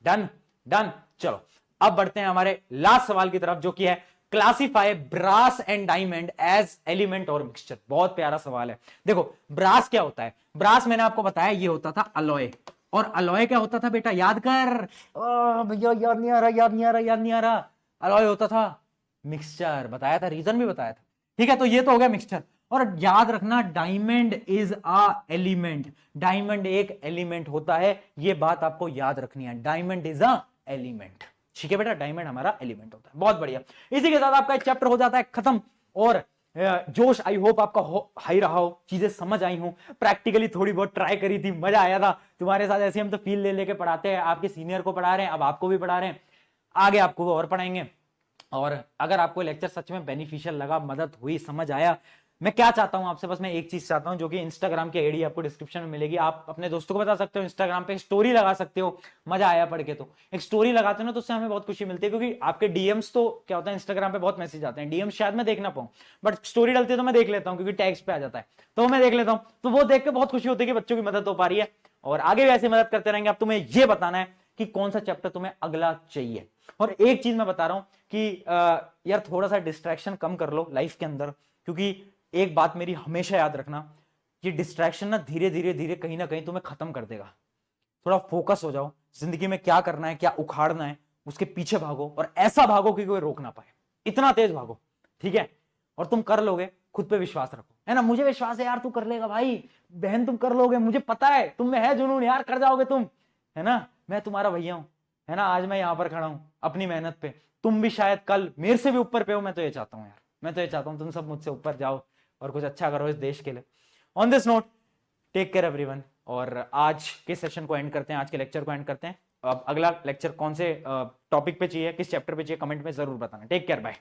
डन डन। चलो अब बढ़ते हैं हमारे लास्ट सवाल की तरफ, जो कि है classify brass and diamond as element और मिक्सचर। बहुत प्यारा सवाल है। देखो ब्रास क्या होता है, ब्रास मैंने आपको बताया ये होता था अलॉय, और अलॉय क्या होता था बेटा, याद कर। भैया याद नहीं आ रहा, याद नहीं आ रहा, याद नहीं आ रहा। अलॉय होता था मिक्सचर, बताया था, रीजन भी बताया था। ठीक है, तो ये तो हो गया मिक्सचर। और याद रखना diamond is a element, diamond एक एलिमेंट होता है, ये बात आपको याद रखनी है, डायमंड इज अ एलिमेंट। ठीक है बेटा, डायमंड हमारा एलिमेंट होता है। बहुत बढ़िया, इसी के साथ आपका एक चैप्टर हो जाता है खत्म। और जोश आई होप आपका हाई रहा हो, चीजें समझ आई हूं, प्रैक्टिकली थोड़ी बहुत ट्राई करी थी, मजा आया था तुम्हारे साथ। ऐसे हम तो फील ले लेके पढ़ाते हैं, आपके सीनियर को पढ़ा रहे हैं, अब आपको भी पढ़ा रहे हैं, आगे आपको वो और पढ़ाएंगे। और अगर आपको लेक्चर सच में बेनिफिशियल लगा, मदद हुई, समझ आया, मैं क्या चाहता हूं आपसे, बस मैं एक चीज चाहता हूं, जो कि इंस्टाग्राम की आईडी आपको डिस्क्रिप्शन में मिलेगी, आप अपने दोस्तों को बता सकते हो, इंस्टाग्राम पे स्टोरी लगा सकते हो। मजा आया पढ़ के, तो एक स्टोरी लगाते हो ना, तो उससे हमें बहुत खुशी मिलती है, क्योंकि आपके डीएम्स तो क्या होता है, इंस्टाग्राम पे बहुत मैसेज आते हैं, डीएम्स शायद मैं देख ना पाऊं, बट स्टोरी डलती है तो मैं देख लेता हूं, क्योंकि टैग्स पे आ जाता है, तो मैं देख लेता हूं। तो वो देख के बहुत खुशी होती है कि बच्चों की मदद हो पा रही है, और आगे भी ऐसी मदद करते रहेंगे। अब तुम्हें यह बताना है कि कौन सा चैप्टर तुम्हें अगला चाहिए। और एक चीज मैं बता रहा हूं कि यार थोड़ा सा डिस्ट्रैक्शन कम कर लो लाइफ के अंदर, क्योंकि एक बात मेरी हमेशा याद रखना, ये डिस्ट्रैक्शन ना धीरे धीरे धीरे कहीं ना कहीं तुम्हें खत्म कर देगा। थोड़ा फोकस हो जाओ, जिंदगी में क्या करना है, क्या उखाड़ना है, उसके पीछे भागो, और ऐसा भागो कि कोई रोक ना पाए, इतना तेज भागो। ठीक है, और तुम कर लोगे, खुद पे विश्वास रखो, है ना। मुझे विश्वास है यार, तू कर लेगा भाई, बहन तुम कर लोगे, मुझे पता है तुम में है जुनून यार, कर जाओगे तुम, है ना। मैं तुम्हारा भैया हूं, है ना, आज मैं यहां पर खड़ा हूं अपनी मेहनत पे, तुम भी शायद कल मेरे से भी ऊपर पे हो। मैं तो ये चाहता हूं यार, मैं तो ये चाहता हूं तुम सब मुझसे ऊपर जाओ और कुछ अच्छा करो इस देश के लिए। On this note, take care everyone, और आज के सेशन को एंड करते हैं, आज के लेक्चर को एंड करते हैं। अब अगला लेक्चर कौन से टॉपिक पे चाहिए, किस चैप्टर पे चाहिए, कमेंट में जरूर बताना। Take care, bye.